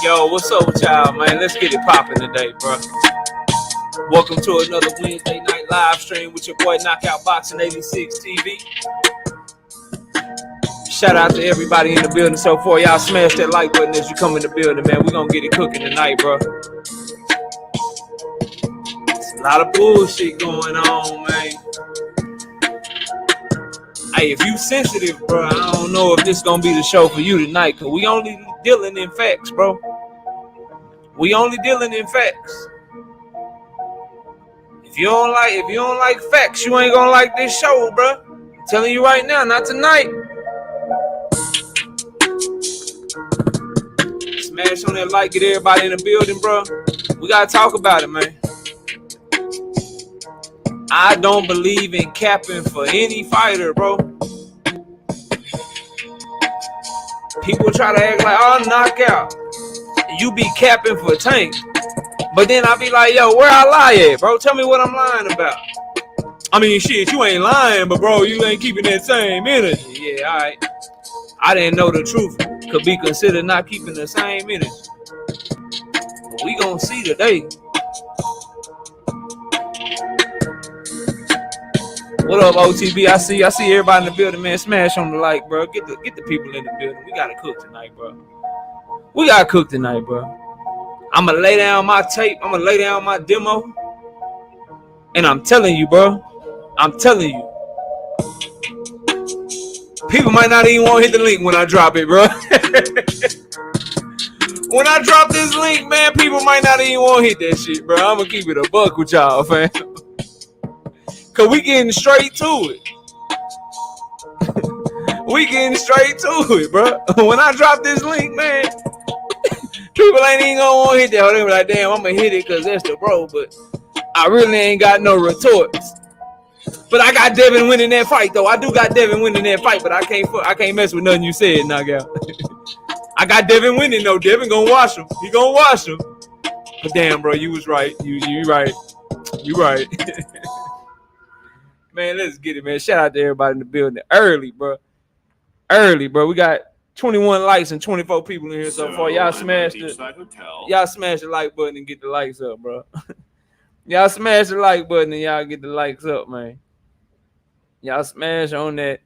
Yo, what's up with y'all, man? Let's get it popping today, bro. Welcome to another Wednesday night live stream with your boy Knockout Boxing 86 TV. Shout out to everybody in the building so far. Y'all smash that like button as you come in the building, man. We're gonna get it cooking tonight, bro. It's a lot of bullshit going on, man. Hey, if you sensitive, bro, I don't know if this gonna be the show for you tonight, because we only dealing in facts, bro. We only dealing in facts. If you don't like facts, you ain't gonna like this show, bro. I'm telling you right now, not tonight. Smash on that like, get everybody in the building, bro. We gotta talk about it, man. I don't believe in capping for any fighter, bro. People try to act like, oh, knockout. You be capping for Tank. But then I be like, yo, where I lie at, bro? Tell me what I'm lying about. I mean, shit, you ain't lying, but bro, you ain't keeping that same energy. Yeah, all right. I didn't know the truth could be considered not keeping the same energy. But we gonna see today. What up, OTB? I see everybody in the building, man. Smash on the like, bro. Get the people in the building. We gotta cook tonight, bro. We gotta cook tonight, bro. I'ma lay down my tape. I'ma lay down my demo. And I'm telling you, bro. I'm telling you. People might not even want to hit the link when I drop it, bro. When I drop this link, man, people might not even want to hit that shit, bro. I'ma keep it a buck with y'all, fam. Cause we getting straight to it. We getting straight to it, bro. When I drop this link, man, people ain't even gonna want to hit that. They be like, damn, I'm gonna hit it because that's the bro. But I really ain't got no retorts. But I got Devin winning that fight, though. I do got Devin winning that fight, but I can't mess with nothing you said, knockout. I got Devin winning, though. Devin gonna wash him. He gonna wash him. But damn, bro, you was right. You right. You right. Man, let's get it, man. Shout out to everybody in the building. Early, bro. We got 21 likes and 24 people in here so far. Y'all smash the like button and get the likes up, bro. Y'all smash the like button and y'all get the likes up, man. Y'all smash on that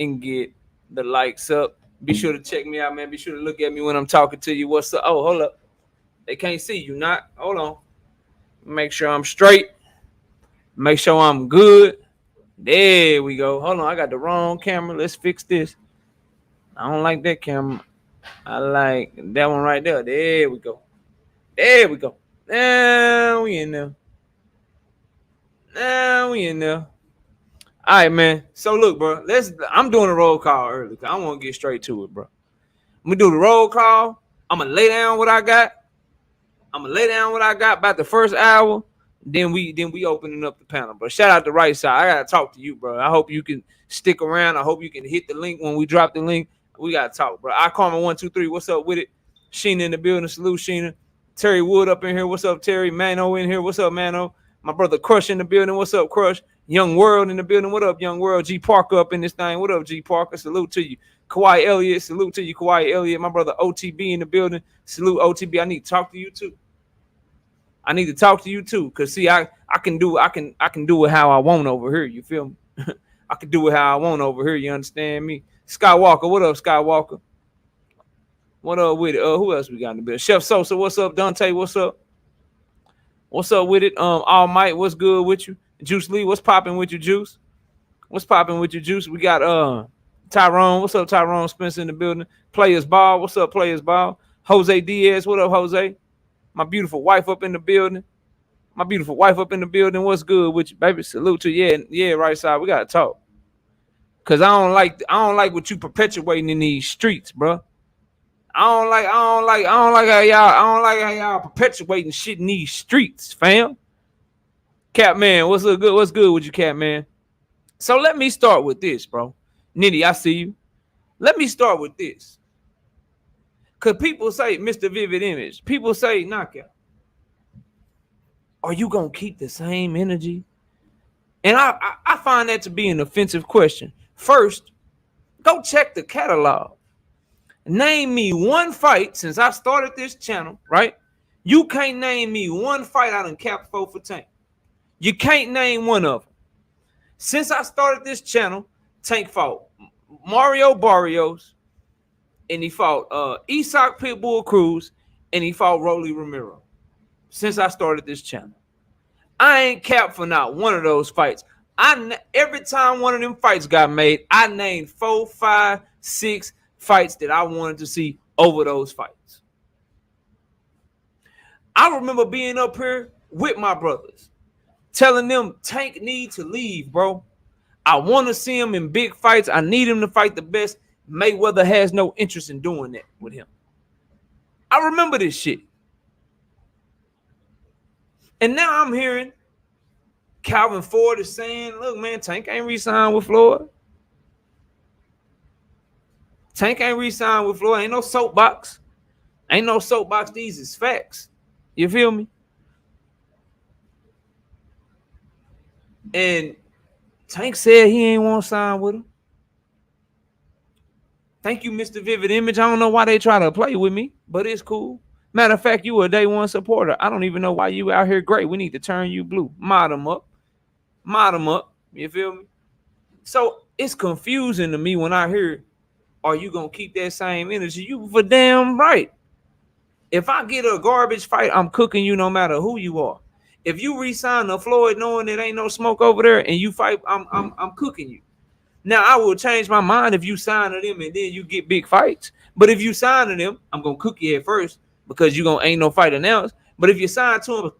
and get the likes up. Be sure to check me out, man. Be sure to look at me when I'm talking to you. What's up? Oh, hold up. They can't see you, not. Hold on. Make sure I'm straight. Make sure I'm good. There we go. Hold on. I got the wrong camera. Let's fix this. I don't like that camera. I like that one right there. There we go. There we go. Now we in there. All right, man. So look, bro. I'm doing a roll call early because I want to get straight to it, bro. I'm gonna do the roll call. I'm gonna lay down what I got. About the first hour. Then we opening up the panel. But shout out to Right Side. I gotta talk to you, bro. I hope you can stick around. I hope you can hit the link when we drop the link. We gotta talk, bro. I call me 1, 2, 3. What's up with it? Sheena in the building. Salute, Sheena. Terry Wood up in here. What's up, Terry? Mano in here. What's up, Mano? My brother Crush in the building. What's up, Crush? Young World in the building. What up, Young World? G Parker up in this thing. What up, G Parker? Salute to you. Kawhi Elliott. Salute to you, Kawhi Elliott. My brother OTB in the building. Salute, OTB. I need to talk to you too. Cause see, I can do it how I want over here. You feel me? I can do it how I want over here. You understand me? Skywalker, what up, Skywalker? What up with it? Who else we got in the building? Chef Sosa, what's up? Dante, what's up? What's up with it? All Might, what's good with you? Juice Lee, what's popping with you, Juice? What's popping with you, Juice? We got Tyrone, what's up, Tyrone Spencer in the building? Players Ball, what's up, Players Ball? Jose Diaz, what up, Jose? My beautiful wife up in the building. What's good with you, baby? Salute to you. Yeah, Right Side. We gotta talk. Cause I don't like what you perpetuating in these streets, bro. I don't like how y'all perpetuating shit in these streets, fam. Cap man, what's good? What's good with you, Cap man? So let me start with this, bro. Nitty, I see you. Let me start with this. Cause people say, Mr. Vivid Image, people say, knockout. Are you gonna keep the same energy? And I find that to be an offensive question. First, go check the catalog. Name me one fight since I started this channel, right? You can't name me one fight I done capped for Tank. You can't name one of them. Since I started this channel, Tank fought Mario Barrios, and he fought Isak Pitbull Cruz, and he fought Rolly Romero. Since I started this channel, I ain't capped for not one of those fights. Every time one of them fights got made, I named 4, 5, 6 fights that I wanted to see over those fights. I remember being up here with my brothers, telling them Tank need to leave, bro. I want to see him in big fights. I need him to fight the best. Mayweather has no interest in doing that with him. I remember this shit. And now I'm hearing Calvin Ford is saying, look, man, Tank ain't re-signed with Floyd. Tank ain't re-signed with Floyd. Ain't no soapbox. Ain't no soapbox. These is facts. You feel me? And Tank said he ain't want to sign with him. Thank you, Mr. Vivid Image. I don't know why they try to play with me, but it's cool. Matter of fact, you a day one supporter. I don't even know why you out here great. We need to turn you blue. Mod them up. Mod them up. You feel me? So it's confusing to me when I hear, are you going to keep that same energy? You for damn right. If I get a garbage fight, I'm cooking you no matter who you are. If you re-sign to Floyd knowing there ain't no smoke over there and you fight, I'm cooking you. Now, I will change my mind if you sign to them and then you get big fights. But if you sign to them, I'm going to cook you at first because you ain't no fight announced. But if you sign to them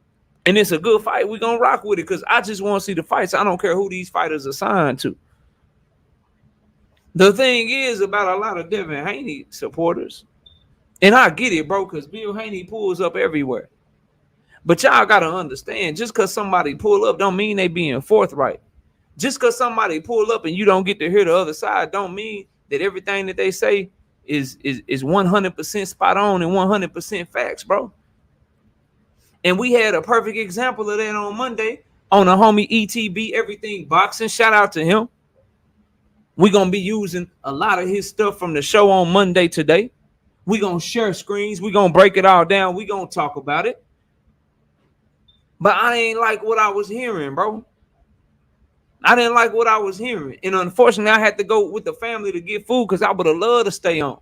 and it's a good fight, we're going to rock with it because I just want to see the fights. I don't care who these fighters are signed to. The thing is about a lot of Devin Haney supporters, and I get it, bro, because Bill Haney pulls up everywhere. But y'all got to understand, just because somebody pull up don't mean they being forthright. Just because somebody pull up and you don't get to hear the other side don't mean that everything that they say is 100% spot on and 100% facts, bro. And we had a perfect example of that on Monday on the homie ETB Everything Boxing. Shout out to him. We're going to be using a lot of his stuff from the show on Monday today. We're going to share screens. We're going to break it all down. We're going to talk about it. But I ain't like what I was hearing, bro. I didn't like what I was hearing. And unfortunately, I had to go with the family to get food because I would have loved to stay on.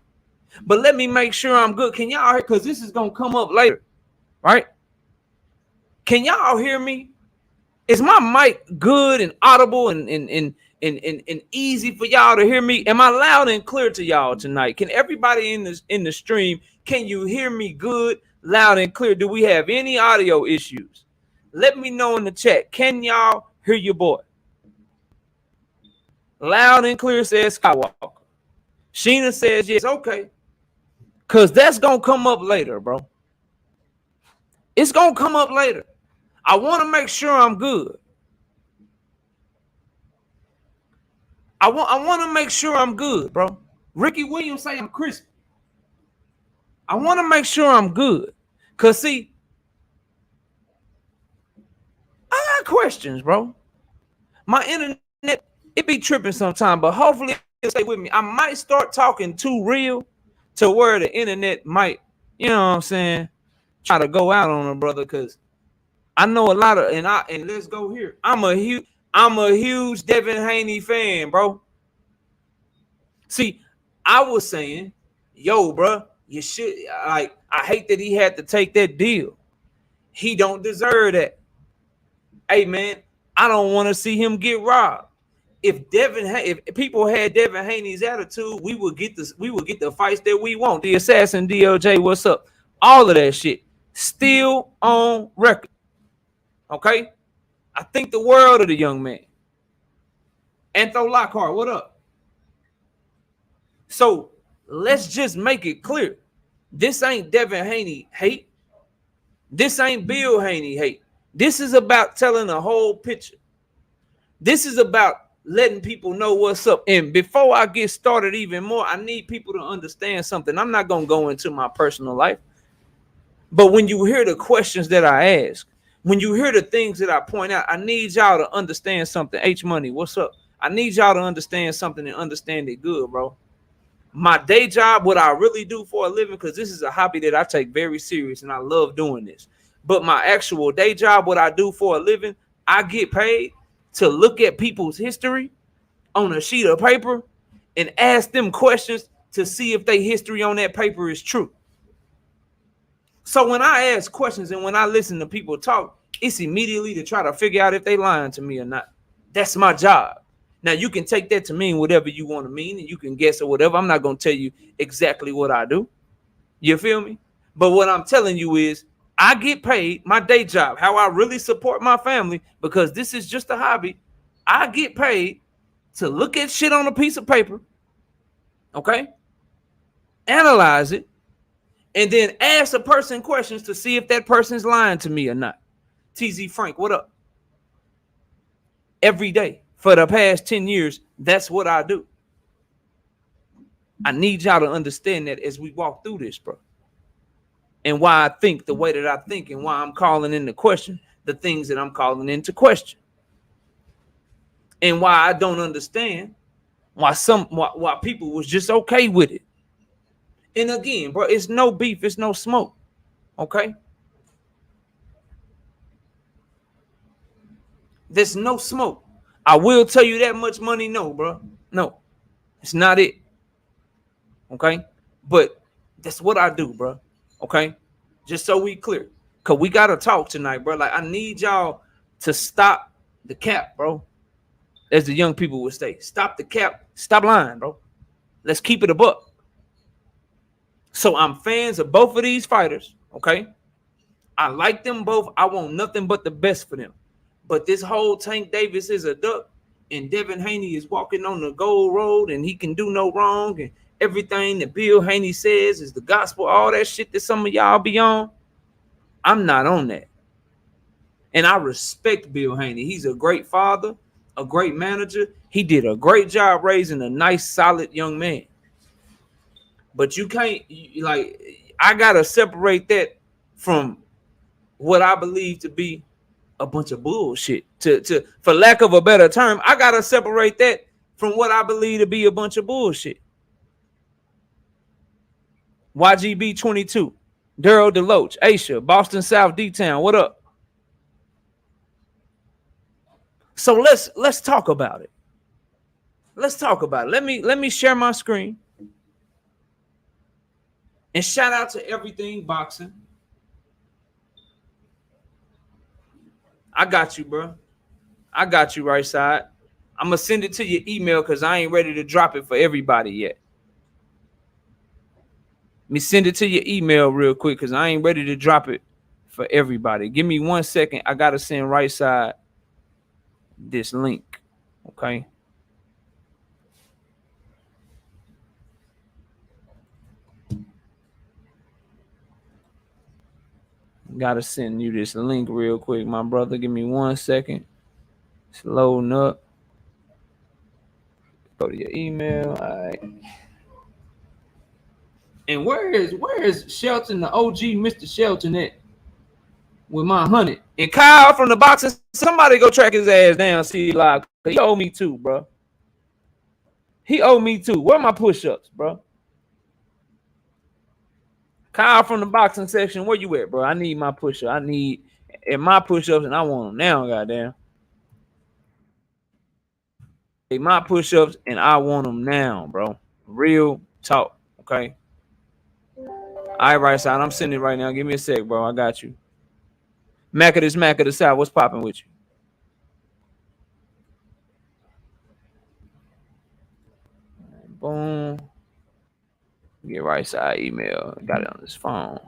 But let me make sure I'm good. Can y'all hear? Because this is going to come up later, right? Can y'all hear me? Is my mic good and audible and easy for y'all to hear me? Am I loud and clear to y'all tonight? Can everybody in the stream, can you hear me good, loud and clear? Do we have any audio issues? Let me know in the chat. Can y'all hear your boy? Loud and clear says Skywalker. Sheena says yes. Okay. Because that's going to come up later, bro. It's going to come up later. I want to make sure I'm good. I want to make sure I'm good, bro. Ricky Williams say I'm crispy. I want to make sure I'm good. Because, see, I got questions, bro. My internet, it be tripping sometime, but hopefully it'll stay with me. I might start talking too real to where the internet might, you know what I'm saying, try to go out on a brother, because I know a lot of, and let's go here. I'm a huge Devin Haney fan, bro. See, I was saying, yo, bro, you should, I hate that he had to take that deal. He don't deserve that. Hey, man, I don't want to see him get robbed. If people had Devin Haney's attitude, we would get the fights that we want. The assassin DLJ, what's up? All of that shit still on record. Okay, I think the world of the young man. Antho Lockhart, what up? So let's just make it clear. This ain't Devin Haney hate. This ain't Bill Haney hate. This is about telling a whole picture. This is about letting people know what's up. And before I get started even more, I need people to understand something. I'm not going to go into my personal life. But when you hear the questions that I ask, when you hear the things that I point out, I need y'all to understand something. H Money, what's up? I need y'all to understand something and understand it good, bro. My day job, what I really do for a living, because this is a hobby that I take very serious and I love doing this. But my actual day job, what I do for a living, I get paid to look at people's history on a sheet of paper and ask them questions to see if their history on that paper is true. So when I ask questions and when I listen to people talk, it's immediately to try to figure out if they lying to me or not. That's my job. Now, you can take that to mean whatever you want to mean, and you can guess or whatever. I'm not going to tell you exactly what I do. You feel me? But what I'm telling you is I get paid, my day job, how I really support my family, because this is just a hobby. I get paid to look at shit on a piece of paper, okay? Analyze it, and then ask a person questions to see if that person's lying to me or not. TZ Frank, what up? Every day for the past 10 years, that's what I do. I need y'all to understand that as we walk through this, bro. And why I think the way that I think and why I'm calling into question the things that I'm calling into question. And why I don't understand why people was just okay with it. And again, bro, it's no beef, it's no smoke. Okay? There's no smoke. I will tell you that much money, no, bro. No, it's not it. Okay? But that's what I do, bro. Okay? Just so we clear. Because we got to talk tonight, bro. Like, I need y'all to stop the cap, bro. As the young people would say. Stop the cap. Stop lying, bro. Let's keep it a buck. So I'm fans of both of these fighters, okay? I like them both. I want nothing but the best for them. But this whole Tank Davis is a duck, and Devin Haney is walking on the gold road, and he can do no wrong, and everything that Bill Haney says is the gospel, all that shit that some of y'all be on. I'm not on that. And I respect Bill Haney. He's a great father, a great manager. He did a great job raising a nice, solid young man. But you can't, like, I got to separate that from what I believe to be a bunch of bullshit. For lack of a better term, I got to separate that from what I believe to be a bunch of bullshit. YGB 22, Daryl Deloach, Aisha, Boston South D-Town, what up? So let's talk about it. Let's talk about it. Let me share my screen. And shout out to Everything Boxing. I got you, bro. I got you, right side. I'm going to send it to your email because I ain't ready to drop it for everybody yet. Let me send it to your email real quick because I ain't ready to drop it for everybody. Give me 1 second. I got to send right side this link, okay? Got to send you this link real quick, my brother. Give me 1 second. It's loading up. Go to your email. All right. And where is Shelton, the OG Mr. Shelton at with my 100? And Kyle from the boxing, somebody go track his ass down, see live. He owe me too, bro. He owe me too. Where are my push-ups, bro? Kyle from the boxing section, where you at, bro? I need my push-up. I need my push-ups, and I want them now, goddamn. Hey, my push-ups, and I want them now, bro. Real talk, okay? All right, right side. I'm sending it right now. Give me a sec, bro. I got you. Mac of the South. What's popping with you? Boom. Get right side email. Got it on this phone.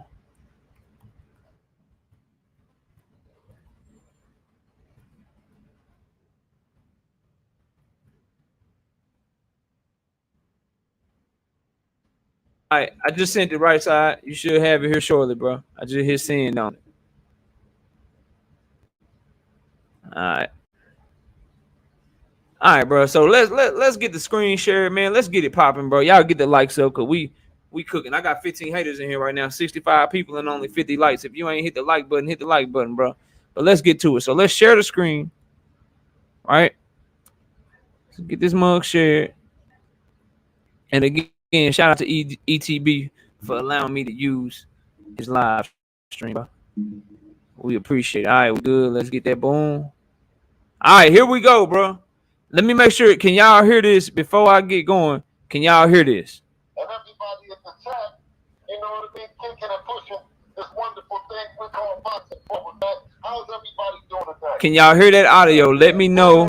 right, I just sent it right side. You should have it here shortly, bro. I just hit send on it. All right. All right, bro. So let's get the screen shared, man. Let's get it popping, bro. Y'all get the likes up, cause we cooking. I got 15 haters in here right now, 65 people and only 50 likes. If you ain't hit the like button, hit the like button, bro. But let's get to it. So let's share the screen. All right. Let's get this mug shared. And again, shout out to ETB for allowing me to use his live stream, bro. We appreciate it. All right, we good. Let's get that boom. All right, here we go, bro. Let me make sure. Can y'all hear this before I get going? Can y'all hear this? And everybody in the chat, you know what I mean, kicking and pushing this wonderful thing we call boxing forward, man. How's everybody doing today? Can y'all hear that audio? Let me know.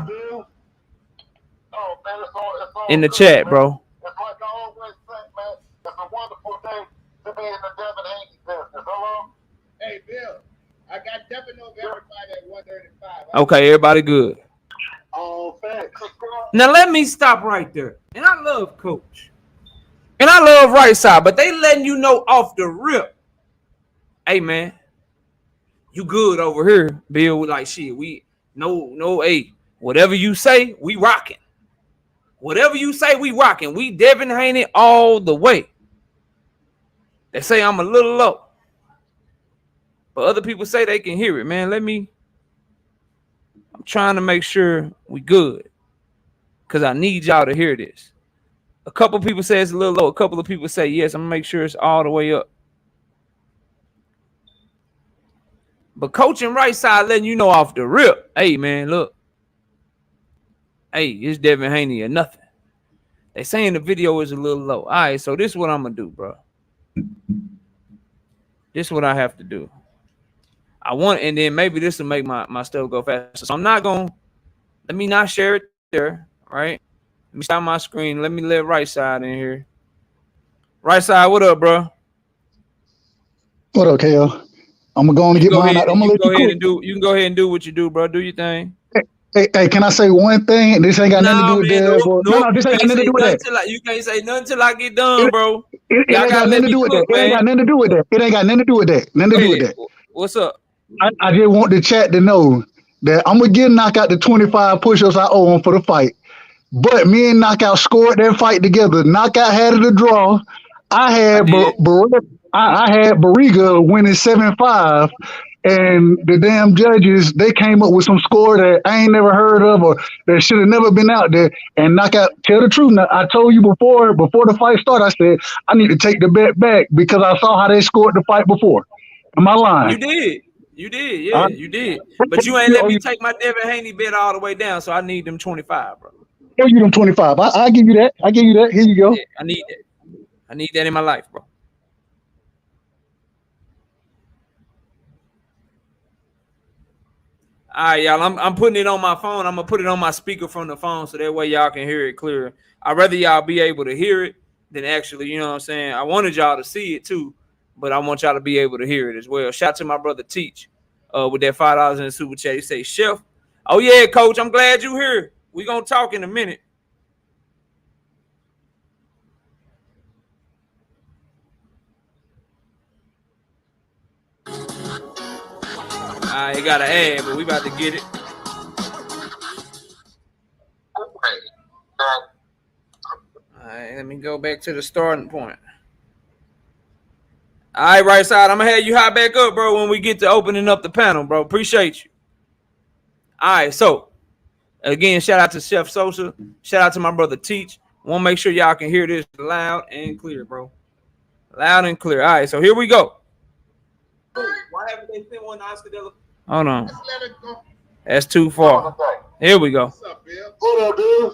Oh, man, it's all in the good, chat, man. bro. It's like I always say, man, it's a wonderful day to be in the Devin Haney business. Hello? Hey, Bill, I got Devin over everybody at 135. Okay, everybody good. Oh, thanks. Now let me stop right there. And I love Coach. And I love right side, but they letting you know off the rip. Hey man, you good over here, Bill. We like shit. We no, hey, whatever you say, we rocking. Whatever you say, we rocking. We Devin Haney all the way. They say I'm a little low. But other people say they can hear it, man. I'm trying to make sure we good. Because I need y'all to hear this. A couple people say it's a little low. A couple of people say yes. I'm going to make sure it's all the way up. But coaching right side letting you know off the rip. Hey, man, look. Hey, it's Devin Haney or nothing. They saying the video is a little low. All right, so this is what I'm going to do, bro. This is what I have to do. And then maybe this will make my stuff go faster. So I'm not going to, let me not share it there, right? Let me stop my screen. Let me let right side in here. Right side, what up, bro? What up, Kale? I'm gonna go and get mine out. I'm gonna let you cook. You can go ahead and do what you do, bro. Do your thing. Hey, can I say one thing? This ain't got nothing to do with that. No, this ain't got nothing to do with that. You can't say nothing till I get done, bro. It ain't got nothing to do with that. It ain't got nothing to do with that. It ain't got nothing to do with that. Nothing to do with that. What's up? I just want the chat to know that I'm gonna get Knockout the 25 push-ups I owe him for the fight. But me and Knockout scored that fight together. Knockout had it a draw. I had Barriga winning 7-5, and the damn judges, they came up with some score that I ain't never heard of or that should have never been out there. And Knockout, tell the truth. Now, I told you before the fight started, I said I need to take the bet back because I saw how they scored the fight before. Am I lying? You did, yeah, you did. But you ain't let me take my Devin Haney bet all the way down, so I need them 25, bro. Oh, you them 25. I give you that. Here you go. Yeah, I need that. I need that in my life, bro. All right, y'all. I'm putting it on my phone. I'm gonna put it on my speaker from the phone so that way y'all can hear it clear. I'd rather y'all be able to hear it than actually, you know what I'm saying. I wanted y'all to see it too, but I want y'all to be able to hear it as well. Shout out to my brother Teach, with that $5 in the super chat. He say, Chef. Oh yeah, Coach. I'm glad you here. We gonna talk in a minute. You got an ad, but we about to get it. All right, let me go back to the starting point. All right, right side. I'm gonna have you hop back up, bro, when we get to opening up the panel, bro. Appreciate you. All right, so again, shout out to Chef Sosa. Shout out to my brother Teach. Want to make sure y'all can hear this loud and clear, bro. Loud and clear. All right, so here we go. Why haven't they sent one to Oscar de la? Hold on. That's too far. Here we go. What's up, Bill? What up, dude?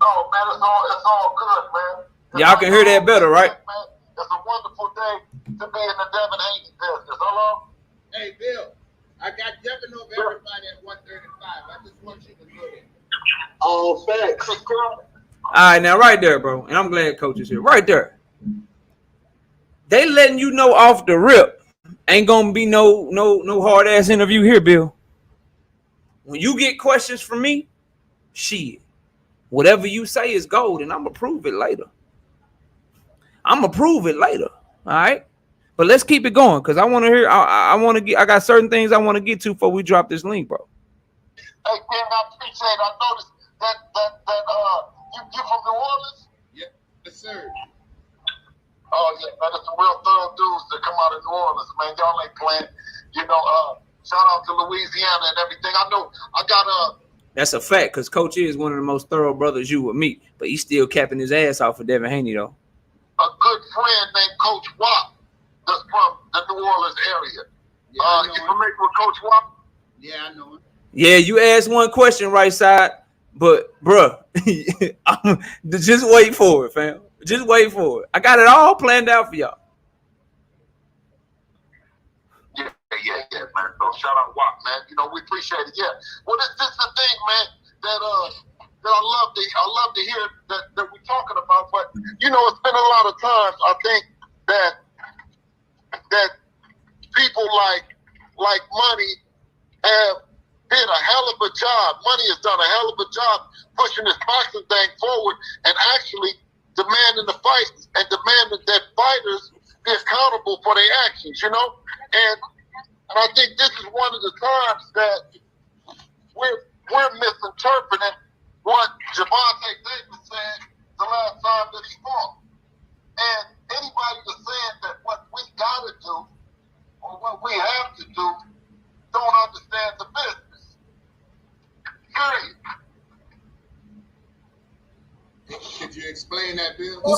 Oh, man, it's all good, man. Y'all can hear that better, right? It's a wonderful day to be in the Devin Haney business. Hello? Hey, Bill, I got Devin over everybody at 135. I just want you to know that. Oh, thanks. All right, now right there, bro. And I'm glad Coach is here. Right there. They letting you know off the rip. Ain't gonna be no hard ass interview here, Bill. When you get questions from me, shit. Whatever you say is gold, and I'm gonna prove it later. I'm gonna prove it later. All right. But let's keep it going because I want to hear. I want to get. I got certain things I want to get to before we drop this link, bro. Hey, man, I appreciate it. I noticed that you from New Orleans? Yep, yes, sir. Oh, yeah, man, there's some real thorough dudes that come out of New Orleans, man. Y'all ain't playing. You know, shout out to Louisiana and everything. I know I got That's a fact because Coach is one of the most thorough brothers you would meet, but he's still capping his ass off for Devin Haney, though. a good friend named Coach Watt that's from the New Orleans area. Yeah, You familiar with Coach Watt? Yeah, I know him. Yeah, you asked one question, right side, but bruh, just wait for it, fam. Just wait for it. I got it all planned out for y'all. Yeah, man. So shout out Watt, man. You know, we appreciate it. Yeah. Well, this is the thing, man, that I love to hear that we're talking about. But you know, it's been a lot of times I think that people like Money have did a hell of a job. Money has done a hell of a job pushing this boxing thing forward and actually demanding the fights and demanding that fighters be accountable for their actions, you know? And I think this is one of the times that we're misinterpreting what Gervonta Davis said the last time that he fought. And anybody that's saying that what we gotta do or what we have to do don't understand the business. Period. Could you explain that, Bill? You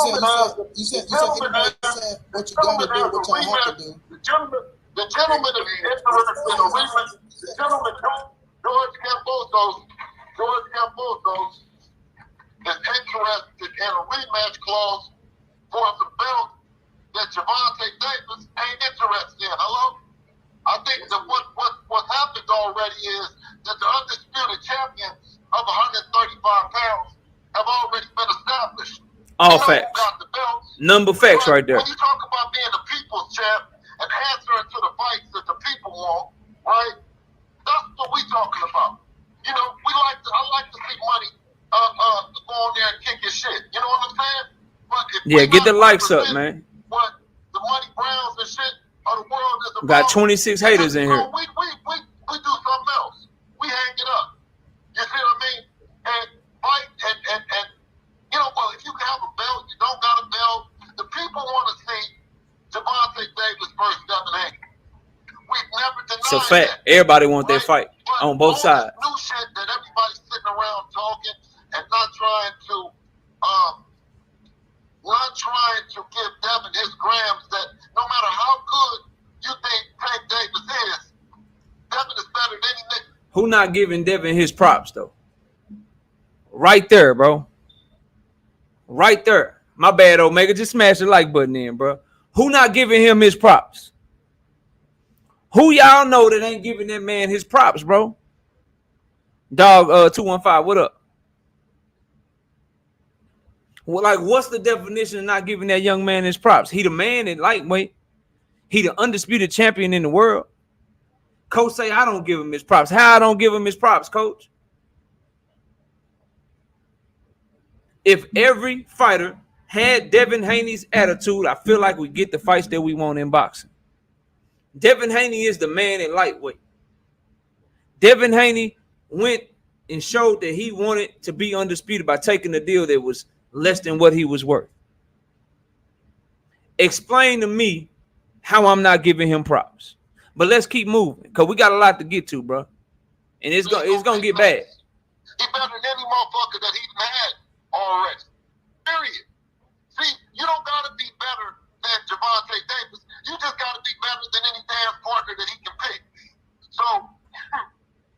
said anybody said what you gotta do, what y'all have to do. The gentleman is interested in a rematch. The gentleman, George Cambosos, is interested in a rematch clause for the belt that Gervonta Davis ain't interested in. Hello? I think that what happened already is that the undisputed champions of 135 pounds have already been established. All facts. Got the belts. Number facts right there. When you talk about being a people's champ and answering to the fights that the people want, right? That's what we talking about. You know, I like to see Money go on there and kick his shit. You know what I'm saying? But if get the likes up, man. What the Money Browns and shit of the world is about. Got 26 haters in here. We do something else. We hang it up. You see what I mean? And fight and you know, well, if you have a belt, you don't got a belt. The people want to see Gervonta Davis versus Devin Haney. We've never denied It's a fact. that. Everybody want that Right? fight But on both all sides. this new shit that everybody's sitting around talking and not trying to give Devin his grams that no matter how good you think Tank Davis is, Devin is better than any nigga. Who not giving Devin his props, though? Right there, bro. Right there. My bad, Omega. Just smash the like button in, bro. Who not giving him his props? Who y'all know that ain't giving that man his props, bro? Dog 215, what up? Well, like, what's the definition of not giving that young man his props? He the man in lightweight. He the undisputed champion in the world. Coach say I don't give him his props. How I don't give him his props, Coach? If every fighter had Devin Haney's attitude, I feel like we get the fights that we want in boxing. Devin Haney is the man in lightweight. Devin Haney went and showed that he wanted to be undisputed by taking a deal that was less than what he was worth. Explain to me how I'm not giving him props. But let's keep moving because we got a lot to get to, bro. And it's gonna get bad. He better than any motherfucker that he had already. Period. See, you don't gotta be better than Gervonta Davis. You just gotta be better than any damn partner that he can pick. So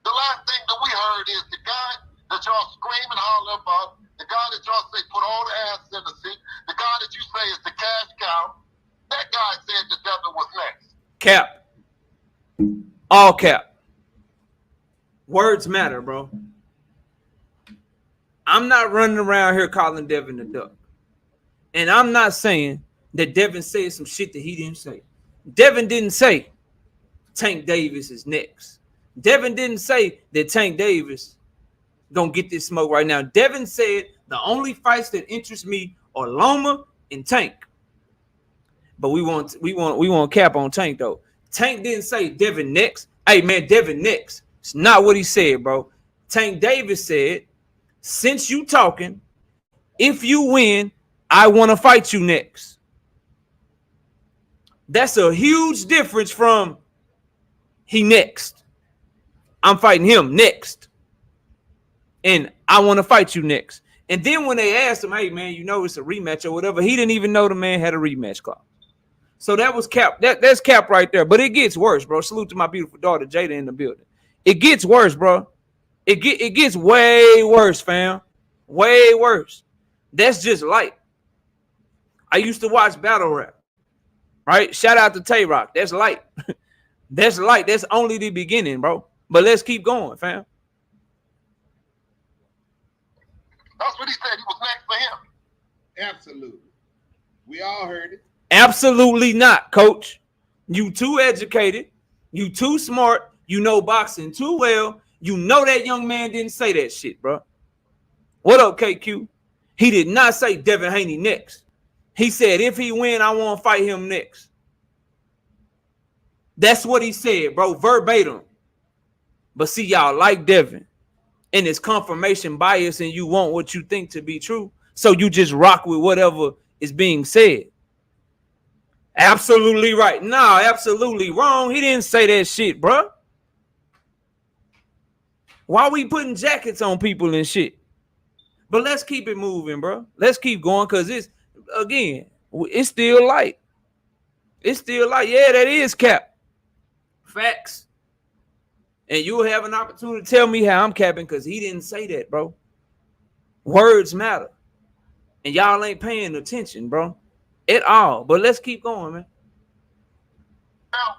the last thing that we heard is the guy that y'all scream and holler about, the guy that y'all say put all the ass in the seat, the guy that you say is the cash cow, that guy said that Devin was next. Cap. All cap. Words matter, bro. I'm not running around here calling Devin a duck. And I'm not saying that Devin said some shit that he didn't say. Devin didn't say Tank Davis is next. Devin didn't say that Tank Davis gonna get this smoke right now. Devin said the only fights that interest me are Loma and Tank. But we want cap on Tank though. Tank didn't say Devin next. Hey man, Devin next. It's not what he said, bro. Tank Davis said, since you talking, if you win, I want to fight you next. That's a huge difference from he next. I'm fighting him next. And I want to fight you next. And then when they asked him, hey man, you know it's a rematch or whatever, he didn't even know the man had a rematch clause. So that was cap. That's cap right there. But it gets worse, bro. Salute to my beautiful daughter, Jada, in the building. It gets worse, bro. It gets way worse, fam. Way worse. That's just light. I used to watch battle rap. Right? Shout out to Tay Rock. That's light. That's light. That's only the beginning, bro. But let's keep going, fam. That's what he said. He was next for him. Absolutely. We all heard it. Absolutely not, coach. You too educated. You too smart. You know boxing too well. You know that young man didn't say that shit, bro. What up, KQ? He did not say Devin Haney next. He said, if he win, I want to fight him next. That's what he said, bro, verbatim. But see, y'all like Devin. And it's confirmation bias and you want what you think to be true. So you just rock with whatever is being said. Absolutely right. No, absolutely wrong. He didn't say that shit, bro. Why we putting jackets on people and shit? But let's keep it moving, bro. Let's keep going because it's still light. It's still light. Yeah, that is cap. Facts. And you'll have an opportunity to tell me how I'm capping because he didn't say that, bro. Words matter. And y'all ain't paying attention, bro. At all. But let's keep going, man. Now,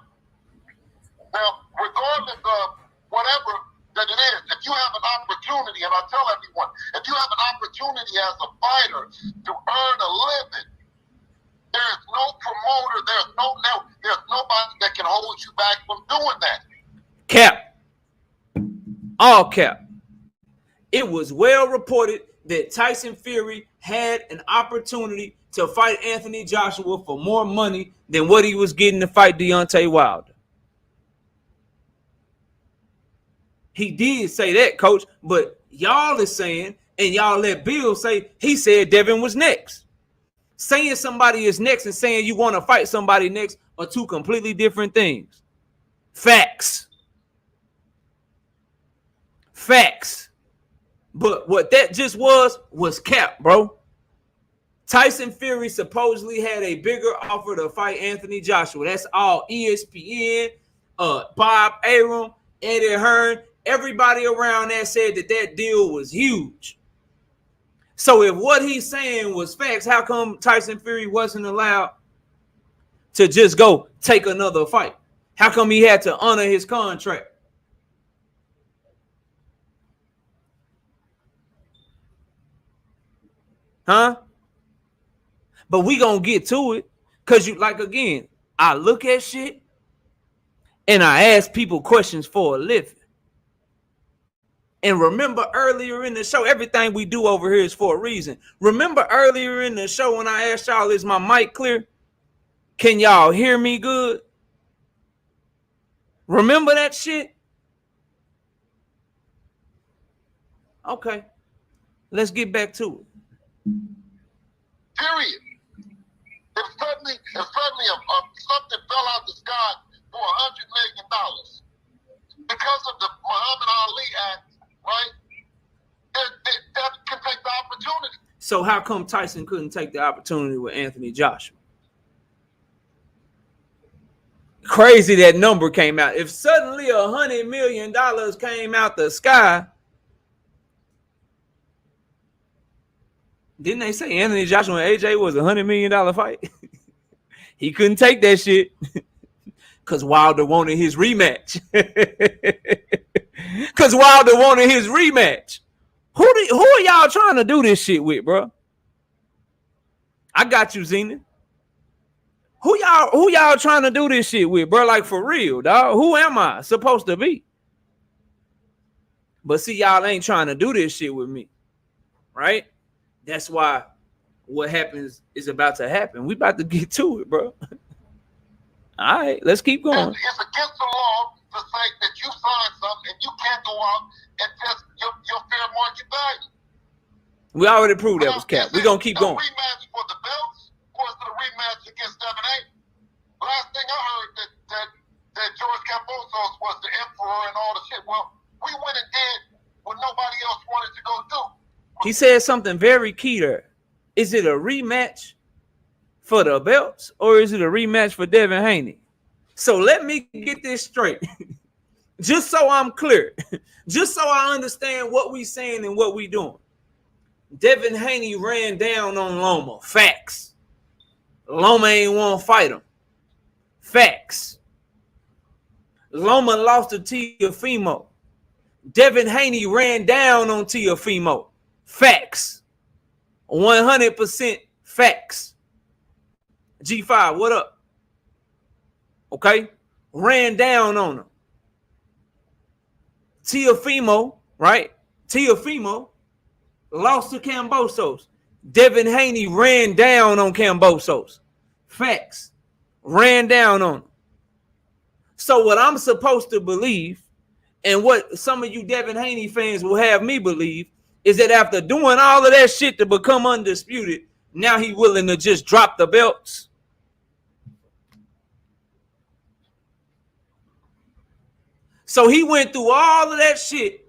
regardless of whatever that it is, if you have an opportunity, and I tell everyone, if you have an opportunity as a fighter to earn a living, there's no promoter, there's nobody that can hold you back from doing that. Cap. All cap. It was well reported that Tyson Fury had an opportunity to fight Anthony Joshua for more money than what he was getting to fight Deontay Wilder. He did say that, coach, but y'all is saying, and y'all let Bill say, he said Devin was next. Saying somebody is next and saying you want to fight somebody next are two completely different things. Facts. Facts. But what that just was cap, bro. Tyson Fury supposedly had a bigger offer to fight Anthony Joshua. That's all ESPN, Bob Arum, Eddie Hearn, everybody around that said that deal was huge. So if what he's saying was facts, how come Tyson Fury wasn't allowed to just go take another fight? How come he had to honor his contract? Huh? But we gonna get to it. Cause you like again, I look at shit and I ask people questions for a living. And remember earlier in the show, everything we do over here is for a reason. Remember earlier in the show when I asked y'all, is my mic clear? Can y'all hear me good? Remember that shit? Okay. Let's get back to it. Period. If suddenly something fell out the sky for $100 million because of the Muhammad Ali Act, right? That can take the opportunity. So how come Tyson couldn't take the opportunity with Anthony Joshua? Crazy that number came out. If suddenly $100 million came out the sky, didn't they say Anthony Joshua and AJ was $100 million fight? He couldn't take that shit because Wilder wanted his rematch. Because Wilder wanted his rematch. Who are y'all trying to do this shit with, bro? I got you, Zena. Who y'all trying to do this shit with, bro? Like for real, dog. Who am I supposed to be? But see, y'all ain't trying to do this shit with me, right? That's why what happens is about to happen. We about to get to it, bro. All right, let's keep going. It's against the law to say that you signed something and you can't go out and test your fair market value. We already proved that was cap. We're going to keep going. Rematch for the belts, or is it a rematch against Devin Haney? Last thing I heard that George Cambosos was the emperor and all the shit. Well, we went and did what nobody else wanted to go do. He said something very key there. Is it a rematch for the belts or is it a rematch for Devin Haney? So let me get this straight. Just so I'm clear. Just so I understand what we saying and what we doing. Devin Haney ran down on Loma. Facts. Loma ain't want to fight him. Facts. Loma lost to Teofimo. Devin Haney ran down on Teofimo. Facts. 100% facts. G5, what up? Okay. Ran down on him. Teofimo, right? Teofimo lost to Cambosos. Devin Haney ran down on Cambosos. Facts. Ran down on him. So what I'm supposed to believe, and what some of you Devin Haney fans will have me believe, is that after doing all of that shit to become undisputed, now he willing to just drop the belts. So he went through all of that shit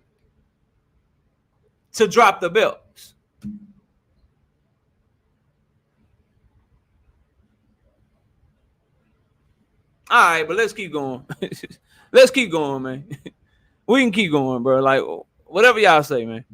to drop the belts. All right, but let's keep going. Let's keep going, man. We can keep going, bro. Like, whatever y'all say, man.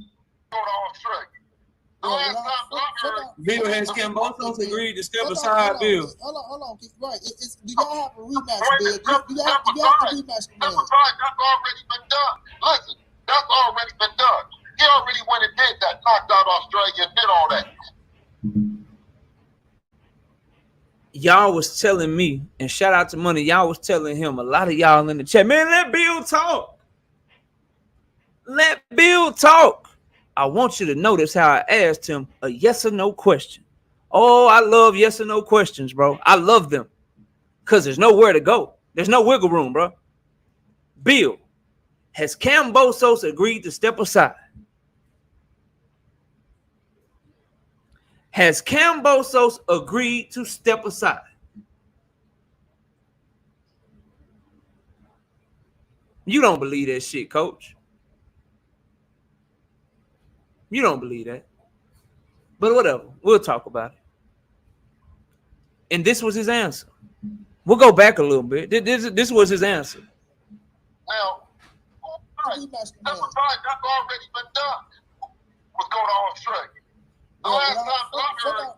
Bill has Cambosos agreed to step aside Bill. Hold on. Right. Do y'all have a rematch, Bill? Do you have a rematch? That's already been done. Listen, that's already been done. He already went and did that, knocked out Australia and did all that. Y'all was telling me, and shout out to Money, y'all was telling him, a lot of y'all in the chat, man, let Bill talk. Let Bill talk. I want you to notice how I asked him a yes or no question. Oh, I love yes or no questions, bro. I love them because there's nowhere to go. There's no wiggle room, bro. Bill, has Cambosos agreed to step aside? Has Cambosos agreed to step aside? You don't believe that shit, coach. You don't believe that. But whatever. We'll talk about it. And this was his answer. We'll go back a little bit. This was his answer. Well, that's already been done. What's going on Australia?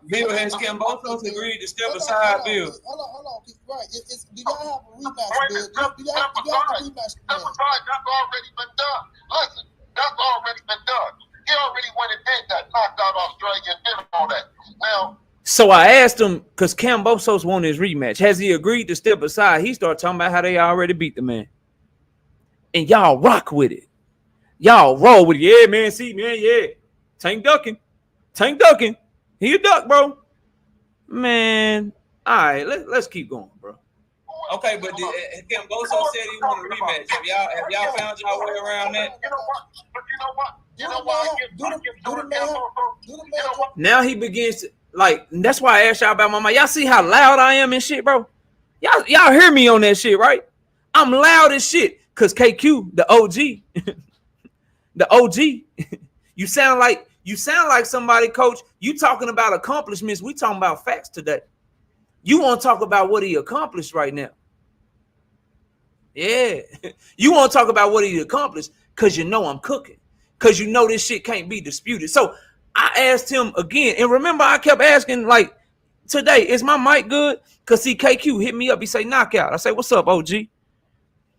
Bill has Cambosos agreed to step aside Bill. Hold on. Right. Do y'all have a rematch, Bill? Do y'all have a rematch? That's already been done. Listen, that's already been done. He already went and did that, knocked out Australia and did all that. Now, so I asked him, because Cambosos won his rematch. Has he agreed to step aside? He started talking about how they already beat the man. And y'all rock with it. Y'all roll with it. Yeah, man. See, man, yeah. Tank ducking. He a duck, bro. Man. All right, let's keep going, bro. Okay, but Cambosos said he wanted a rematch. Have y'all found y'all way around that? You know what? Now he begins to, like, that's why I asked y'all about my mic. Y'all see how loud I am and shit, bro? Y'all hear me on that shit, right? I'm loud as shit. Cause KQ, the OG, the OG, you sound like somebody, coach. You talking about accomplishments. We talking about facts today. You want to talk about what he accomplished right now. Yeah. You want to talk about what he accomplished because you know I'm cooking. Because you know this shit can't be disputed. So I asked him again. And remember, I kept asking, like, today, is my mic good? Because see, KQ hit me up. He say, knockout. I say, what's up, OG?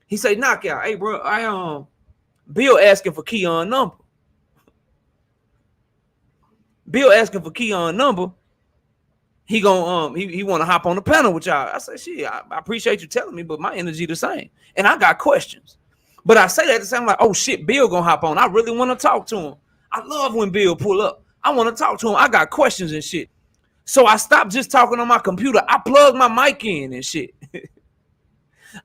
He say, knockout. Hey, bro, Bill asking for Keon number. Bill asking for Keon number. He gonna he want to hop on the panel with y'all. I say, shit, I appreciate you telling me, but my energy the same. And I got questions. But I say that to sound like, oh shit, Bill gonna hop on. I really want to talk to him. I love when Bill pull up. I want to talk to him. I got questions and shit. So I stopped just talking on my computer. I plugged my mic in and shit.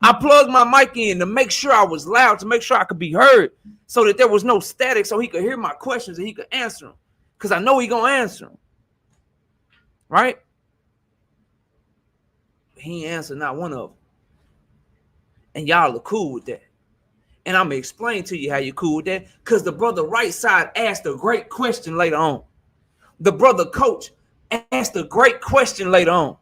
I plugged my mic in to make sure I was loud, to make sure I could be heard, so that there was no static, so he could hear my questions and he could answer them. Because I know he gonna answer them. Right? He ain't answered not one of them. And y'all are cool with that. And I'm gonna explain to you how you're cool with that. Because the brother right side asked a great question later on. The brother coach asked a great question later on.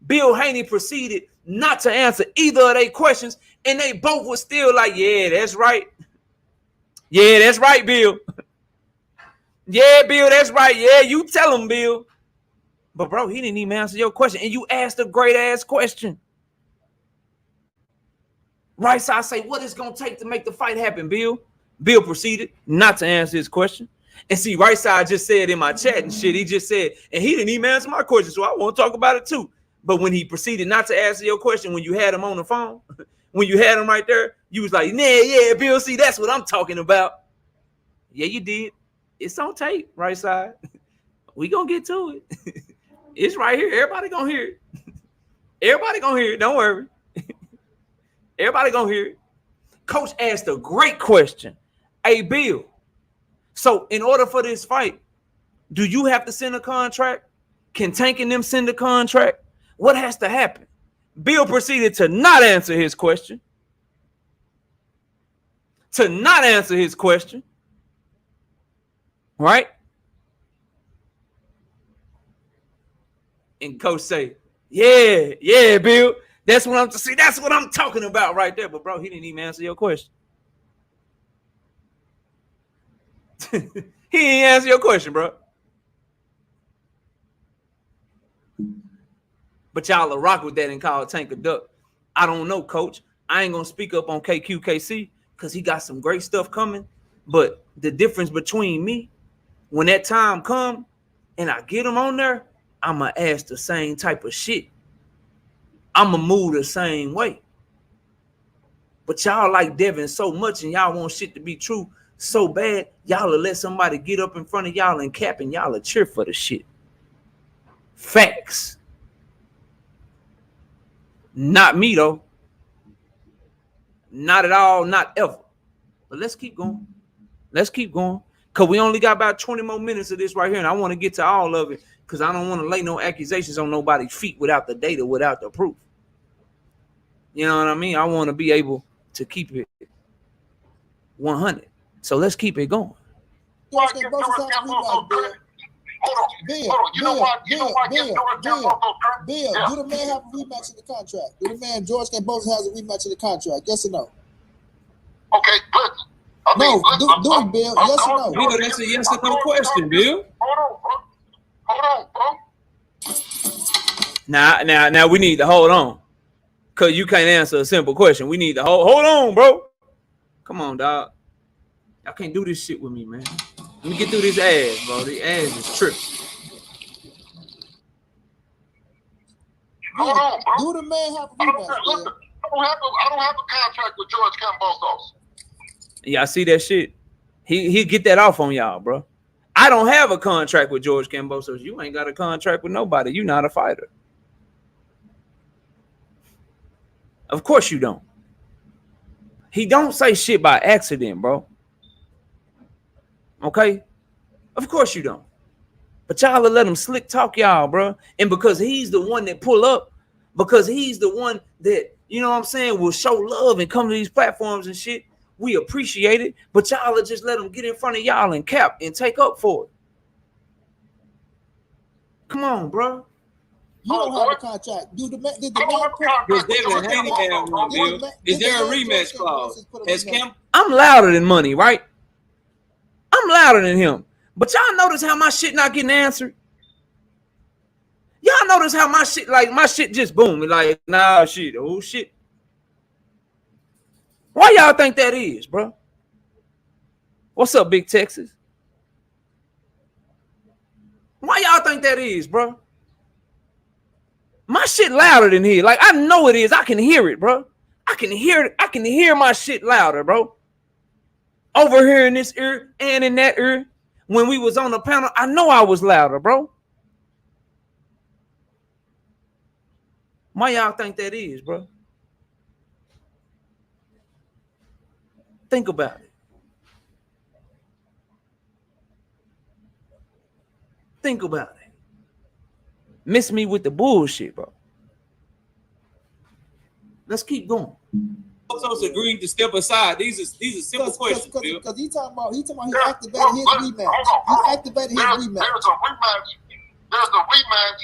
Bill Haney proceeded not to answer either of their questions, and they both were still like, yeah, that's right. Yeah, that's right, Bill. Yeah, Bill, that's right. Yeah, you tell him, Bill. But, bro, he didn't even answer your question, and you asked a great-ass question. Right side say, what is going to take to make the fight happen, Bill? Bill proceeded not to answer his question. And see, right side just said in my chat and shit, he just said, and he didn't even answer my question, so I want to talk about it too. But when he proceeded not to answer your question, when you had him on the phone, when you had him right there, you was like, nah, yeah, Bill, see, that's what I'm talking about. Yeah, you did. It's on tape, right side. We gonna get to it. It's right here. Everybody gonna hear it. Everybody gonna hear it. Don't worry. Everybody gonna hear it. Coach asked a great question. Hey, Bill, so in order for this fight, do you have to send a contract? Can Tank and them send a contract? What has to happen? Bill proceeded to not answer his question. To not answer his question. Right? And coach say, yeah, Bill. That's what I'm talking about right there. But bro, he didn't even answer your question. He didn't answer your question, bro. But y'all will rock with that and call Tank a duck. I don't know, coach. I ain't gonna speak up on KQKC because he got some great stuff coming. But the difference between me, when that time come and I get him on there, I'ma ask the same type of shit. I'ma move the same way. But y'all like Devin so much and y'all want shit to be true so bad, y'all will let somebody get up in front of y'all and cap and y'all will cheer for the shit. Facts. Not me, though. Not at all, not ever. But let's keep going. Let's keep going. Because we only got about 20 more minutes of this right here, and I want to get to all of it because I don't want to lay no accusations on nobody's feet without the data, without the proof. You know what I mean? I want to be able to keep it 100. So let's keep it going. Bill, do the man have a rematch in the contract? Do the man George Cambosa has a rematch in the contract? Yes or no? Okay, listen. No, do it, Bill. Yes or no? Bill, that's a yes or no question, Bill. Hold on, bro. Now we need to hold on. Because you can't answer a simple question. We need to hold on, bro. Come on, dog. Y'all can't do this shit with me, man. Let me get through this ass, bro. The ass is tripping. Hold on, bro. Do the man have a rematch? Listen, I don't have a contract with George Cambosa. Y'all see that shit? He'll get that off on y'all, bro. I don't have a contract with George Cambosa. You ain't got a contract with nobody. You not a fighter. Of course you don't. He don't say shit by accident, bro. Okay? Of course you don't. But y'all will let him slick talk y'all, bro. And because he's the one that pull up, because he's the one that, you know what I'm saying, will show love and come to these platforms and shit, we appreciate it. But y'all will just let him get in front of y'all and cap and take up for it. Come on, bro. You don't have a contract. Did the man Does Devin Haney have one, Bill? Is there a rematch clause? I'm louder than money, right? I'm louder than him. But y'all notice how my shit not getting answered? Y'all notice how my shit just booming. Like, nah, shit. Oh, shit. Why y'all think that is, bro? What's up, Big Texas? Why y'all think that is, bro? My shit louder than here. Like, I know it is. I can hear it, bro. I can hear it. I can hear my shit louder, bro. Over here in this ear and in that ear. When we was on the panel, I know I was louder, bro. Why y'all think that is, bro? Think about it. Think about it. Miss me with the bullshit, bro. Let's keep going. Bosos agreed to step aside. These are simple questions. Because he talking about he activated his rematch. He activated his rematch. There's a rematch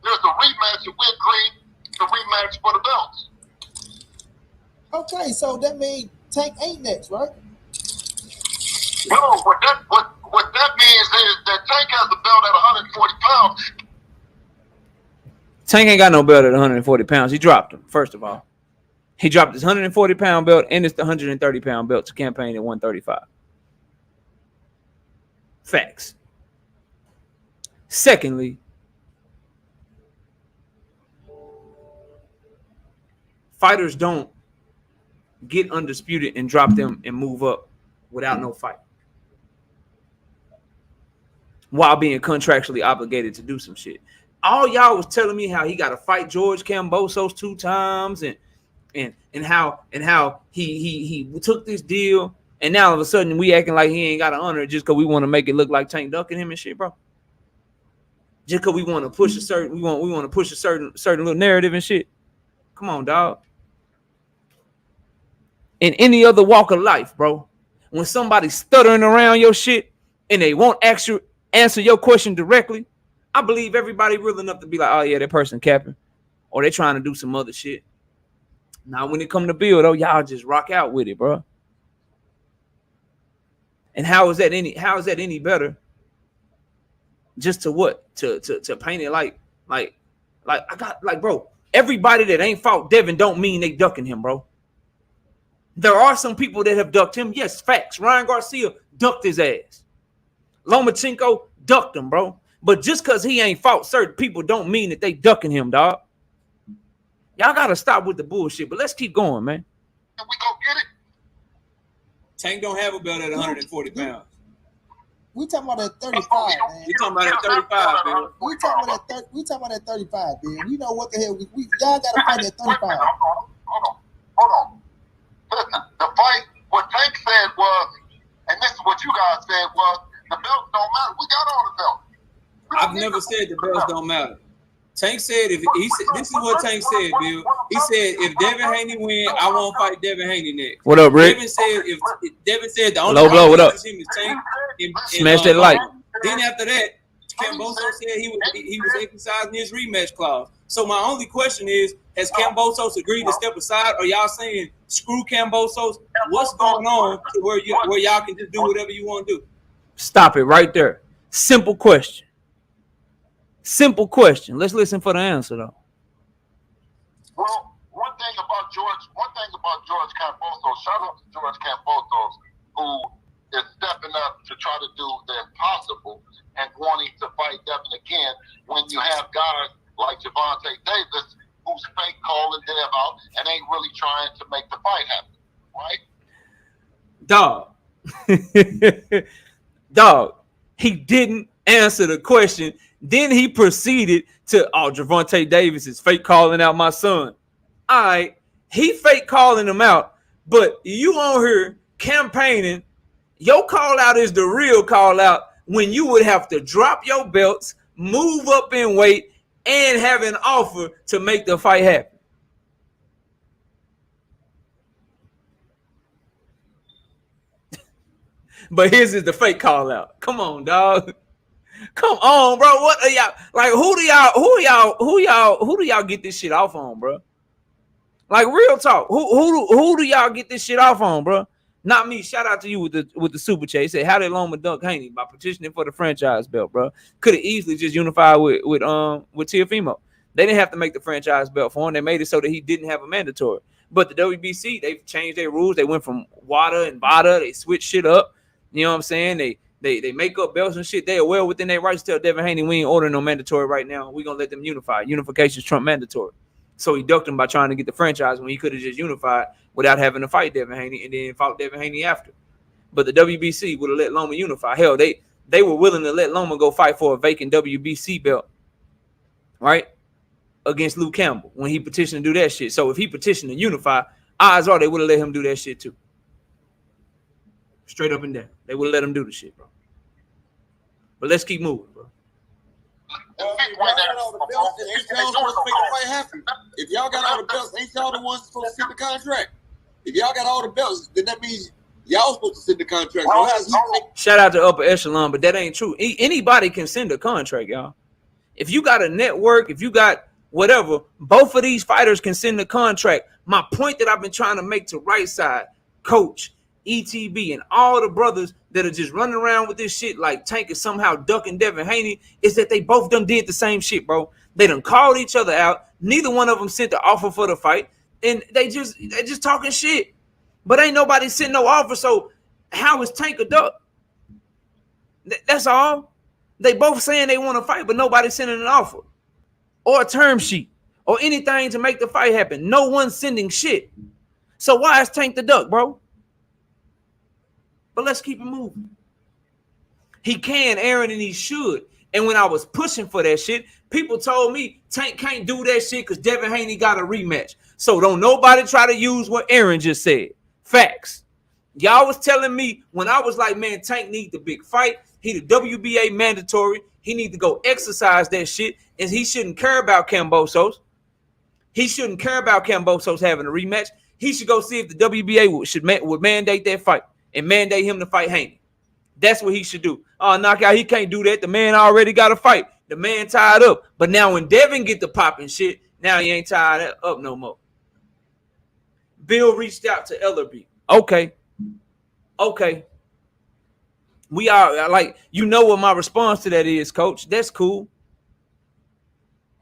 that we agreed to rematch for the belts. Okay, so that means Tank ain't next, right? No, what that means is that Tank has the belt at 140 pounds. Tank ain't got no belt at 140 pounds. He dropped him, first of all. He dropped his 140-pound belt and it's the 130-pound belt to campaign at 135. Facts. Secondly, fighters don't get undisputed and drop them and move up without no fight, while being contractually obligated to do some shit. All y'all was telling me how he got to fight George Kambosos 2 times and how he took this deal, and now all of a sudden we acting like he ain't got to honor it just because we want to make it look like Tank ducking him and shit, bro. Just because we want to push a certain we want to push a certain little narrative and shit. Come on, dog. In any other walk of life, bro, when somebody's stuttering around your shit and they won't actually answer your question directly, I believe everybody real enough to be like, oh yeah, that person capping, or they trying to do some other shit. Now, when it come to Bill, though, y'all just rock out with it, bro. And how is that any better? Just to what? To paint it like I got like, bro, everybody that ain't fought Devin don't mean they ducking him, bro. There are some people that have ducked him. Yes, facts. Ryan Garcia ducked his ass. Lomachenko ducked him, bro. But just because he ain't fought certain people don't mean that they ducking him, dog. Y'all got to stop with the bullshit, but let's keep going, man. We go get it. Tank don't have a belt at 140 pounds. We talking about that 35, man. We talking about that 35, Bill. We talking about that 35, Bill. You know what the hell y'all got to fight at 35. Hold on. Listen, the fight, what Tank said was, and this is what you guys said was, the belts don't matter. We got all the belts. I've never said the belts don't matter. Tank said this is what Tank said, Bill. He said if Devin Haney win, I won't fight Devin Haney next. What up, Rick? Devin said the only low, what up? Him is Tank. Smash that like. Then after that, Kambosos said he was exercising his rematch clause. So my only question is, has Kambosos agreed to step aside, or y'all saying screw Kambosos? What's going on to where y'all can just do whatever you want to do? Stop it right there. Simple question. Simple question. Let's listen for the answer, though. Well, one thing about George Kambosos, shout out to George Kambosos, who is stepping up to try to do the impossible and wanting to fight Devin again when you have guys like Gervonta Davis who's fake calling Dev out and ain't really trying to make the fight happen, right? Dog, he didn't answer the question. Then he proceeded to, Gervonta Davis is fake calling out my son. All right, he fake calling him out, but you on here campaigning. Your call out is the real call out when you would have to drop your belts, move up in weight, and have an offer to make the fight happen. But his is the fake call out. Come on, dog. Come on, bro. What are y'all like? Who do y'all get this shit off on, bro? Like real talk. Who do y'all get this shit off on, bro? Not me. Shout out to you with the super chat. He said, how did Loma dunk Haney? By petitioning for the franchise belt, bro. Could have easily just unified with Teofimo. They didn't have to make the franchise belt for him. They made it so that he didn't have a mandatory. But the WBC, they've changed their rules. They went from WADA and VADA. They switched shit up. You know what I'm saying? They make up belts and shit. They are well within their rights to tell Devin Haney, we ain't ordering no mandatory right now. We're going to let them unify. Unification's trump mandatory. So he ducked him by trying to get the franchise when he could have just unified without having to fight Devin Haney and then fought Devin Haney after. But the WBC would have let Loma unify. Hell, they were willing to let Loma go fight for a vacant WBC belt. Right? against Luke Campbell when he petitioned to do that shit. So if he petitioned to unify, odds are they would have let him do that shit too. Straight up and down. They would have let him do the shit, bro. But let's keep moving, bro. If y'all got all the belts, ain't y'all the ones supposed to send the contract? If y'all got all the belts, then that means y'all supposed to send the contract. Shout out to upper echelon, but that ain't true. Anybody can send a contract, y'all. If you got a network, if you got whatever, both of these fighters can send a contract. My point that I've been trying to make to Right Side, Coach, ETB, and all the brothers that are just running around with this shit like Tank is somehow ducking Devin Haney is that they both done did the same shit, bro. They done called each other out. Neither one of them sent the offer for the fight, and they just talking shit. But ain't nobody sent no offer, so how is Tank a duck? That's all. They both saying they want to fight, but nobody sending an offer or a term sheet or anything to make the fight happen. No one's sending shit. So why is Tank the duck, bro? But let's keep it moving. He can, Aaron, and he should. And when I was pushing for that shit, people told me Tank can't do that shit because Devin Haney got a rematch. So don't nobody try to use what Aaron just said. Facts. Y'all was telling me when I was like, man, Tank need the big fight. He the WBA mandatory. He need to go exercise that shit. And he shouldn't care about Kambosos. He shouldn't care about Kambosos having a rematch. He should go see if the WBA would mandate that fight and mandate him to fight Haney. That's what he should do. Oh, knockout, he can't do that. The man already got a fight. The man tied up. But now when Devin get the popping shit, now he ain't tied up no more. Bill reached out to Ellerby. Okay. We are like, you know what my response to that is, Coach. That's cool.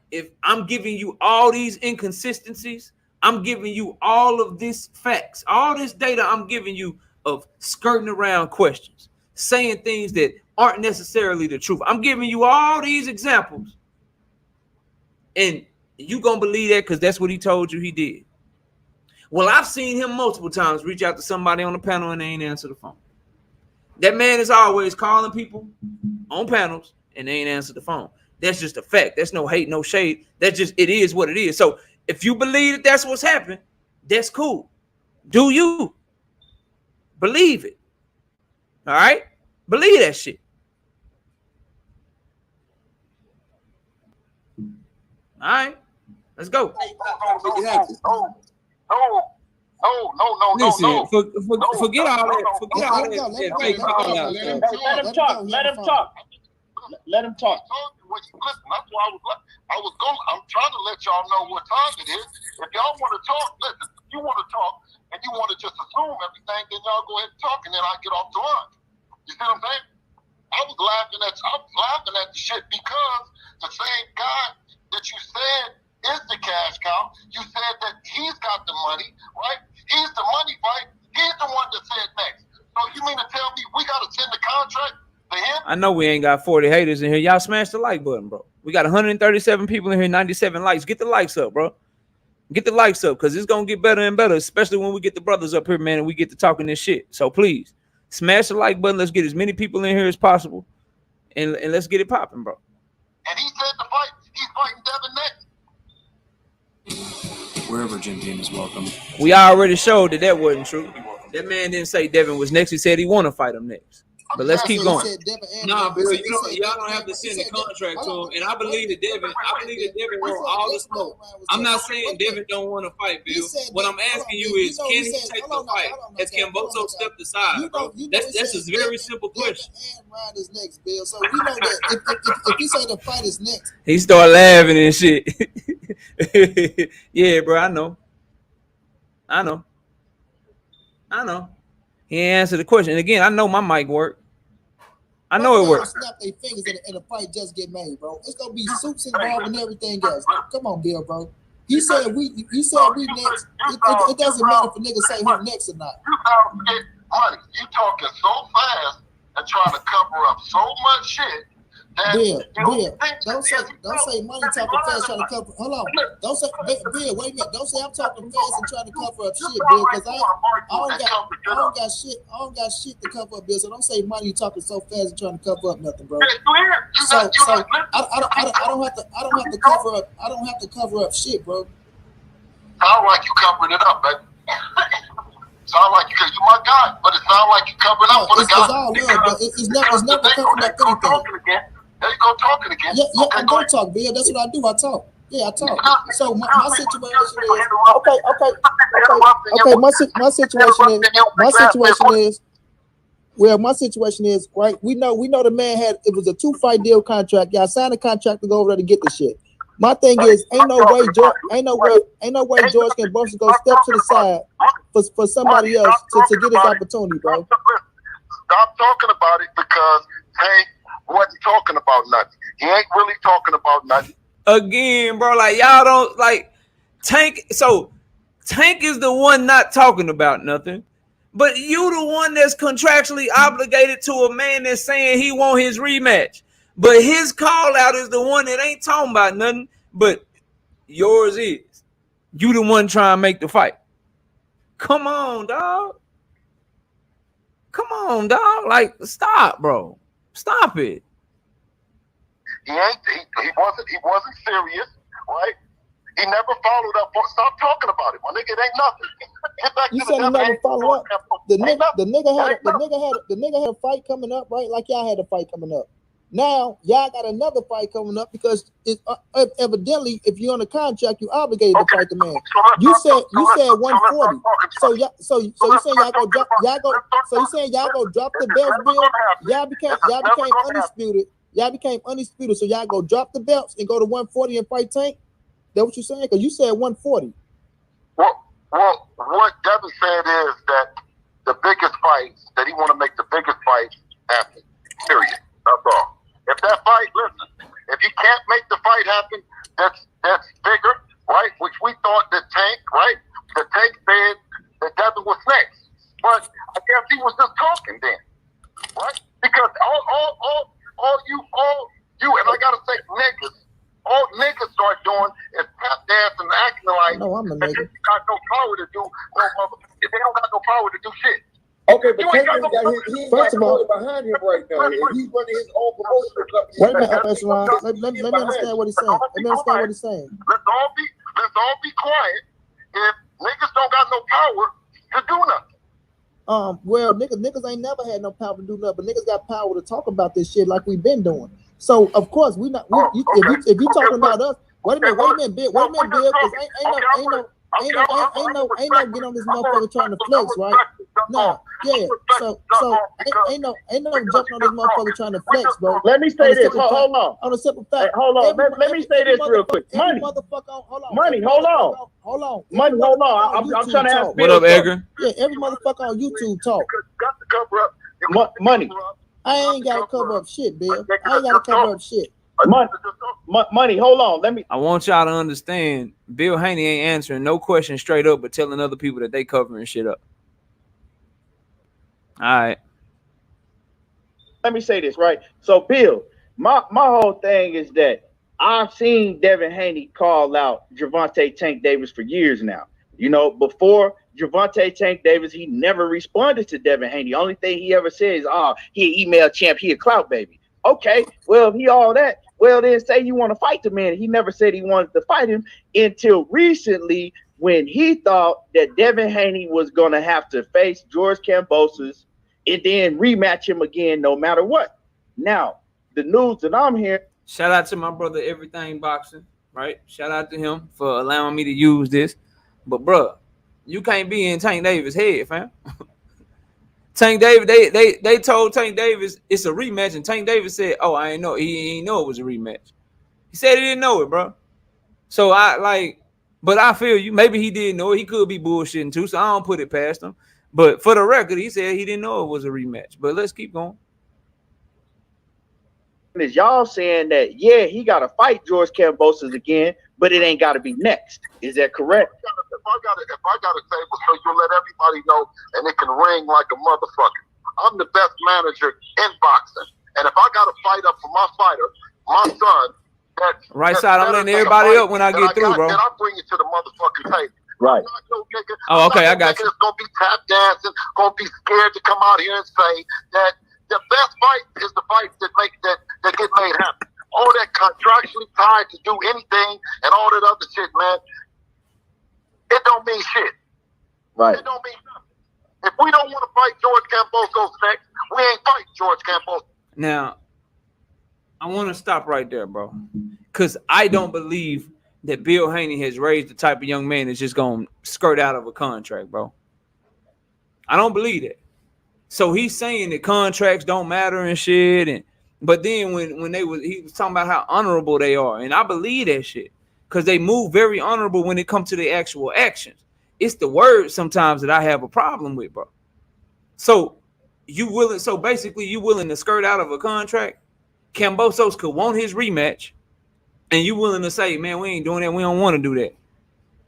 If I'm giving you all these inconsistencies, I'm giving you all of these facts, all this data I'm giving you of skirting around questions, saying things that aren't necessarily the truth. I'm giving you all these examples. And you gonna believe that because that's what he told you he did. Well, I've seen him multiple times reach out to somebody on the panel and they ain't answer the phone. That man is always calling people on panels and they ain't answer the phone. That's just a fact. That's no hate, no shade. That's just, it is what it is. So if you believe that that's what's happened, that's cool. Do you believe it? All right? Believe that shit. All right, let's go. No. Listen, forget all that. Forget all that. Let him talk. Listen, that's why I'm trying to let y'all know what time it is. If y'all want to talk, listen. If you want to talk and you want to just assume everything, then y'all go ahead and talk, and then I get off the line. You see what I'm saying? I was laughing at the shit because the same guy that you said is the cash cow, you said that he's got the money, right? He's the money fight. He's the one that said next. So you mean to tell me we got to send the contract to him? I know we ain't got 40 haters in here. Y'all smash the like button, bro. We got 137 people in here, 97 likes. Get the likes up, bro. Get the likes up because it's going to get better and better, especially when we get the brothers up here, man, and we get to talking this shit. So please, smash the like button. Let's get as many people in here as possible, and let's get it popping, bro. And he said the fight, he's fighting Devin next. Wherever Jim Dean is welcome. We already showed that wasn't true. That man didn't say Devin was next. He said he want to fight him next. But let's keep going. Nah, Bill, y'all don't have to send the contract to him. And I believe that Devin wrote all the smoke. I'm not saying Devin don't want to fight, Bill. What I'm asking you is, can he take the fight? Has Kambosos stepped aside, bro? That's a very simple question. So we know that if he say the fight is next, he started laughing and shit. Yeah, bro, I know. He ain't answered the question. And again, I know my mic work. I know it works. Snap their fingers and the fight just get made, bro. It's gonna be suits involved and everything else. Come on, Bill, bro. He said we next. It doesn't matter if a nigga say who next or not. You money. You talking so fast and trying to cover up so much shit Bill, don't say money talking fast trying to cover. Hold on, don't say Bill. Wait a minute. Don't say I'm talking fast and trying to cover up shit, Bill. Because I don't got shit to cover up, Bill. So don't say money talking so fast and trying to cover up nothing, bro. So I don't have to cover up shit, bro. Sound like you covering it up, baby. Sound like because you my guy, but it sound like you covering up for the guy. It's all love, but it's never covering up anything. There you go talking again. Yeah, I don't talk, Bill. That's what I do. I talk. Yeah, I talk. So my situation is okay. My situation is right. We know the man it was a 2-fight deal contract. Y'all signed a contract to go over there to get the shit. My thing is, ain't no way George can go step to the side for somebody else to get his opportunity, bro. Stop talking about it because Tank wasn't talking about nothing. He ain't really talking about nothing. Again, bro, like y'all don't like Tank. So Tank is the one not talking about nothing, but you the one that's contractually obligated to a man that's saying he want his rematch. But his call out is the one that ain't talking about nothing, but yours is. You the one trying to make the fight. Come on, dog. Come on, dog. Like, stop, bro. Stop it. He wasn't serious, right? He never followed up. Stop talking about it, my nigga. It ain't nothing. Get back You to said he never follow up. The nigga had a fight coming up, right? Like y'all had a fight coming up. Now y'all got another fight coming up because evidently, if you're on a contract, you obligated to fight the man. You said 140. So you saying y'all go drop the belts, Bill? Y'all became undisputed. Y'all became undisputed. So y'all go drop the belts and go to 140 and fight Tank. That what you saying? Because you said 140. Well, what Devin said is that the biggest fights that he want to make the biggest fights happen. Period. That's all. If that fight, listen, if he can't make the fight happen, that's bigger, right? Which we thought that Tank, right? The Tank said that Devin was next, but I guess he was just talking then, right? Because all you, and I gotta say niggas, all niggas start doing is tap dancing and acting like they got no power to do they don't got no power to do shit. Okay, but Tank he's first of all behind him right now. And he's running his own promotional company. Wait a minute, Echelon. Let me understand what he's saying. Let's all be quiet if niggas don't got no power to do nothing. Well, niggas ain't never had no power to do nothing, but niggas got power to talk about this shit like we've been doing. So of course if you talking about us, wait a minute, Bill, because ain't no get on this motherfucker trying to flex, right? No, yeah. So ain't no jumping on this motherfucker trying to flex, bro. Let me say this. Hold on. On a simple fact. Hold on. Let me say this real quick. Money. Hold on. I'm trying to ask Bill. What up, Edgar? Yeah, every motherfucker on YouTube talk. Got to cover up. Money. I ain't got to cover up shit, Bill. I ain't got to cover up shit. Money, hold on. I want y'all to understand, Bill Haney ain't answering no question straight up, but telling other people that they covering shit up. All right. Let me say this, right? So, Bill, my whole thing is that I've seen Devin Haney call out Gervonta Tank Davis for years now. You know, before Gervonta Tank Davis, he never responded to Devin Haney. Only thing he ever said is, he emailed champ, he a clout baby. Okay, well, if he all that, well, then say you want to fight the man. He never said he wanted to fight him until recently when he thought that Devin Haney was going to have to face George Kambosos and then rematch him again no matter what. Now, the news that I'm hearing. Shout out to my brother, Everything Boxing, right? Shout out to him for allowing me to use this. But, bro, you can't be in Tank Davis' head, fam. Tank Davis, they told Tank Davis it's a rematch, and Tank Davis said, "Oh, I ain't know. He ain't know it was a rematch." He said he didn't know it, bro. So but I feel you. Maybe he did know it. He could be bullshitting too, so I don't put it past him. But for the record, he said he didn't know it was a rematch. But let's keep going. Is y'all saying that he got to fight George Kambosos again, but it ain't got to be next? Is that correct? If I got a table so you let everybody know and it can ring like a motherfucker. I'm the best manager in boxing, And if I got to fight up for my fighter, my son, right side, I'm letting everybody up when I get through, bro. Then I bring it to the motherfucking table. Right. Oh, okay, I got you. It's gonna be tap dancing, gonna be scared to come out here and say that the best fight is the fights that get made happen. All that contractually tied to do anything and all that other shit, man, it don't mean shit. Right. It don't mean nothing. If we don't want to fight George Kambosos next, we ain't fighting George Kambosos. Now, I want to stop right there, bro, because I don't believe that Bill Haney has raised the type of young man that's just going to skirt out of a contract, bro. I don't believe that. So he's saying that contracts don't matter and shit, but then when he was talking about how honorable they are, and I believe that shit because they move very honorable when it comes to the actual actions. It's the words sometimes that I have a problem with, bro. So basically you willing to skirt out of a contract? Kambosos could want his rematch, and you willing to say, man, we ain't doing that. We don't want to do that.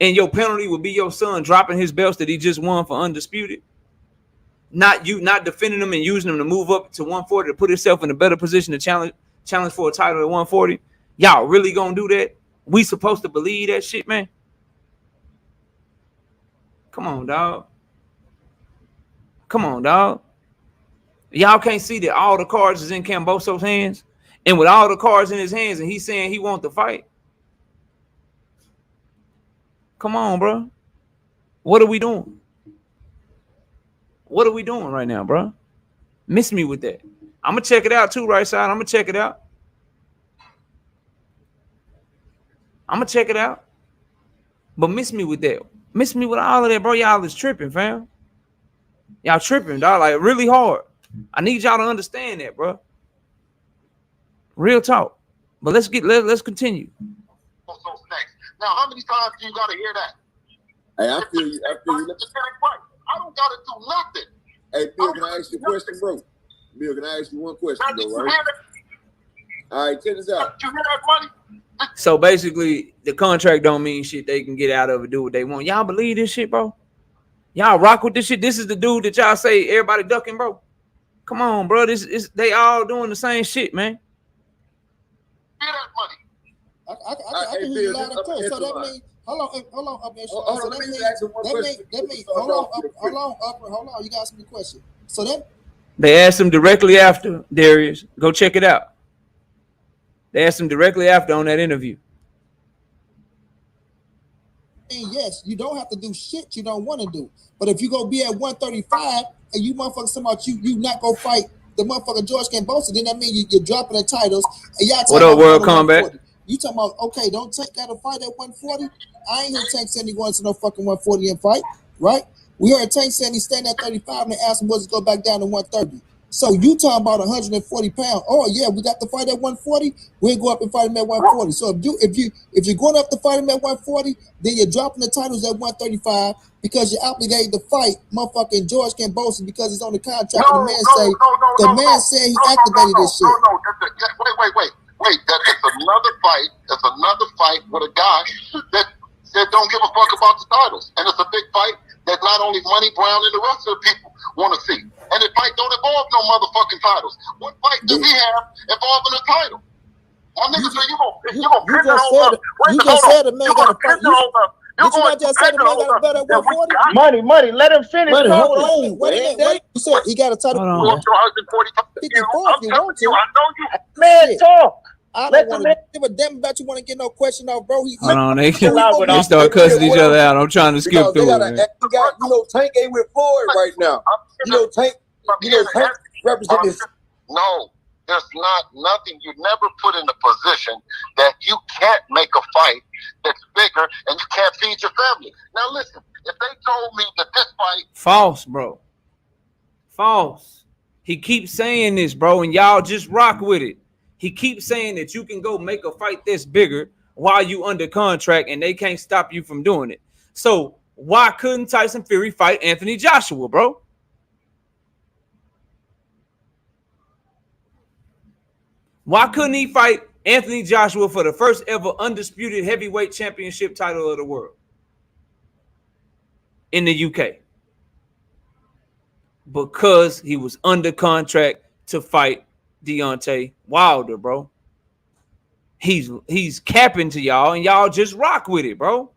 And your penalty would be your son dropping his belts that he just won for undisputed. Not defending them and using them to move up to 140 to put himself in a better position to challenge for a title at 140. Y'all really gonna do that? We supposed to believe that shit, man? Come on, dog. Come on, dog. Y'all can't see that all the cards is in Kambosos' hands? And with all the cards in his hands and he's saying he wants to fight? Come on, bro. What are we doing? What are we doing right now, bro? Miss me with that. I'm going to check it out too, right side. I'm going to check it out. I'm going to check it out. But miss me with that. Miss me with all of that, bro. Y'all is tripping, fam. Y'all tripping, dog. Like, really hard. I need y'all to understand that, bro. Real talk. But let's continue. Now, how many times do you got to hear that? Hey, I feel you. I don't got to do nothing. Hey, Bill, can I ask you a question, bro? Bill, can I ask you one question, though, right? All right, check this out. Did you hear that money? So basically, the contract don't mean shit. They can get out of it, do what they want. Y'all believe this shit, bro? Y'all rock with this shit? This is the dude that y'all say everybody ducking, bro. Come on, bro. They all doing the same shit, man. Hear that money. I can hear you loud and clear. So that means, hold on, so that means, hold on. You got some question. So that they asked him directly after, Darius. Go check it out. They asked him directly after on that interview. Yes, you don't have to do shit you don't want to do. But if you go be at 135 and you motherfuckers talking about you not gonna fight the motherfucker George Kambosos, then that means you're dropping the titles. And y'all what up, World Combat? You talking about, okay, don't take got to fight at 140. I ain't heard Tank saying he wants to no fucking 140 and fight, right? We heard Tank saying he's staying at 35 and they asked him was to go back down to 130. So you talking about 140 pounds? Oh yeah, we got to fight at 140. We'll go up and fight him at 140. So if you're going up to fight him at 140, then you're dropping the titles at 135 because you're obligated to fight motherfucking George Kambosos because he's on the contract. The man said he activated this shit. Wait. It's another fight. It's another fight with a guy that don't give a fuck about the titles, and it's a big fight that not only Money Brown and the rest of the people want to see. And the fight don't involve no motherfucking titles. What fight does he have involving a title? My nigga say you just said the man got a fight. You just said the man got a bet at 140? Money, let him finish. Hold on. Wait a minute. You said he got a title. 54 if you want to. Man, talk. I don't want to give a damn about you want to get no question off, bro. Hold on, they start cussing each other out. I'm trying to skip through it. Tank ain't with Floyd right now. Tank represent this. No, there's not nothing. You never put in a position that you can't make a fight that's bigger and you can't feed your family. Now listen, if they told me that this fight false, bro. False. He keeps saying this, bro, and y'all just rock with it. He keeps saying that you can go make a fight this bigger while you under contract and they can't stop you from doing it. So why couldn't Tyson Fury fight Anthony Joshua, bro? Why couldn't he fight Anthony Joshua for the first ever undisputed heavyweight championship title of the world in the UK? Because he was under contract to fight Deontay Wilder, bro. He's capping to y'all, and y'all just rock with it, bro.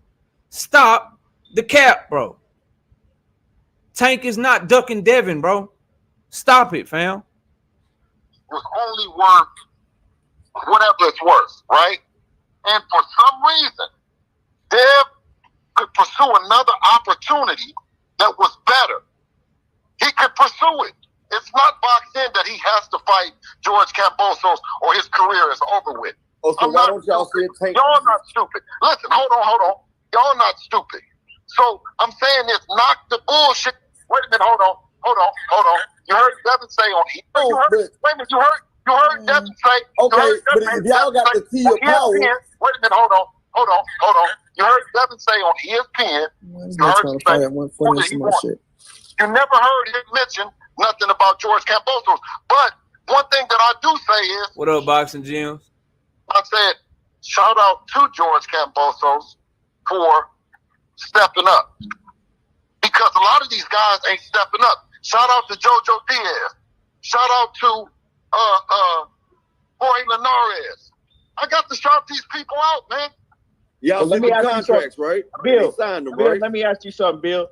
Stop the cap, bro. Tank is not ducking Devin, bro. Stop it, fam. Was only worth whatever it's worth, right? And for some reason, Dev could pursue another opportunity that was better. He could pursue it. It's not boxed in that he has to fight George Kambosos or his career is over with. Oh, so why don't y'all see it take? Y'all not stupid. Listen, hold on. Y'all not stupid. So I'm saying this, knock the bullshit. Wait a minute, hold on. You heard Devin say on you heard Devin say. Okay, but if y'all got the key of power. Wait a minute, hold on. You heard Devin say on ESPN. You heard him say you never heard him mention nothing about George Kambosos. But one thing that I do say is, what up, Boxing Gyms? I said, shout out to George Kambosos for stepping up. Because a lot of these guys ain't stepping up. Shout out to JoJo Diaz. Shout out to Jorge Linares. I got to shout these people out, man. Y'all see the contracts, right? Bill, signed them, Bill, right? let me ask you something, Bill.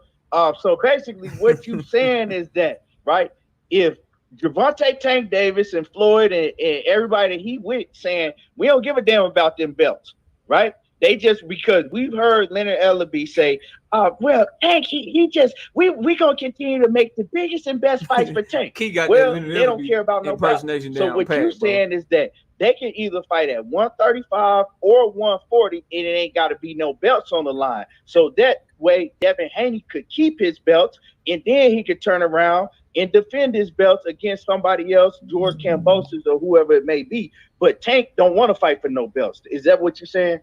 So basically what you saying is that, right, if Gervonta Tank Davis and Floyd and everybody he with saying we don't give a damn about them belts, right? They just, because we've heard Leonard Ellaby say, well, Tank, he just, we gonna continue to make the biggest and best fights for Tank. He got well, they don't care about no belts. So what you're saying is that they can either fight at 135 or 140, and it ain't got to be no belts on the line. So that way, Devin Haney could keep his belts, and then he could turn around and defend his belts against somebody else, George Kambosos or whoever it may be. But Tank don't want to fight for no belts. Is that what you're saying?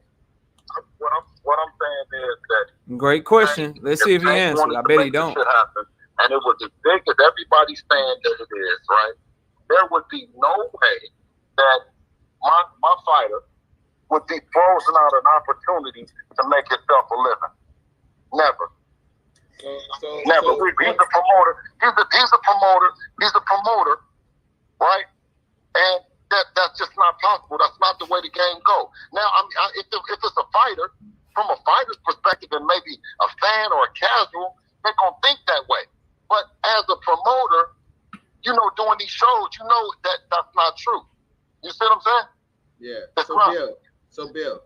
What I'm saying is that. Great question. Let's see if he answers. I bet he don't. And it was as big as everybody's saying that it is, right? There would be no way that my fighter would be frozen out an opportunity to make himself a living. Never. Never. He's a promoter. He's a promoter, right? And that's just not possible. That's not the way the game goes. Now, if it's a fighter, from a fighter's perspective, and maybe a fan or a casual, they're gonna think that way. But as a promoter, doing these shows, that's not true. You see what I'm saying? Yeah. So Bill,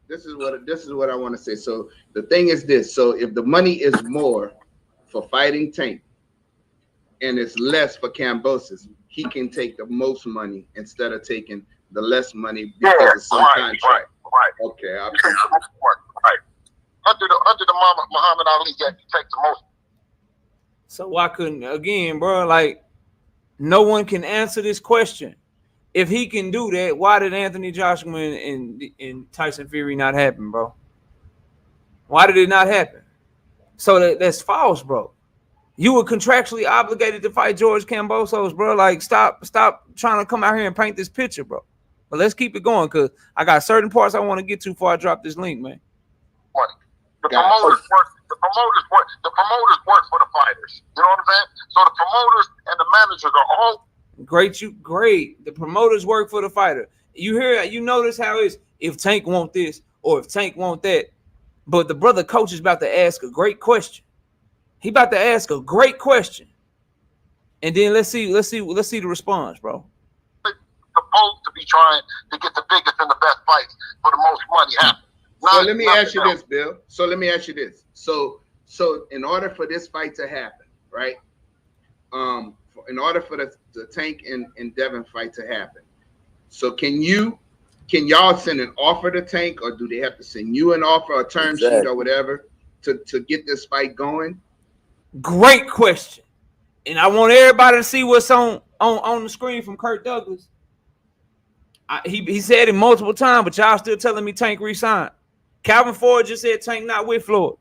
this is what I want to say. So the thing is this. So if the money is more for fighting Tank and it's less for Kambosos, he can take the most money instead of taking the less money because of some contract. Right. Okay. Right. Under the Muhammad Ali, yeah, he takes the most. So why couldn't, again, bro, like, no one can answer this question. If he can do that, why did Anthony Joshua and Tyson Fury not happen, bro? Why did it not happen? So that's false, bro. You were contractually obligated to fight George Kambosos, bro. Like, stop trying to come out here and paint this picture, bro. But let's keep it going, because I got certain parts I want to get to before I drop this link, man. The promoters work for the fighters. You know what I'm saying? So the promoters and the managers are all great. The promoters work for the fighter. You notice how it's if Tank want this or if Tank want that. But the brother coach is about to ask a great question. He about to ask a great question. And then let's see the response, bro. Supposed to be trying to get the biggest and the best fights for the most money happen. So let me ask you this, Bill. So let me ask you this. So in order for this fight to happen, right? In order for the Tank and Devin fight to happen, so can y'all send an offer to Tank, or do they have to send you an offer, a term sheet, or whatever to get this fight going? Great question, and I want everybody to see what's on the screen from Kirk Douglas. He said it multiple times, but y'all still telling me Tank re-signed. Calvin Ford just said Tank not with Floyd.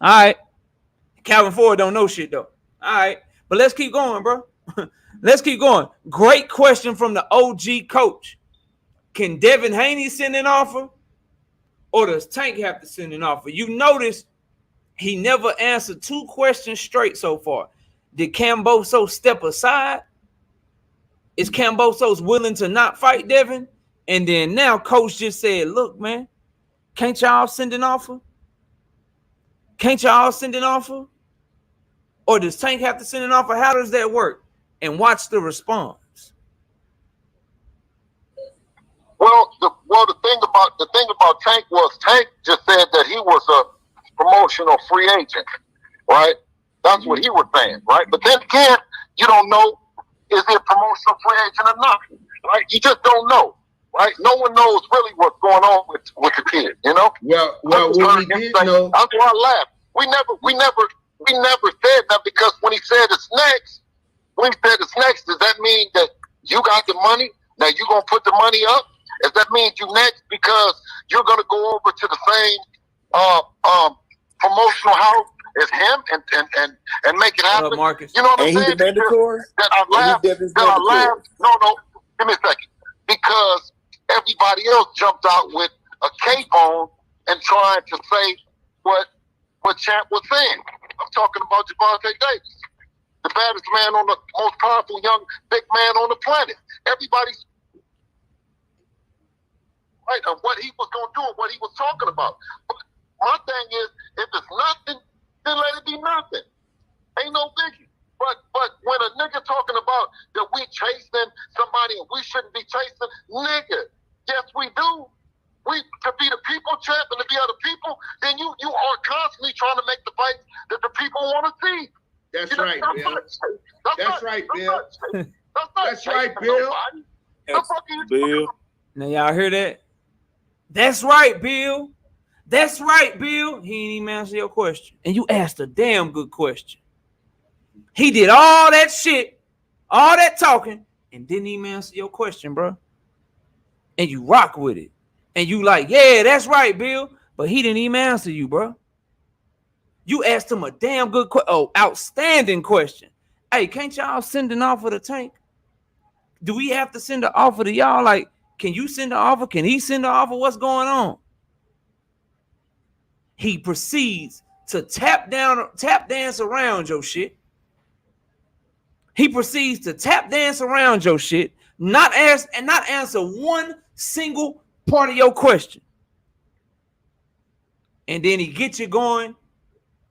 All right. Calvin Ford don't know shit, though. All right. But let's keep going, bro. Let's keep going. Great question from the OG coach. Can Devin Haney send an offer? Or does Tank have to send an offer? You notice he never answered two questions straight so far. Did Kambosos step aside? Is Kambosos willing to not fight Devin? And then now coach just said, look, man, can't y'all send an offer? Can't y'all send an offer? Or does Tank have to send an offer? How does that work? And watch the response. Well, the thing about Tank was Tank just said that he was a promotional free agent, right? That's what he was saying, right? But then again, you don't know, is he a promotional free agent or not, right? You just don't know, right? No one knows really what's going on with the kid, you know? Well, what we did know. That's why I laughed. We never said that, because when he said it's next, does that mean that you got the money? Now you gonna put the money up? Does that mean you next because you're gonna go over to the same promotional house as him and make it happen? Marcus. You know what I'm Ain't he saying? the mandatory? That I laughed. No, give me a second. Because everybody else jumped out with a cape on and trying to say what Champ was saying. I'm talking about Gervonta Davis, the baddest man on the most powerful young big man on the planet. Everybody's right on what he was gonna do and what he was talking about. But my thing is, if it's nothing, then let it be nothing. Ain't no biggie. But when a nigga talking about that we chasing somebody and we shouldn't be chasing, nigga, yes we do. We to be the people champ and to be other people, then you are constantly trying to make the fights that the people want to see. That's right, Bill. That's right, Bill. That's right, Bill. Bill. Now y'all hear that? That's right, Bill. That's right, Bill. He ain't even answer your question. And you asked a damn good question. He did all that shit, all that talking, and didn't even answer your question, bro. And you rock with it. And you like, yeah, that's right, Bill. But he didn't even answer you, bro. You asked him a damn good outstanding question. Hey, can't y'all send an offer to Tank? Do we have to send an offer to y'all? Like, can you send an offer? Can he send an offer? What's going on? He proceeds to tap dance around your shit. He proceeds to tap dance around your shit, not answer one single part of your question. And then he get you going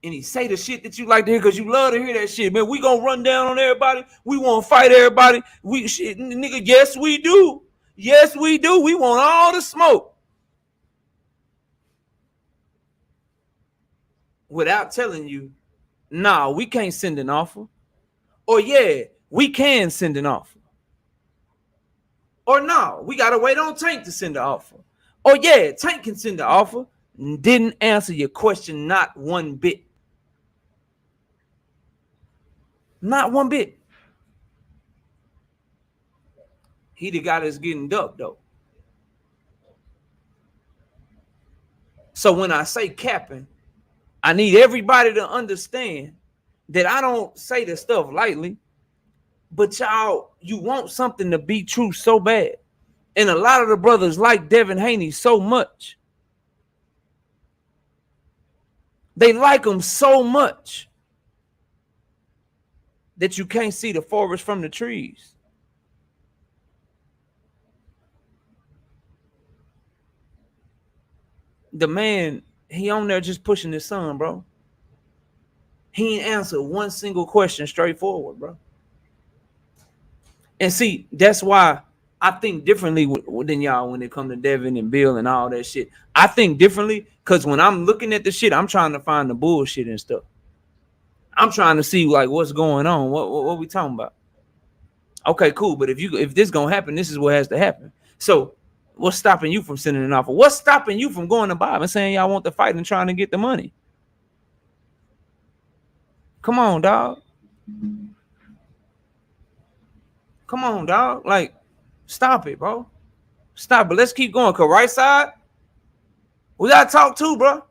and he say the shit that you like to hear because you love to hear that shit. Man, we gonna run down on everybody. We want to fight everybody. Nigga, yes, we do. Yes, we do. We want all the smoke. Without telling you, nah, we can't send an offer. Or yeah, we can send an offer. Or no, we gotta wait on Tank to send the offer. Or yeah, Tank can send the offer. Didn't answer your question, not one bit. Not one bit. He the guy that's getting ducked though. So when I say capping, I need everybody to understand that I don't say the stuff lightly. But y'all, you want something to be true so bad. And a lot of the brothers like Devin Haney so much. They like him so much that you can't see the forest from the trees. The man, he on there just pushing his son, bro. He ain't answered one single question straightforward, bro. And see, that's why I think differently than y'all when it comes to Devin and Bill and all that shit. I think differently because when I'm looking at the shit, I'm trying to find the bullshit and stuff. I'm trying to see like what's going on. What we talking about? Okay, cool. But if this gonna happen, this is what has to happen. So what's stopping you from sending an offer? What's stopping you from going to Bob and saying y'all want the fight and trying to get the money? Come on, dog. Come on, dog. Like, stop it, bro. Stop it. Let's keep going. Cause right side, we gotta talk too, bro.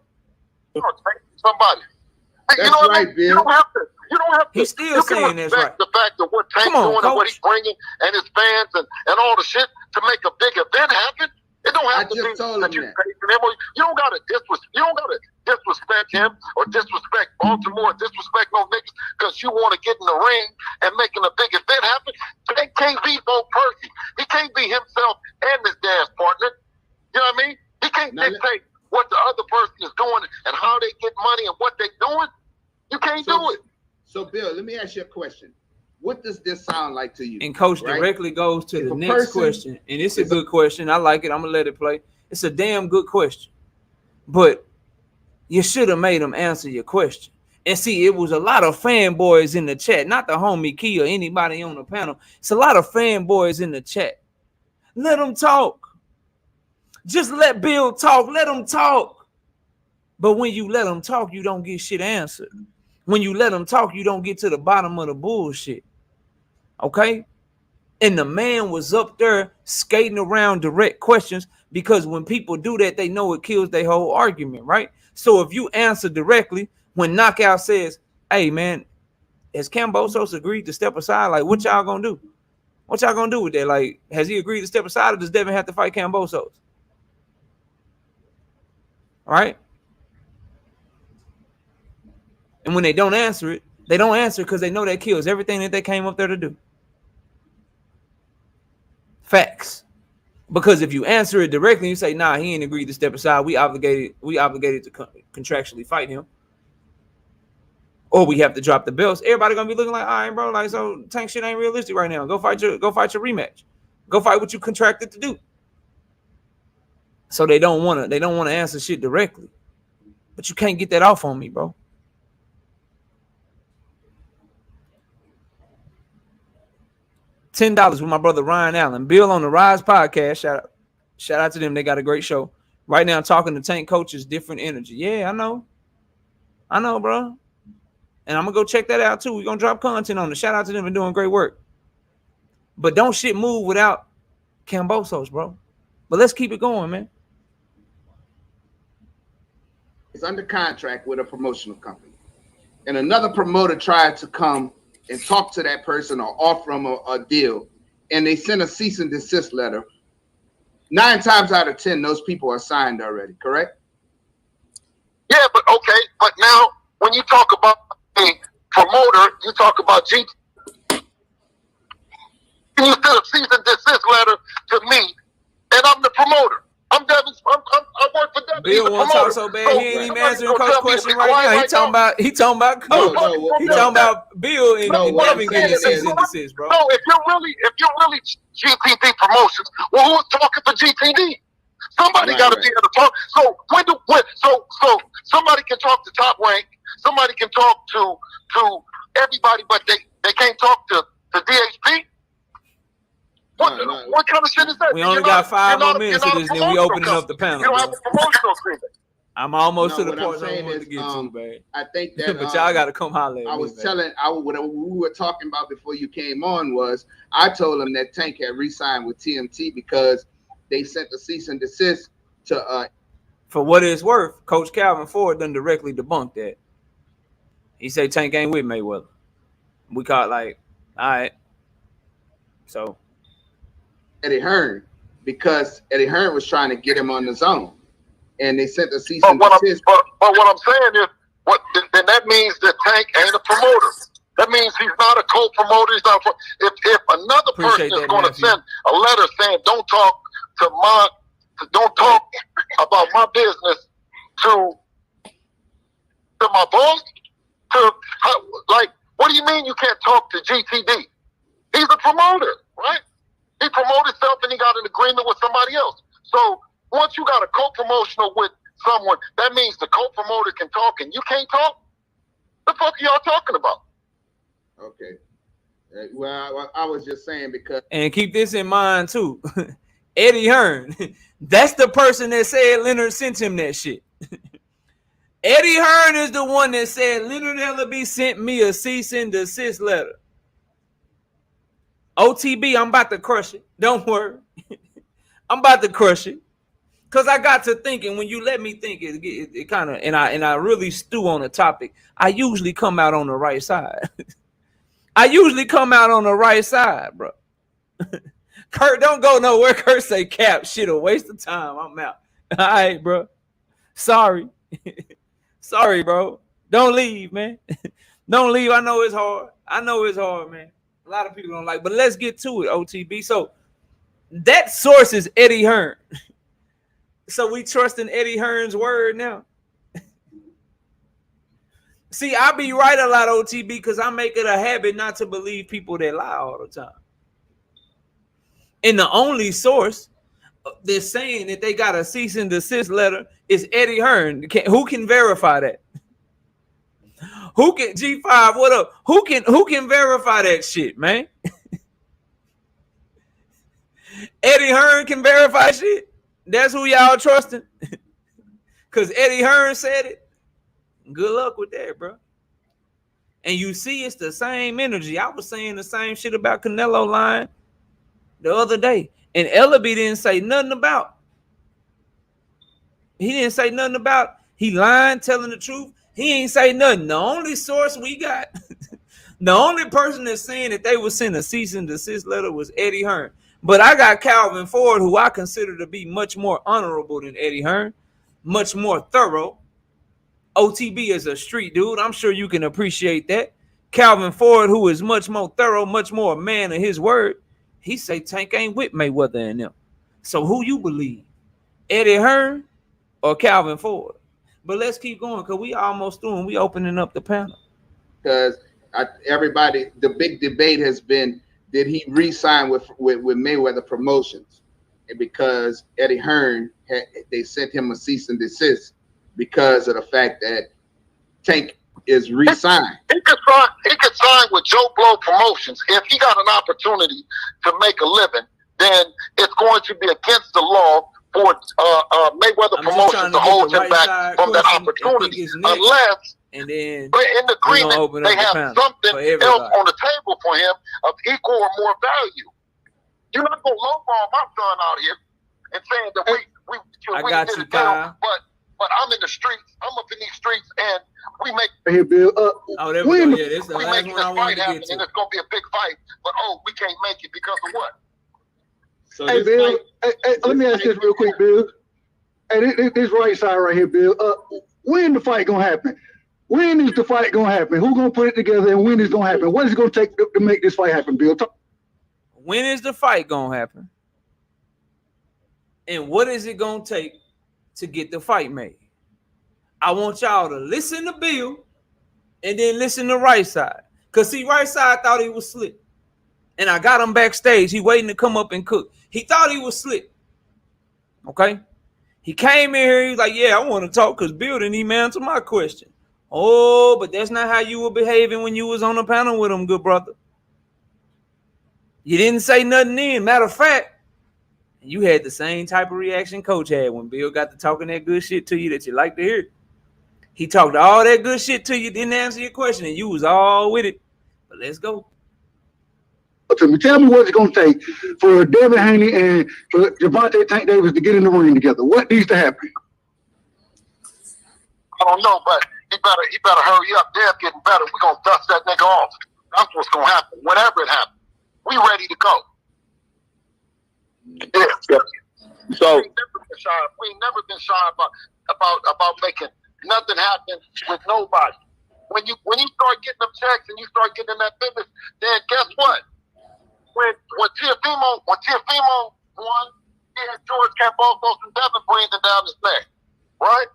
Somebody. That's right, Bill. You don't have to. He's still saying that's right. The fact of what Tank's doing and what he's bringing and his fans and all the shit to make a big event happen. It don't have to be that you pay for him. You don't gotta disrespect him or disrespect Baltimore or disrespect no niggas because you want to get in the ring and making a big event happen. Tank can't be both persons. He can't be himself and his dance partner. You know what I mean? He can't dictate what the other person is doing and how they get money and what they're doing. You can't do it. So, Bill, let me ask you a question. What does this sound like to you? And Coach directly goes to the next question. And it's a good question. I like it. I'm going to let it play. It's a damn good question. But you should have made him answer your question. And see, it was a lot of fanboys in the chat, not the homie Key or anybody on the panel. It's a lot of fanboys in the chat. Let them talk. Just let Bill talk. Let him talk. But when you let him talk, you don't get shit answered. When you let him talk, you don't get to the bottom of the bullshit. Okay? And the man was up there skating around direct questions because when people do that, they know it kills their whole argument, right? So if you answer directly, when Knockout says, hey, man, has Kambosos agreed to step aside? Like, what y'all gonna do? What y'all gonna do with that? Like, has he agreed to step aside or does Devin have to fight Kambosos? All right? And when they don't answer it, they don't answer because they know that kills everything that they came up there to do. Facts. Because if you answer it directly, you say, nah, he ain't agreed to step aside. We obligated to contractually fight him. Or we have to drop the belts. Everybody gonna be looking like, all right, bro, like, so Tank shit ain't realistic right now. Go fight your rematch. Go fight what you contracted to do. So they don't wanna answer shit directly. But you can't get that off on me, bro. $10 with my brother Ryan Allen. Bill on the Rise podcast. Shout out to them. They got a great show. Right now, talking to Tank coaches, different energy. Yeah, I know, bro. And I'm gonna go check that out too. We're gonna drop content on it. Shout out to them and doing great work. But don't shit move without Kambosos, bro. But let's keep it going, man. It's under contract with a promotional company. And another promoter tried to come and talk to that person or offer them a deal, and they sent a cease and desist letter. 9 times out of 10, those people are signed already, correct? Yeah, but okay. But now, when you talk about a promoter, you talk about G. And you send a cease and desist letter to me, and I'm the promoter. I'm Devin. I work for Devin. Bill wants to talk so bad. He ain't even answering Coach's question right now. He talking about Coach. He talking about Bill and Devin getting the cease and desist, bro. No, if you're really GTD Promotions, well, who's talking for GTD? Somebody got to be able to talk. So somebody can talk to Top Rank. Somebody can talk to everybody, but they can't talk to DHP. What kind of shit is that? We only got 5 more minutes of this, then we opening up the panel. You don't have a promotional agreement. I'm almost to the point I want to get to, babe. I think that, but y'all got to come holler at me. I was telling, what we were talking about before you came on was, I told him that Tank had re-signed with TMT because they sent the cease and desist to. For what it's worth, Coach Calvin Ford done directly debunked that. He said Tank ain't with Mayweather. We caught like, all right. So. Eddie Hearn, because Eddie Hearn was trying to get him on the zone, and they sent the cease and desist. But what I'm saying is, then that means that Tank ain't a promoter. That means he's not a co-promoter. He's not. If another person is going to send a letter saying don't talk about my business to my boss, what do you mean you can't talk to GTD? He's a promoter, right? He promoted himself and he got an agreement with somebody else. So once you got a co-promotional with someone, that means the co-promoter can talk and you can't talk? The fuck are y'all talking about? Okay. Well, I was just saying because... And keep this in mind too. Eddie Hearn, that's the person that said Leonard sent him that shit. Eddie Hearn is the one that said Leonard Ellaby sent me a cease and desist letter. OTB, I'm about to crush it. Don't worry. I'm about to crush it. Because I got to thinking, when you let me think, it kind of, and I really stew on a topic, I usually come out on the right side. I usually come out on the right side, bro. Kurt, don't go nowhere. Kurt say, Cap, shit, a waste of time. I'm out. All right, bro. Sorry. Sorry, bro. Don't leave, man. Don't leave. I know it's hard. Man. A lot of people don't like, but let's get to it, OTB. So that source is Eddie Hearn. So we trust in Eddie Hearn's word now. See, I be right a lot, OTB, because I make it a habit not to believe people that lie all the time. And the only source they're saying that they got a cease and desist letter is Eddie Hearn. Who can verify that? Who can G5? What up? Who can verify that shit, man? Eddie Hearn can verify shit. That's who y'all trusting. Cause Eddie Hearn said it. Good luck with that, bro. And you see, it's the same energy. I was saying the same shit about Canelo lying the other day, and Ellaby didn't say nothing about. He didn't say nothing about he lying, telling the truth. He ain't say nothing. The only source we got, the only person that's saying that they would send a cease and desist letter was Eddie Hearn. But I got Calvin Ford, who I consider to be much more honorable than Eddie Hearn, much more thorough. OTB is a street dude. I'm sure you can appreciate that. Calvin Ford, who is much more thorough, much more a man of his word, he say Tank ain't with Mayweather and them. So who you believe? Eddie Hearn or Calvin Ford? But let's keep going because we almost through and we opening up the panel. Because everybody, the big debate has been, did he re-sign with Mayweather Promotions? And because Eddie Hearn, they sent him a cease and desist because of the fact that Tank is re-signed. He could sign with Joe Blow Promotions. If he got an opportunity to make a living, then it's going to be against the law for Mayweather Promotions to hold him back from that opportunity, unless and then in the agreement they have something else on the table for him of equal or more value. You're not gonna lowball my son out here and saying that we did it down, but I'm in the streets. I'm up in these streets, and we make. Hey, Bill. There we go. Yeah, this is the last one I wanted to get to. And it's gonna be a big fight, but we can't make it because of what? So hey, Bill. Let me ask this real quick, Bill. Hey, this right side right here, Bill. When the fight gonna happen? When is the fight gonna happen? Who gonna put it together, and when is it gonna happen? What is it gonna take to make this fight happen, Bill? When is the fight gonna happen? And what is it gonna take to get the fight made? I want y'all to listen to Bill and then listen to right side. Cause see, right side thought he was slick. And I got him backstage. He waiting to come up and cook. He thought he was slick. Okay. He came in here. He was like, yeah, I want to talk because Bill didn't even answer my question. Oh, but that's not how you were behaving when you was on the panel with him, good brother. You didn't say nothing then. Matter of fact, you had the same type of reaction Coach had when Bill got to talking that good shit to you that you like to hear. He talked all that good shit to you, didn't answer your question, and you was all with it. But let's go. Tell me what it's going to take for Devin Haney and for Gervonta Tank Davis to get in the ring together. What needs to happen? I don't know, but he better hurry up. They're getting better. We're going to dust that nigga off. That's what's going to happen. Whenever it happens, we ready to go. Yeah. So we ain't never been shy about making nothing happen with nobody. When you start getting them checks and you start getting in that business, then guess what? When Teofimo won, he had George Kambosos and Devin breathing down his neck, right?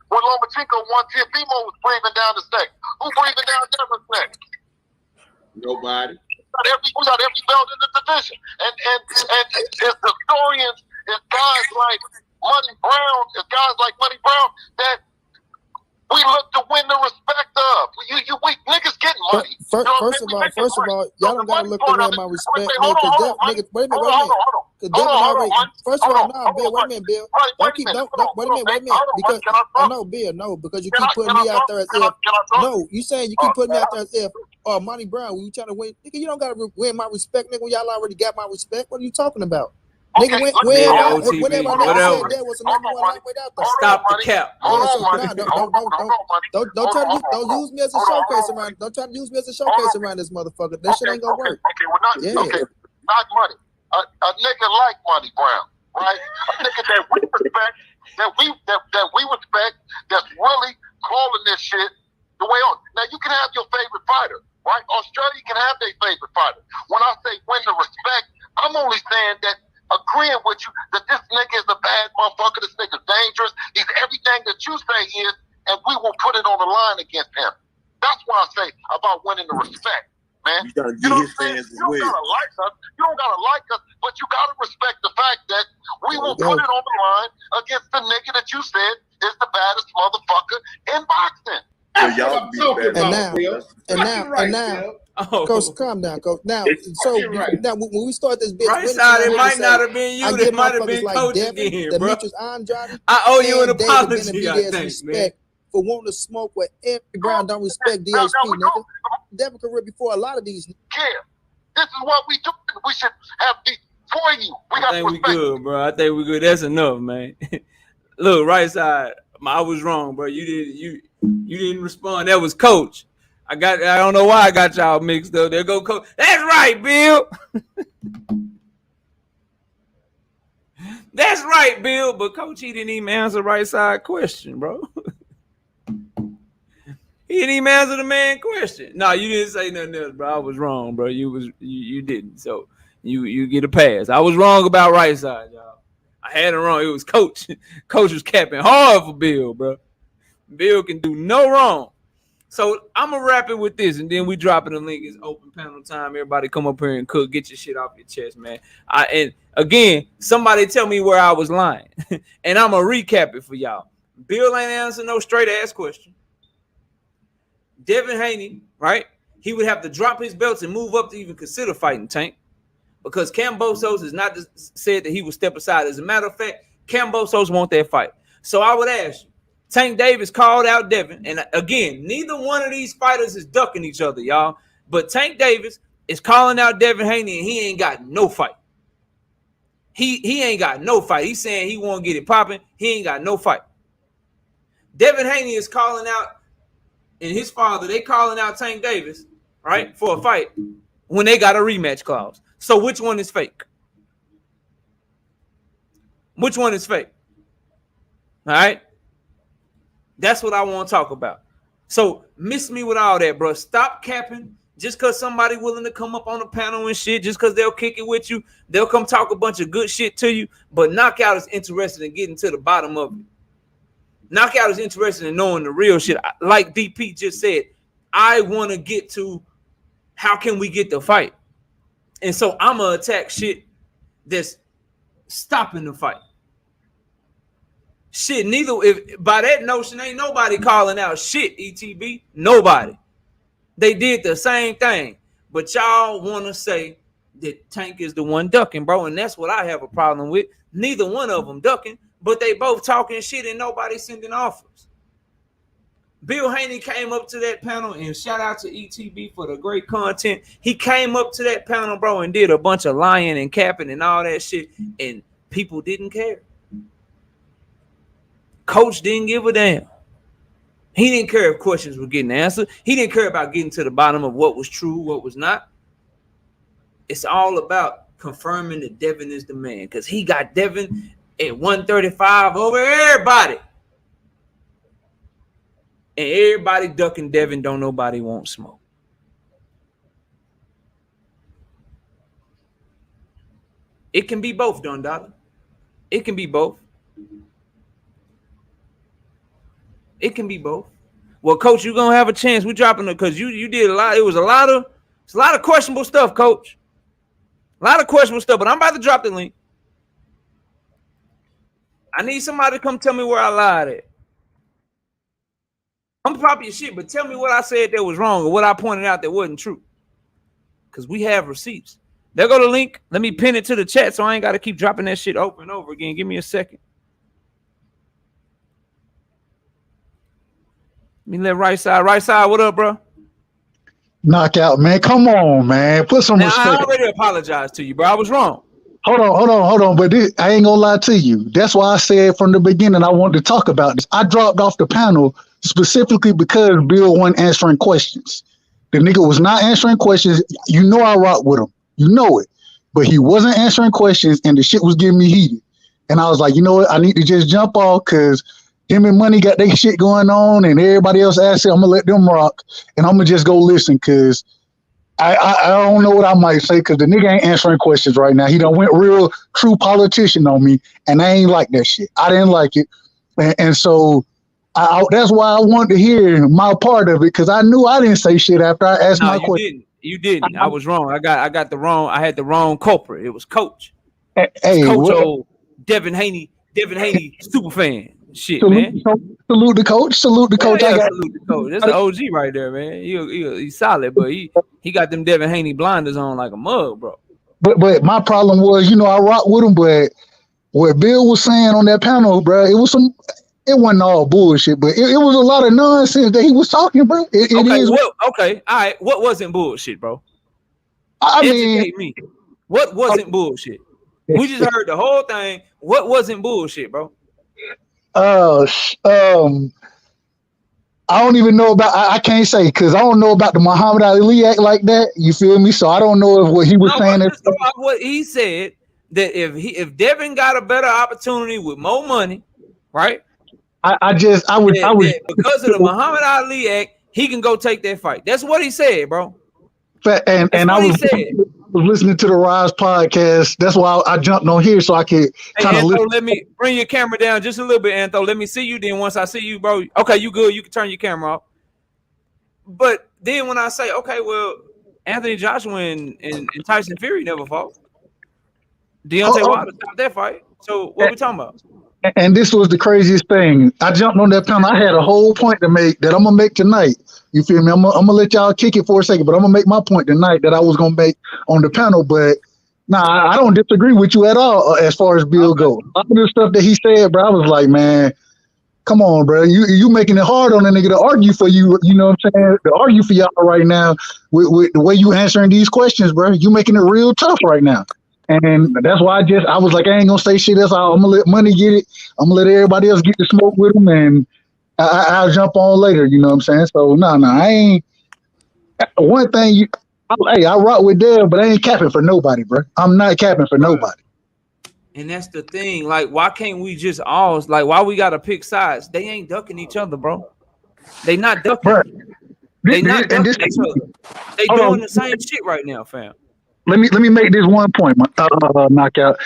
When Lomachenko won, Teofimo was breathing down his neck. Who breathing down Devin's neck? Nobody. We got every belt in the division, and it's historians, it's guys like Money Brown, that we look to win the respect of. We niggas getting money. First of all, y'all don't gotta look to win my respect, man. Because niggas, wait a minute. Because Devin already. First of all, no, Bill. Wait a minute, Bill. Wait a minute. Because I know, Bill. No, because you keep putting me out there as if. No, you saying you keep putting me out there as if. Oh, Money Brown, when you trying to win, nigga, you don't gotta win my respect, nigga. When y'all already got my respect. What are you talking about? Nigga, whenever I said there was a number one lightweight out there. Stop the cap. Don't use me as a showcase around. Don't try to use me as a showcase around this motherfucker. That shit ain't gonna work. Not money. A nigga like Money Brown, right? A nigga that we respect, that we respect, that's really calling this shit the way on. Now you can have your favorite fighter. right? Australia can have their favorite fighter. When I say win the respect, I'm only saying that agreeing with you that this nigga is a bad motherfucker, this nigga's dangerous, he's everything that you say he is, and we will put it on the line against him. That's what I say about winning the respect, man. You gotta You get know his what I'm saying? fans as You don't well. gotta like us. You don't gotta like us, but you gotta respect the fact that we will put it on the line against the nigga that you said is the baddest motherfucker in boxing. So y'all be better. And now, Oh, Coach, calm down, Coach. Now, so now when we start this bitch, right when side, it I might say, not have been you. I It give might have motherfuckers been like Coach Devin, again, bro. Demetrius Andrade, I owe you an and David apology, I Benavidez think, man. respect for wanting to smoke where every Brown don't respect DHP, nigga. Devin could rip before a lot of these. Care. This is what we do. We should have the for you. We I got think we respect. good, bro. I think we good. That's enough, man. Look, right side. I was wrong, bro. You didn't respond. That was Coach. I don't know why I got y'all mixed up. There go Coach. That's right, Bill. That's right, Bill. But Coach, he didn't even answer right side question, bro. He didn't even answer the man question. No, you didn't say nothing else, bro. I was wrong, bro. You didn't. So you get a pass. I was wrong about right side, y'all. I had it wrong. It was Coach. Coach was capping hard for Bill, bro. Bill can do no wrong. So I'm gonna wrap it with this, and then we dropping the link. It's open panel time. Everybody come up here and cook. Get your shit off your chest, man. And again, somebody tell me where I was lying, and I'm gonna recap it for y'all. Bill ain't answer no straight ass question. Devin Haney, right? He would have to drop his belts and move up to even consider fighting Tank, because Kambosos is not said that he would step aside. As a matter of fact, Kambosos want that fight. So I would ask you, Tank Davis called out Devin, and again, neither one of these fighters is ducking each other, y'all. But Tank Davis is calling out Devin Haney, and he ain't got no fight. He ain't got no fight. He's saying he won't get it popping. He ain't got no fight. Devin Haney is calling out, and his father, they calling out Tank Davis, right, for a fight when they got a rematch clause. So which one is fake? Which one is fake? All right? That's what I want to talk about. So miss me with all that, bro. Stop capping. Just because somebody willing to come up on the panel and shit, just because they'll kick it with you, they'll come talk a bunch of good shit to you, but Knockout is interested in getting to the bottom of it. Knockout is interested in knowing the real shit. Like DP just said, I want to get to how can we get the fight? And so I'm going to attack shit that's stopping the fight. Shit, by that notion, ain't nobody calling out shit, ETB. Nobody. They did the same thing. But y'all want to say that Tank is the one ducking, bro. And that's what I have a problem with. Neither one of them ducking, but they both talking shit and nobody sending offers. Bill Haney came up to that panel, and shout out to ETB for the great content. He came up to that panel, bro, and did a bunch of lying and capping and all that shit, and people didn't care. Coach didn't give a damn. He didn't care if questions were getting answered. He didn't care about getting to the bottom of what was true, what was not. It's all about confirming that Devin is the man, because he got Devin at 135 over everybody. And everybody ducking Devin, don't nobody want smoke. It can be both, Don Dollar. It can be both. It can be both. Well, Coach, you're gonna have a chance. We dropping it because you did a lot. It's a lot of questionable stuff, Coach. A lot of questionable stuff, but I'm about to drop the link. I need somebody to come tell me where I lied at. I'm probably your shit, but tell me what I said that was wrong or what I pointed out that wasn't true. Because we have receipts. There go the link. Let me pin it to the chat so I ain't got to keep dropping that shit over and over again. Give me a second. Let me let right side. Right side, what up, bro? Knockout, man. Come on, man. Put some respect. I already apologized to you, bro. I was wrong. Hold on. But I ain't gonna lie to you. That's why I said from the beginning I wanted to talk about this. I dropped off the panel specifically because Bill wasn't answering questions. The nigga was not answering questions. You know I rock with him. You know it. But he wasn't answering questions, and the shit was getting me heated. And I was like, you know what? I need to just jump off because him and Money got their shit going on, and everybody else asked it. I'm gonna let them rock, and I'm gonna just go listen because I don't know what I might say because the nigga ain't answering questions right now. He done went real true politician on me, and I ain't like that shit. I didn't like it, and so that's why I wanted to hear my part of it because I knew I didn't say shit after I asked my question. You didn't. I was wrong. I got the wrong. I had the wrong culprit. It was Coach. Hey, Coach old Devin Haney super fan. Shit, man. Salute the coach. Salute the coach. Salute the coach. That's an OG right there, man. He's solid, but he got them Devin Haney blinders on like a mug, bro. But my problem was, I rock with him, but what Bill was saying on that panel, bro, it wasn't all bullshit, but it was a lot of nonsense that he was talking, bro. Okay, all right. What wasn't bullshit, bro? Educate me. What wasn't bullshit? We just heard the whole thing. What wasn't bullshit, bro? I don't even know about. I can't say because I don't know about the Muhammad Ali act like that. You feel me? So I don't know if what he was saying. Just go off what he said that if Devin got a better opportunity with more money, right? I was because of the Muhammad Ali act, he can go take that fight. That's what he said, bro. And I was listening to the Rise podcast. That's why I jumped on here so I could kind of listen. Let me bring your camera down just a little bit, Anto. Let me see you. Then once I see you, bro, okay, you good. You can turn your camera off. But then when I say, okay, well, Anthony Joshua and Tyson Fury never fought. Deontay Wilder stopped that fight. So what we talking about? And this was the craziest thing. I jumped on that panel. I had a whole point to make that I'm gonna make tonight. You feel me? I'm gonna let y'all kick it for a second, but I'm gonna make my point tonight that I was gonna make on the panel. But I don't disagree with you at all as far as Bill goes. All the stuff that he said, bro, I was like, man, come on, bro. You making it hard on a nigga to argue for you. You know what I'm saying? To argue for y'all right now with the way you answering these questions, bro. You making it real tough right now. And that's why I was like, I ain't gonna say shit. That's all. I'm gonna let Money get it. I'm gonna let everybody else get the smoke with him, and I'll jump on later. You know what I'm saying? So I ain't. One thing, I rock with Dev, but I ain't capping for nobody, bro. I'm not capping for nobody. And that's the thing. Like, why can't we just all why we gotta pick sides? They ain't ducking each other, bro. They not ducking. Bro, they not ducking each other. They doing the same shit right now, fam. Let me make this one point, knockout.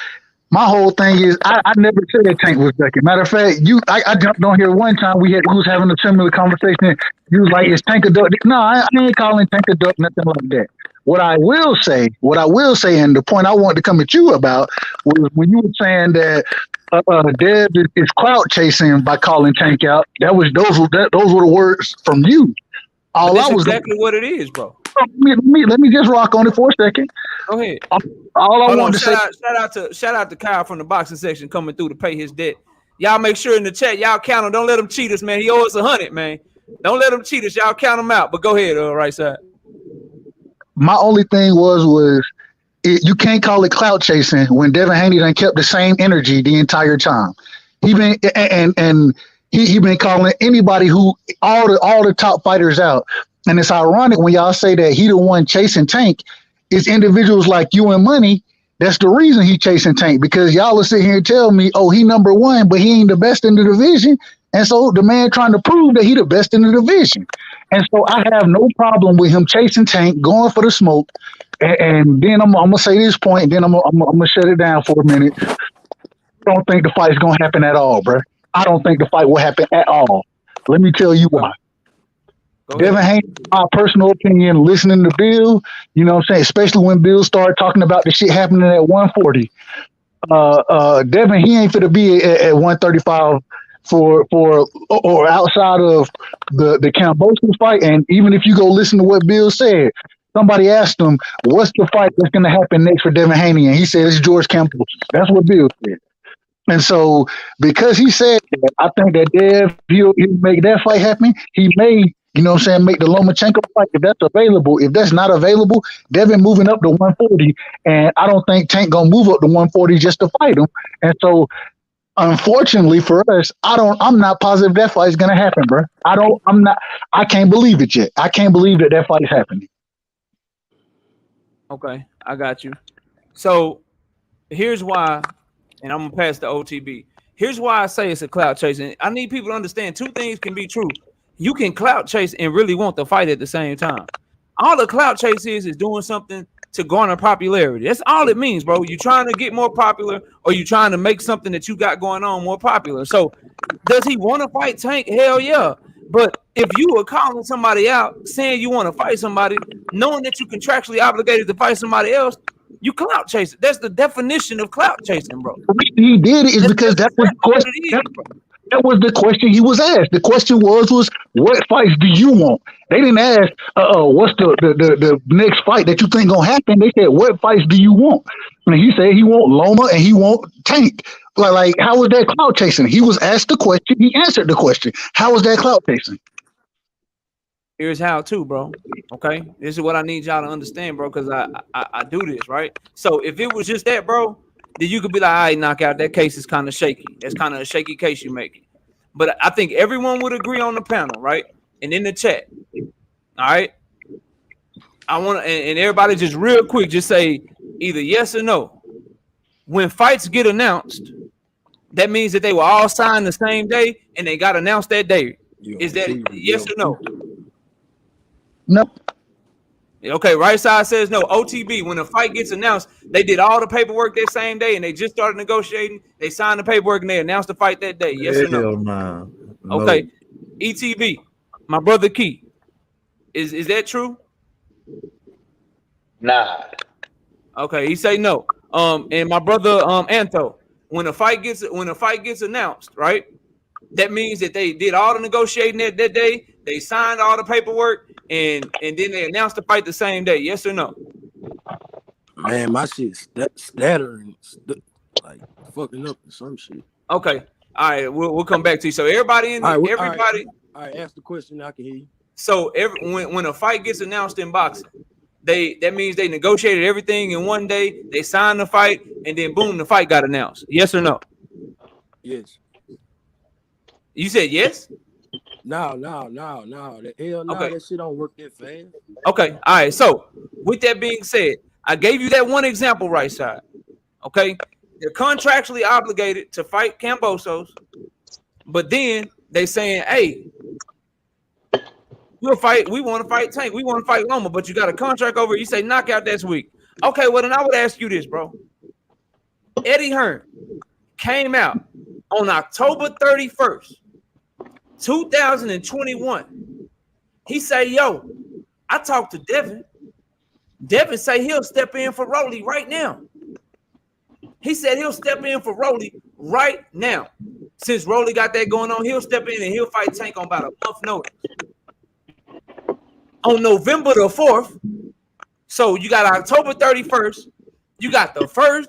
My whole thing is I never said that Tank was ducking. Matter of fact, I jumped on here one time. We was having a similar conversation. You was like, "Is Tank a duck?" No, I ain't calling Tank a duck, nothing like that. What I will say, and the point I wanted to come at you about was when you were saying that Dev is clout chasing by calling Tank out. Those were the words from you. That's exactly what it is, bro. Let me just rock on it for a second. Go ahead. All I want to say. Shout out to Kyle from the boxing section coming through to pay his debt. Y'all make sure in the chat y'all count him. Don't let him cheat us, man. He owes us 100, man. Don't let him cheat us. Y'all count him out. But go ahead, right side. My only thing was you can't call it clout chasing when Devin Haney done kept the same energy the entire time. He been he been calling anybody who all the top fighters out. And it's ironic when y'all say that he the one chasing Tank. It's individuals like you and Money. That's the reason he chasing Tank, because y'all will sit here and tell me, oh, he number one, but he ain't the best in the division. And so the man trying to prove that he the best in the division. And so I have no problem with him chasing Tank, going for the smoke. And then I'm gonna say this point, and then I'm gonna shut it down for a minute. I don't think the fight's gonna happen at all, bro. I don't think the fight will happen at all. Let me tell you why. Devin Haney, my personal opinion, listening to Bill, you know what I'm saying, especially when Bill started talking about the shit happening at 140. Devin, he ain't finna be at 135 for or outside of the Cambosos fight. And even if you go listen to what Bill said, somebody asked him, what's the fight that's gonna happen next for Devin Haney? And he said it's George Cambosos. That's what Bill said. And so because he said that, I think that Dev, he'll make that fight happen. He may, you know what I'm saying, make the Lomachenko fight if that's available. If that's not available, Devin moving up to 140. And I don't think Tank gonna move up to 140 just to fight him. And so unfortunately for us, I'm not positive that fight is gonna happen, bro. I can't believe it yet. I can't believe that fight is happening. Okay, I got you. So here's why, and I'm gonna pass the OTB. Here's why I say it's a clout chase. And I need people to understand two things can be true. You can clout chase and really want the fight at the same time. All the clout chase is doing something to garner popularity. That's all it means, bro. You're trying to get more popular, or you're trying to make something that you got going on more popular. So does he want to fight Tank? Hell yeah. But if you are calling somebody out saying you want to fight somebody, knowing that you contractually obligated to fight somebody else, you clout chasing. That's the definition of clout chasing, bro. He did it is because that was the question. That was the question he was asked. The question was what fights do you want? They didn't ask, what's the next fight that you think gonna happen? They said, what fights do you want? And he said he want Loma and he want Tank. Like how was that clout chasing? He was asked the question. He answered the question. How was that clout chasing? Here's how too, bro. Okay, this is what I need y'all to understand, bro, because I do this, right? So if it was just that, bro, then you could be like, all right, knockout, that case is kind of shaky. That's kind of a shaky case you're making. But I think everyone would agree on the panel, right? And in the chat, all right? I want to, and everybody just real quick, just say either yes or no. When fights get announced, that means that they were all signed the same day and they got announced that day. Is that yes or no? No. Okay, right side says no. OTB, when the fight gets announced, they did all the paperwork that same day and they just started negotiating. They signed the paperwork and they announced the fight that day. Yes or no? No. Okay. ETB, my brother Key. Is that true? Nah. Okay, he say no. And my brother Antho, when a fight gets announced, right? That means that they did all the negotiating that day. They signed all the paperwork, and then they announced the fight the same day. Yes or no? Man, my shit's stuttering, like fucking up or some shit. Okay, all right, we'll come back to you. So everybody All right, ask the question. I can hear you. So when a fight gets announced in boxing, that means they negotiated everything in one day. They signed the fight, and then boom, the fight got announced. Yes or no? Yes. You said yes? No. The hell no, Okay. that shit don't work that fast. Okay, all right. So with that being said, I gave you that one example, right side. Okay, they're contractually obligated to fight Cambosos, but then they saying, "Hey, we'll fight. We want to fight Tank. We want to fight Loma, but you got a contract over. You say knockout this week. Okay, well then I would ask you this, bro. Eddie Hearn came out on October 31st, 2021. He say, "Yo, I talked to Devin. Devin say he'll step in for Rolly right now. He said he'll step in for Rolly right now. Since Rolly got that going on, he'll step in and he'll fight Tank on about a month notice. On November the 4th, so you got October 31st, you got the 1st,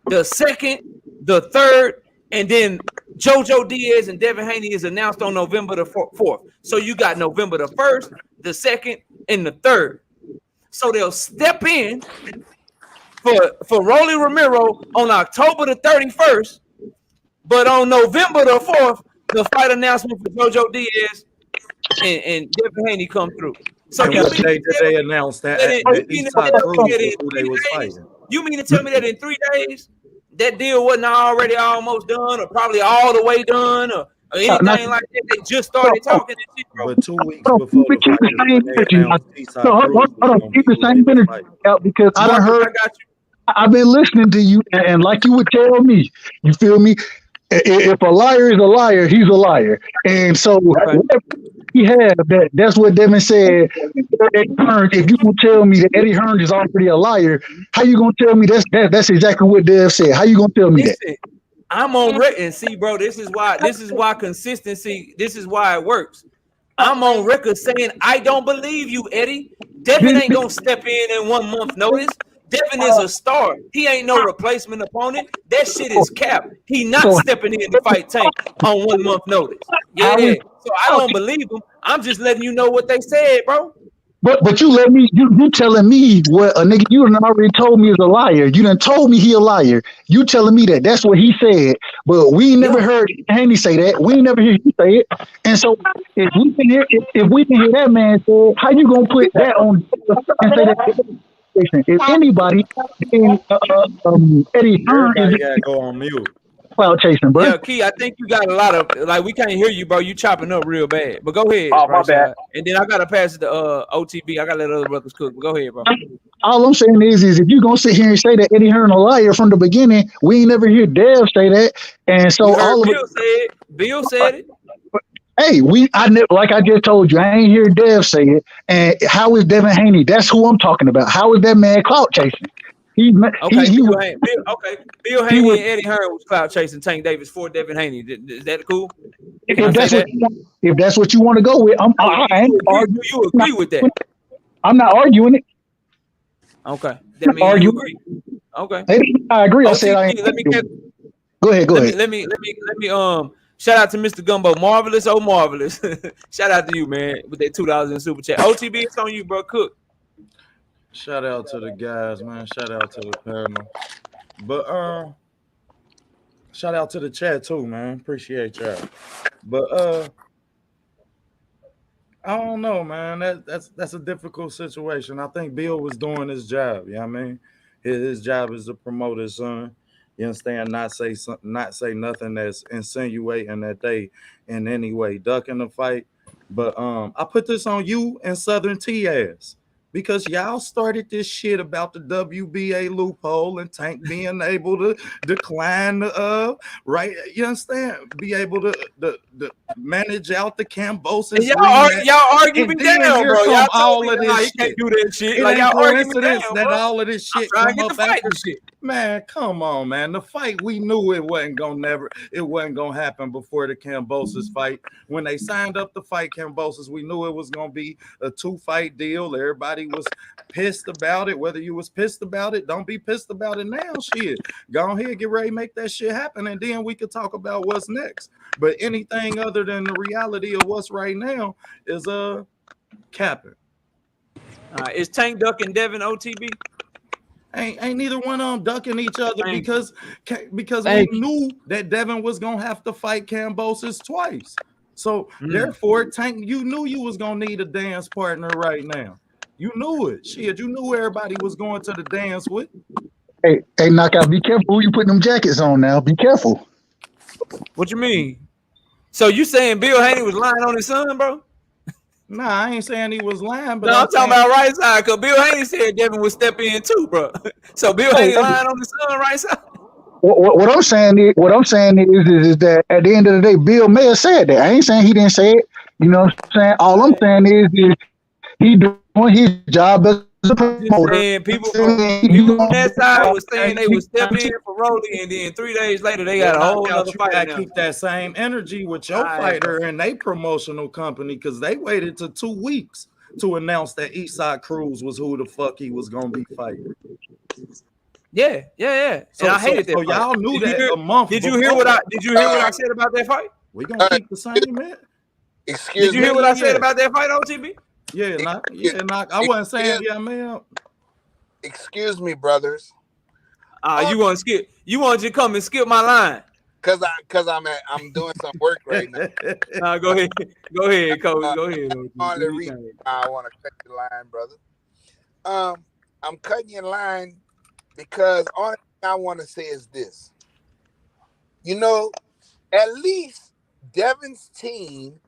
the 2nd, the 3rd, and then JoJo Diaz and Devin Haney is announced on November the 4th. So you got November the 1st, the 2nd, and the 3rd. So they'll step in for Rolly Romero on October the 31st, but on November the 4th, the fight announcement for JoJo Diaz and Devin Haney come through. So And you what mean day to did tell they me announce that? that in- That you mean to Eastside tell me Cruz that was in who 3 they was days? fighting. You mean to tell me that in 3 days that deal wasn't already almost done, or probably all the way done, or anything like that? They just started talking and shit, bro. But 2 weeks Hold on, before keep the the fight, same is when they energy. announced Eastside No, Cruz hold was on. gonna Keep be the who same they was energy fighting. out because I done Marcus, heard. I got you. I've been listening to you, and like you would tell me, you feel me? If a liar is a liar, he's a liar. And so Okay. whatever he had, that's what Devin said. Eddie Hearn, if you gonna tell me that Eddie Hearn is already a liar, how you gonna tell me that's exactly what Dev said? How you gonna tell me that? Listen, I'm on record. And see, bro, this is why consistency, this is why it works. I'm on record saying I don't believe you, Eddie. Devin ain't gonna step in 1 month notice. Devin is a star. He ain't no replacement opponent. That shit is cap. He not So stepping in to fight Tank on 1 month notice. how Yeah. is So I don't believe him. I'm just letting you know what they said, bro. but you let me you telling me what a nigga you done already told me is a liar. You done told me he a liar. You telling me that's what he said, but we never heard Haney say that. We never hear you say it. And so if we can hear that man say, how you gonna put that on and say that? If anybody, then Eddie Hearn Everybody is gotta go on mute. cloud chasing, bro. Yeah, Key, I think you got a lot of like we can't hear you, bro. You chopping up real bad. But go ahead. Oh, my bad. And then I gotta pass it to OTB. I gotta let other brothers cook. But go ahead, bro. All I'm saying is if you're gonna sit here and say that Eddie Hearn a liar from the beginning, we ain't never hear Dev say that. And so all of it. Bill said it. Hey, like I just told you, I ain't hear Dev say it. And how is Devin Haney? That's who I'm talking about. How is that man clout chasing? Bill Haney and Eddie Hearn was clout chasing Tank Davis for Devin Haney. Is that cool? If that's what you want to go with, I ain't arguing. You agree with that? I'm not arguing it. Okay. That means you agree. Okay. I agree. I said I ain't. Go ahead. Let me shout out to Mr. Gumbo. Marvelous, oh marvelous. Shout out to you, man, with that $2 in super chat. OTB, it's on you, bro. Cook. Shout out to the guys, man. Shout out to the panel. But shout out to the chat too, man. Appreciate y'all. But I don't know, man. That's a difficult situation. I think Bill was doing his job. You know what I mean? His job is to promote his son. You understand? Not say nothing that's insinuating that they in any way ducking the fight. But I put this on you and Southern T ass. Because y'all started this shit about the WBA loophole and Tank being able to decline the right, you understand? Be able to manage out the Kambosos. Y'all argue me down, bro. Y'all all of this shit. Can't do that shit. It like ain't y'all argue me down, that bro. all of this shit come up after shit. Man, come on, man. The fight, we knew it wasn't gonna happen before the Kambosos fight. When they signed up to fight Kambosos, we knew it was gonna be a 2-fight deal. Everybody was pissed about it. Whether you was pissed about it, don't be pissed about it now. Shit, go ahead, get ready, make that shit happen, and then we could talk about what's next. But anything other than the reality of what's right now is capping. Is Tank ducking Devin OTB? Ain't neither one of them ducking each other because we knew that Devin was gonna have to fight Kambosos twice. So therefore, Tank, you knew you was gonna need a dance partner right now. You knew it. Shit, you knew everybody was going to the dance with. Hey, Knockout, be careful who you putting them jackets on now. Be careful. What you mean? So you saying Bill Haney was lying on his son, bro? Nah, I ain't saying he was lying, but no, I'm talking about right side, because Bill Haney said Devin would step in too, bro. So Bill Haney lying on his son right side. What I'm saying is that at the end of the day, Bill may have said that. I ain't saying he didn't say it. You know what I'm saying? All I'm saying is he doing his job as a promoter. And people from that side was saying they would step in for Rolly, and then 3 days later they got a whole other fight. You gotta keep that same energy with your fighter and they promotional company, because they waited till 2 weeks to announce that Eastside Cruz was who the fuck he was gonna be fighting. Yeah. So, and I hated that. So y'all knew that a month. Did you hear what I said about that fight? We gonna keep the same, man. Did you hear what I said about that fight, OTB? Yeah, I wasn't saying man. Excuse me, brothers. You want to skip? You want to come and skip my line? Cause I'm doing some work right now. Go ahead, Kobe. Go ahead. I want to cut your line, brother. I'm cutting your line because only thing I want to say is this. You know, at least Devin's team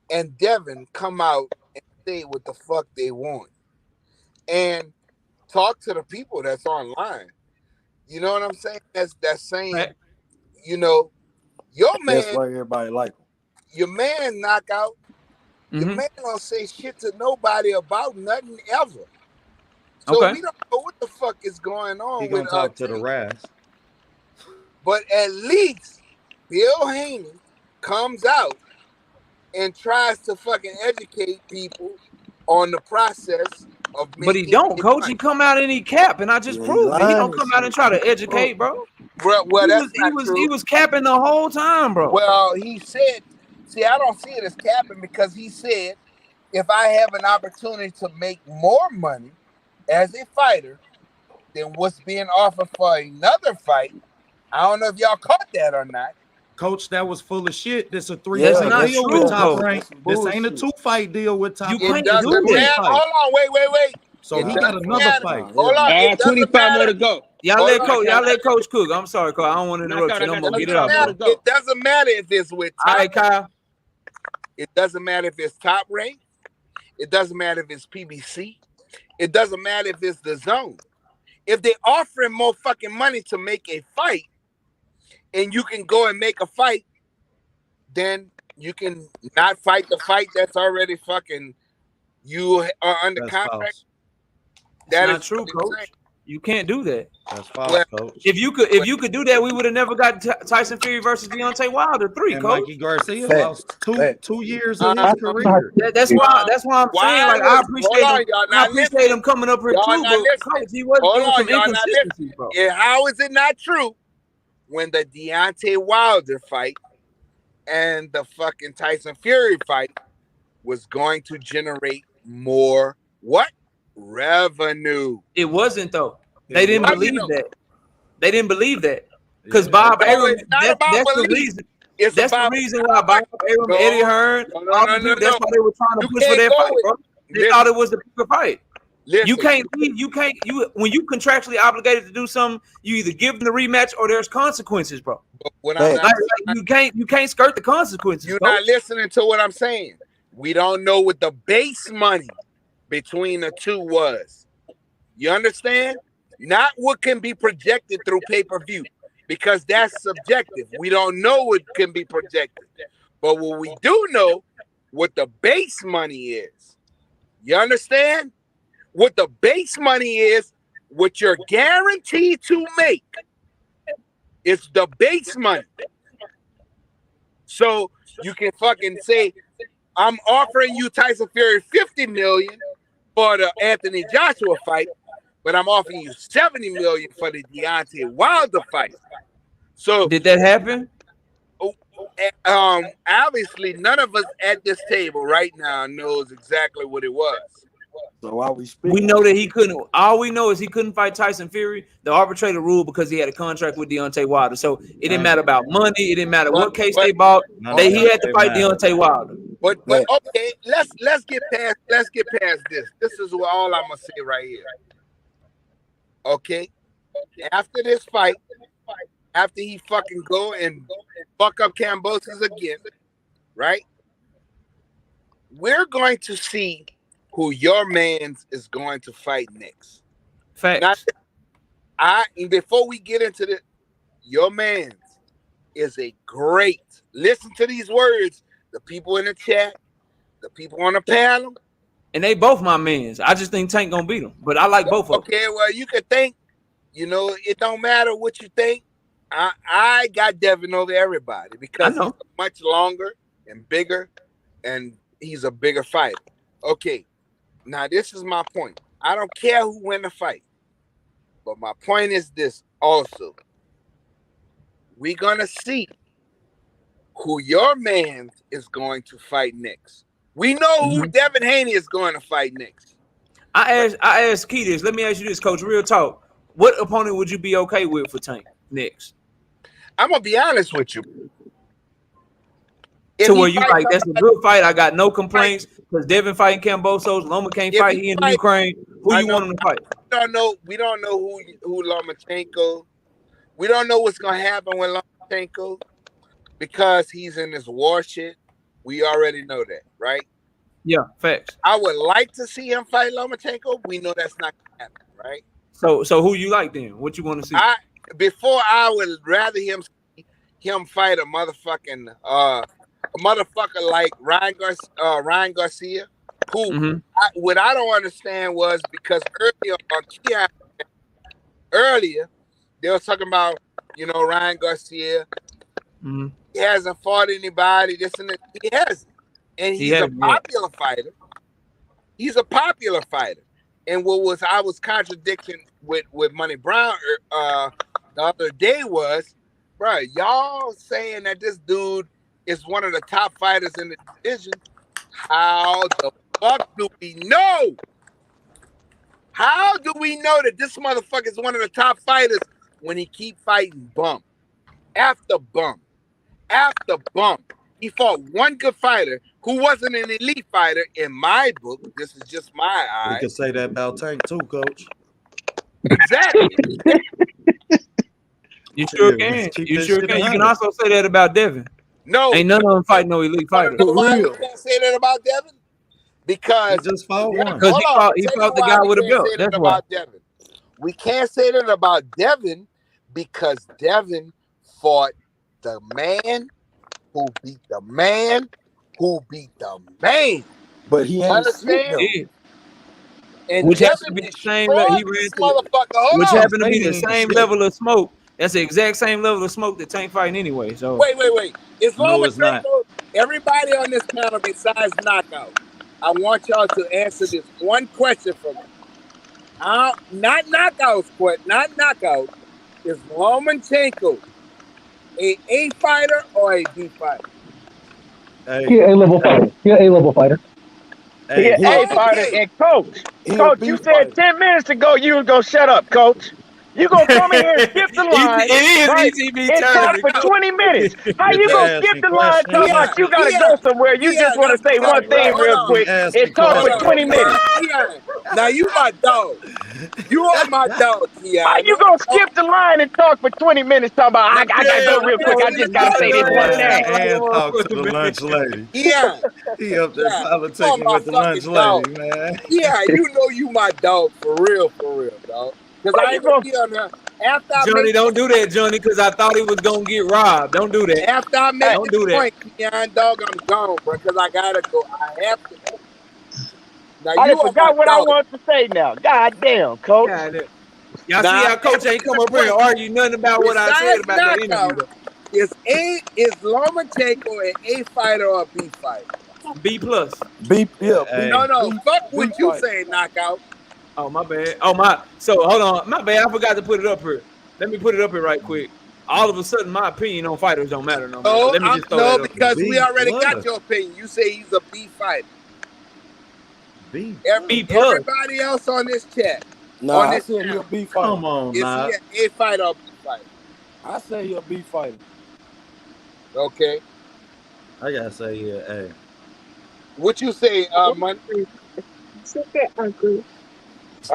and Devin come out and say what the fuck they want, and talk to the people that's online. You know what I'm saying? That's saying, you know, your man. That's why everybody like him. Your man knockout. Your man don't say shit to nobody about nothing ever. So we don't know what the fuck is going on. He gonna talk to the Raz. But at least Bill Haney comes out and tries to fucking educate people on the process of making. But he don't, Coach. He come out and he cap, and I just proved it. He don't come out and try to educate, bro. Well, that's not true. He was capping the whole time, bro. Well, he said, see, I don't see it as capping, because he said, if I have an opportunity to make more money as a fighter than what's being offered for another fight, I don't know if y'all caught that or not. Coach, that was full of shit. This a 3-fight deal with Top Rank. This ain't a 2-fight deal with Top Rank. It doesn't matter. Hold on, wait. So he got another fight. Hold on. 25 more to go. Y'all let Coach cook. I'm sorry, Coach. I don't want to interrupt you no more. Get it out, bro. It doesn't matter if it's with All right, Kyle. It doesn't matter if it's Top Rank. It doesn't matter if it's PBC. It doesn't matter if it's the Zone. If they're offering more fucking money to make a fight, and you can go and make a fight, then you can not fight the fight that's already fucking you are under contract. False. That's not true, Coach. You can't do that. That's false, Coach. If you could do that, we would have never got Tyson Fury versus Deontay Wilder 3, and Coach. Mikey Garcia lost two years of his career. That's why I'm saying, like, I appreciate him coming up here too, but Coach, he was doing some inconsistencies, bro. And how is it not true when the Deontay Wilder fight and the fucking Tyson Fury fight was going to generate more what? Revenue. It wasn't though. They didn't believe that. They didn't believe that because Bob Arum. That's the reason. That's the reason why Bob Arum, Eddie Hearn, that's why they were trying to push for that fight, bro. They thought it was the bigger fight. Listen, you can't leave. When you contractually obligated to do something, you either give them the rematch or there's consequences, bro. You can't skirt the consequences. You're not listening to what I'm saying. We don't know what the base money between the two was. You understand? Not what can be projected through pay-per-view, because that's subjective. We don't know what can be projected. But what we do know, what the base money is. You understand? What the base money is, what you're guaranteed to make. It's the base money. So you can fucking say, I'm offering you Tyson Fury $50 million for the Anthony Joshua fight, but I'm offering you $70 million for the Deontay Wilder fight. So did that happen? Obviously, none of us at this table right now knows exactly what it was. So why we know that he couldn't. All we know is he couldn't fight Tyson Fury. The arbitrator ruled because he had a contract with Deontay Wilder. So it didn't matter about money. It didn't matter what case they bought. He had to fight Deontay Wilder. But okay, let's get past this. This is all I'm gonna say right here. Okay, after this fight, after he fucking go and fuck up Cambosis again, right? We're going to see who your man's is going to fight next. Facts. Before we get into this, your man's is a great. Listen to these words. The people in the chat, the people on the panel, and they both my mans. I just think Tank gonna beat them, but I like both of them. Okay, well, you could think. You know, it don't matter what you think. I got Devin over everybody because he's much longer and bigger, and he's a bigger fighter. Okay. Now, this is my point. I don't care who win the fight. But my point is this also. We're going to see who your man is going to fight next. We know who Devin Haney is going to fight next. I asked Key this. Let me ask you this, Coach. Real talk. What opponent would you be okay with for Tank next? I'm going to be honest with you. To where you like, that's a good fight. I got no complaints because Devin fighting Kambosos. Loma can't fight. He in the Ukraine. Who you want him to fight? We don't know who Lomachenko. We don't know what's gonna happen with Lomachenko because he's in this war shit. We already know that, right? Yeah, facts. I would like to see him fight Lomachenko. We know that's not gonna happen, right? So who you like then? What you want to see? I would rather him fight a motherfucker like Ryan Garcia, who what I don't understand was because earlier they were talking about, Ryan Garcia. He hasn't fought anybody. This and that. He hasn't, and he's a popular fighter. He's a popular fighter. And I was contradicting with Money Brown the other day was, bro, y'all saying that this dude is one of the top fighters in the division. How the fuck do we know? How do we know that this motherfucker is one of the top fighters when he keep fighting bump after bump after bump? He fought one good fighter who wasn't an elite fighter in my book. This is just my eye. You can say that about Tank too, Coach. Exactly. You sure Yeah, can. keep You that sure shit can. You can 100. also say that about Devin. No. Ain't none of them fight no elite You wanna fighter. know why we real. can't say that about Devin? Because He just fought one. Because hold he on. Tell fought you the why guy we with a can't belt. say that That's why. about Devin. We can't say that about Devin because Devin fought the man who beat the man who beat the man. But he ain't shit Understand? though. Yeah. And Which happened to Devin be the same level he destroyed ran this to. motherfucker. Which Hold on. happened to be Say the he ain't same shit. level of smoke. That's the exact same level of smoke that Tank fighting anyway. So Wait. Is No, it's not. Lomachenko, everybody on this panel besides Knockout, I want y'all to answer this one question for me. Not Knockout's question, not Knockout. Is Lomachenko a fighter or a B fighter? Hey, He an A-level fighter. He an A-level fighter. He hey, an A fighter. Okay. And coach, He a coach, B you said fighter. 10 minutes ago you was gonna shut up, coach. You gonna come in here and skip the line, it right? is ETB And talk for tournament. 20 minutes. How get you to gonna skip asking the line talking questions. about you gotta go somewhere? You just wanna say one thing Hold real on. quick and Asking talk for Hold on. 20 minutes. Keon. Now you my dog. You are my dog, Keon. How you gonna skip the line and talk for 20 minutes talking about I gotta Yeah, go real quick. I coach, just you gotta got say this your one ass Line thing. out like a and talk to the motherfucker, man. lunch lady. Keon. He up there Yeah, you are politicking my with the lunch fucking dog. lady, man. Yeah, you know you my dog for real, dog. Because How I you ain't gonna gonna be on there after I Johnny, make don't do that, Johnny, because I thought he was gonna get robbed. Don't do that. after I make Don't this do that. point, Keon, dog, I'm gone, bro. Because I gotta go. I have to. Now I you done are my forgot what I dog. wanted to say now. God damn, coach. God, y'all see Now how Coach ain't come up here and argue nothing about what I said besides about that interview, Knockout, though. is Lomachenko an A fighter or a B fighter? B plus. B, yeah, B, Hey, No, B, fuck B what you fighter. say, Knockout. Oh my bad. Oh my. So hold on. My bad. I forgot to put it up here. Let me put it up here right quick. All of a sudden, my opinion on fighters don't matter no more. But let me just throw that up here. Because we B already got plus. your opinion. You say he's a B fighter. B B plus. plus. Everybody else on this chat, Nah, on I this said he a channel, B fighter. Come on, is he now. an A fighter or B fighter? I say he a B fighter. Okay. I gotta say, yeah, hey. What you say, Money?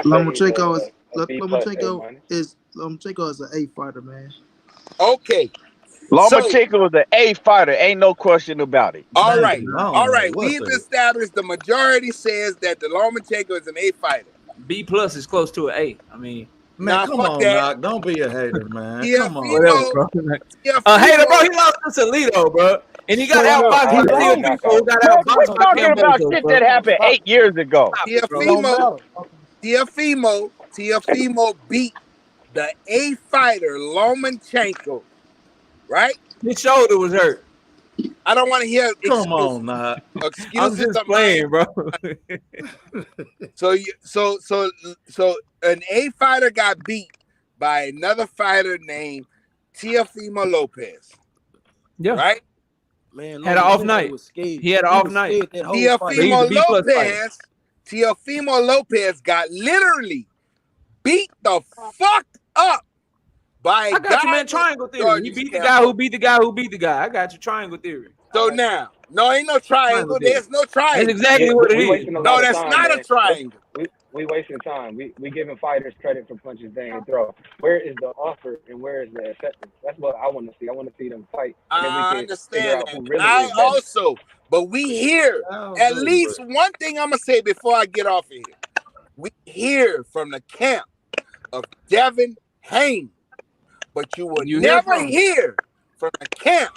Lomachenko is an A fighter, man. Okay. So, Lomachenko is an A fighter. Ain't no question about it. all Man, right. I don't All know right. what We've the established the majority says that the Lomachenko is an A fighter. B plus is close to an A. I mean, man. Nah, Come fuck on, that. Knock. Don't be a hater, man. Yeah, Come on, whatever, man. bro. Yeah, Hater, bro. He lost to Alito, bro, and he got outboxed by Teofimo, who got Coach, we're outboxed by talking about Camboso, shit bro. that happened 8 years ago. Stop it, bro. Don't matter. Teofimo beat the A fighter Lomachenko, right? His shoulder was hurt. I don't want to hear Come excuses. on, Knock. I'm Excuses just of playing, mine. bro. So an A fighter got beat by another fighter named Teofimo Lopez. Yeah. Right? Man, Had an off Lomachenko night. was scared. He had an He off was night. scared that whole fight. He's a B plus fighter. Teofimo Lopez got literally beat the fuck up by a I got you, guy man. Triangle theory. He beat the guy who beat the guy who beat the guy. I got you. Triangle theory. So now, no, ain't no triangle. There's no triangle. That's exactly what it is. No, that's not a triangle. We wasting time. We giving fighters credit for punches they ain't throw. Where is the offer and where is the acceptance? That's what I want to see. I want to see them fight. And then we I can figure understand out that. who really I is better. also, but we hear at least one thing I'm gonna say before I get off of here. We hear from the camp of Devin Haney, but you will never hear from the camp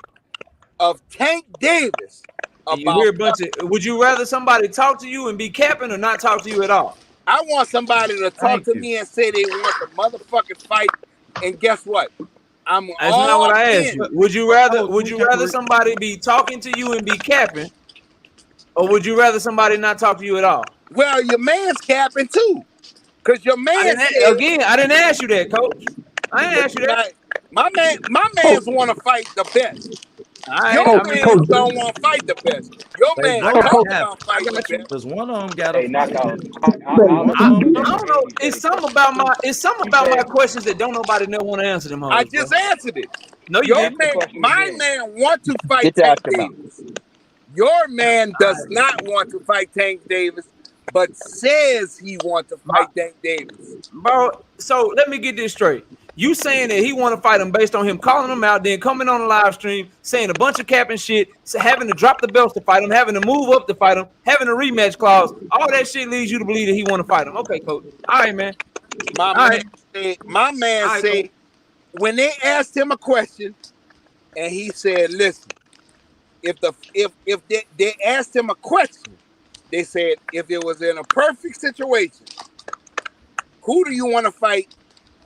of Tank Davis You hear a bunch of. Would you rather somebody talk to you and be capping or not talk to you at all? I want somebody to talk to me and say they want the motherfucking fight, and guess what? I'm That's all not what I asked in. you. Would you rather somebody be talking to you and be capping, or would you rather somebody not talk to you at all? Well, your man's capping too, because your man I didn't ask you that, coach. I didn't ask you that. My man's want to fight the best. Your man don't want to fight the best. Your man talk about fighting the best. Because one of them got a knockout. I don't know. It's something about my questions that don't nobody want to answer them. I just answered it. No, you Your didn't. man, my man want to fight Tank Davis. Your man does not want to fight Tank Davis but says he wants to fight Tank Davis. Bro, so let me get this straight. You saying that he want to fight him based on him calling him out, then coming on a live stream, saying a bunch of cap and shit, having to drop the belts to fight him, having to move up to fight him, having a rematch clause. All that shit leads you to believe that he want to fight him. Okay, coach. All right, man. My man said, when they asked him a question, and he said, "Listen, if they asked him a question, they said if it was in a perfect situation, who do you want to fight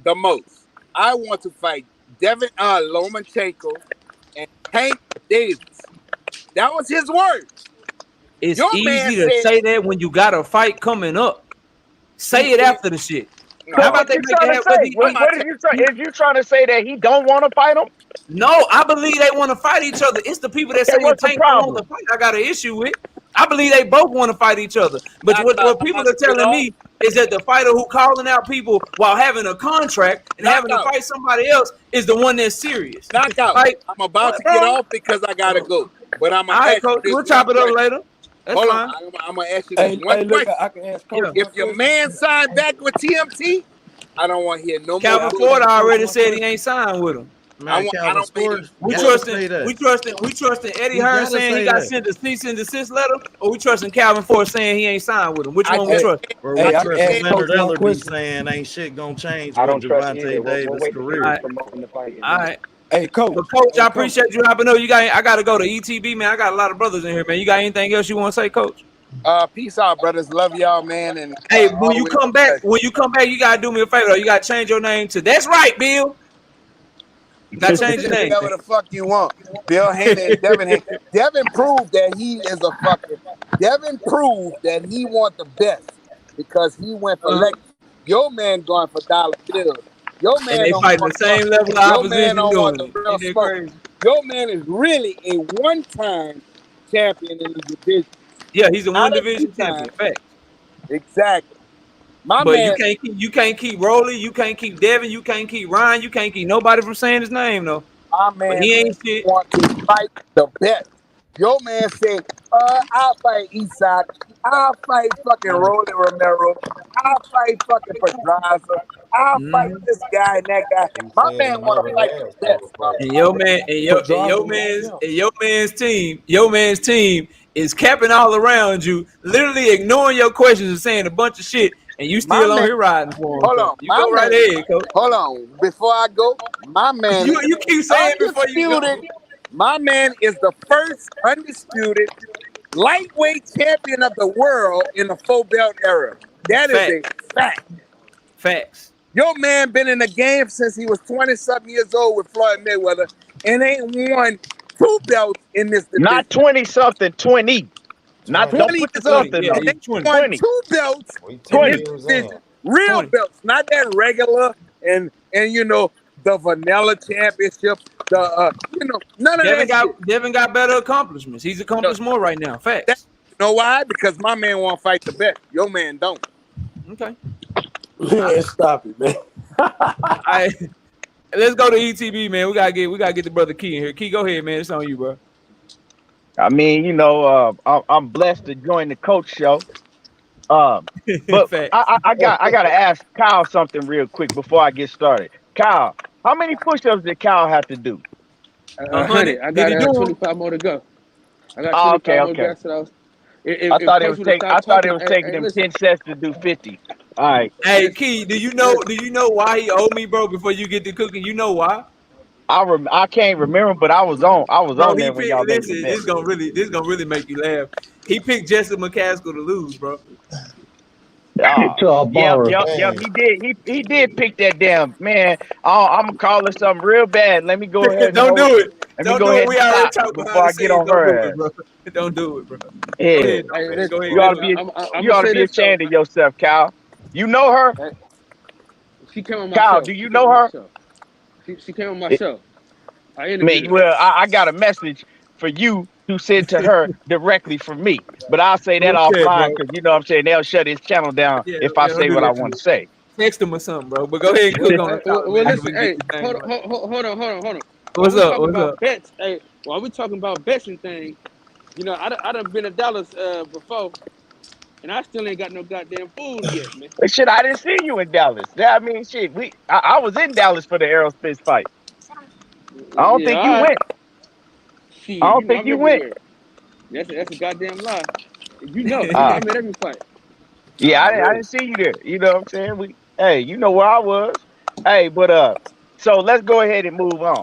the most? I want to fight Devin Lomachenko and Tank Davis." That was his word. It's easy to say that when you got a fight coming up. Say it after the shit. How about they trying to say? What are you trying? Is you trying to say that he don't want to fight him? No, I believe they want to fight each other. It's the people that say Tank don't want to fight. I got an issue with. I believe they both want to fight each other. But what people are telling me is that the fighter who calling out people while having a contract and having to fight somebody else is the one that's serious. Knockout. Like, I'm about to get off because I gotta go. But I'm gonna ask you this. We'll chop it up later. That's Hold fine. on. I'm gonna ask you this one question. I can ask Coach. If your man signed back with TMT, I don't want to hear no more. Calvin Ford already said he ain't signed with him. Man, We trusting Eddie Hearn saying he got sent a cease and desist letter, or we trusting Calvin Ford saying he ain't signed with him? Which one we trust? Or we trust Leonard Ellerby saying ain't shit gonna change with Gervonta Davis' career. All right. Hey, Coach. But Coach, I appreciate you hopping up. I got to go to ETB, man. I got a lot of brothers in here, man. You got anything else you want to say, Coach? Peace out, brothers. Love y'all, man. And hey, when you come back, you gotta do me a favor. Though. You gotta change your name to. That's right, Bill. You gotta change your name. Whatever the fuck you want. Bill Haney and Devin Haney. Devin proved that he is a fucking. Devin proved that he want the best because he went for legacy. Your man going for dollar bills. Your man and they fighting the same level of opposition doing it. Your man is really a one-time champion in the division. Yeah, he's a one-division champion. Fact. Exactly. But man, you can't keep Rolly, you can't keep Devin, you can't keep Ryan, you can't keep nobody from saying his name though. My man, but he ain't shit. Want to fight the best. Your man said, I'll fight Eastside, I'll fight fucking Rolly Romero, I'll fight fucking Pedraza, I'll fight this guy and that guy. My man want to fight the best. And your man's team is capping all around you, literally ignoring your questions and saying a bunch of shit, and you still on here riding for him. Hold on, you go right ahead, Coach. Hold on, before I go, my man. You keep saying before you go. My man is the first undisputed lightweight champion of the world in the 4-belt era. That is a fact. Facts. Your man been in the game since he was 20-something years old with Floyd Mayweather and ain't won 2 belts in this division. Not 20-something, 20. Not 20 something. Yeah, 20. 2 belts in this division. Real 20 belts, not that regular and you know the vanilla championship. None of that. Devin got better accomplishments. He's accomplished more right now. Facts. You know why? Because my man want to fight the best. Your man don't. Okay. Stop it, man. Let's go to ETB, man. We gotta get the brother Key in here. Key, go ahead, man. It's on you, bro. I mean, I'm blessed to join the coach show. But I gotta ask Kyle something real quick before I get started. Kyle, how many push-ups did Kyle have to do? 100. I got 25 more to go. I got 25 more to go. I thought it was taking him 10 sets to do 50. All right. Hey, Key, do you know why he owed me, bro? Before you get to cooking, you know why? I can't remember, but I was on there when y'all made it. This gonna really make you laugh. He picked Jesse McCaskill to lose, bro. He did. He did pick that damn man. I'm gonna call it something real bad. Let me go ahead. Don't do it. Let me go ahead. We already talked before I get on her. Don't do it, bro. Yeah. Go ahead. You ought to be ashamed of yourself, Kyle. You know her? She came on my Kyle, show. do you know her? She came on my show. I got a message for you to send to her directly from me. But I'll say that offline because you know what I'm saying they'll shut his channel down if I say what I want to say. Text him or something, bro. But go ahead and cook on it. Well, listen, hey, hold on. What's up? Bets, hey, while we talking about bets and things, I done been to Dallas before, and I still ain't got no goddamn food yet, man. But shit, I didn't see you in Dallas. I mean, shit, I was in Dallas for the Aerospace fight. I don't Yeah, think all you right. went. Shit, I you don't know think I'm you went. everywhere. That's a goddamn lie. You know I'm at every fight. Yeah, I didn't see you there. You know what I'm saying? Hey, you know where I was. Hey, but so let's go ahead and move on.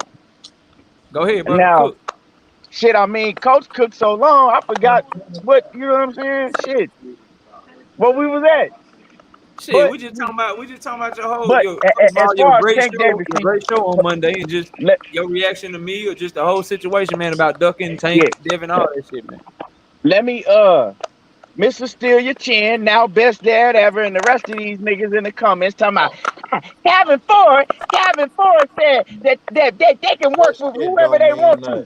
Go ahead, bro. Now, Cook. shit, I mean, Coach cooked so long, I forgot what, you know what I'm saying? Shit. Where we was at. Shit, we just talking about your whole But first of all, as your far as great Tank Davis, show on Monday, and just your reaction to me, or just the whole situation, man, about ducking Tank, Devin, all that shit, man. Let me Mr. Steal Your Chin, now best dad ever, and the rest of these niggas in the comments talking about Calvin Ford said that they can work with whoever they want to.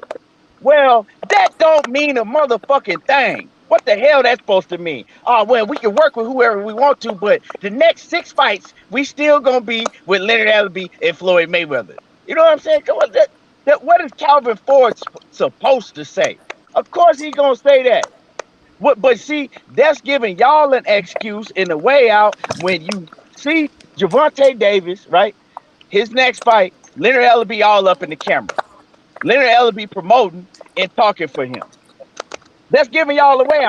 Well, that don't mean a motherfucking thing. What the hell that's supposed to mean? Well, we can work with whoever we want to, but the next 6 fights, we still gonna be with Leonard Ellerbe and Floyd Mayweather. You know what I'm saying? Come on, what is Calvin Ford supposed to say? Of course he gonna say that. But see, that's giving y'all an excuse in the way out when you see Gervonta Davis, right? His next fight, Leonard Ellerbe all up in the camera. Leonard Ellerbe promoting and talking for him. That's giving y'all away.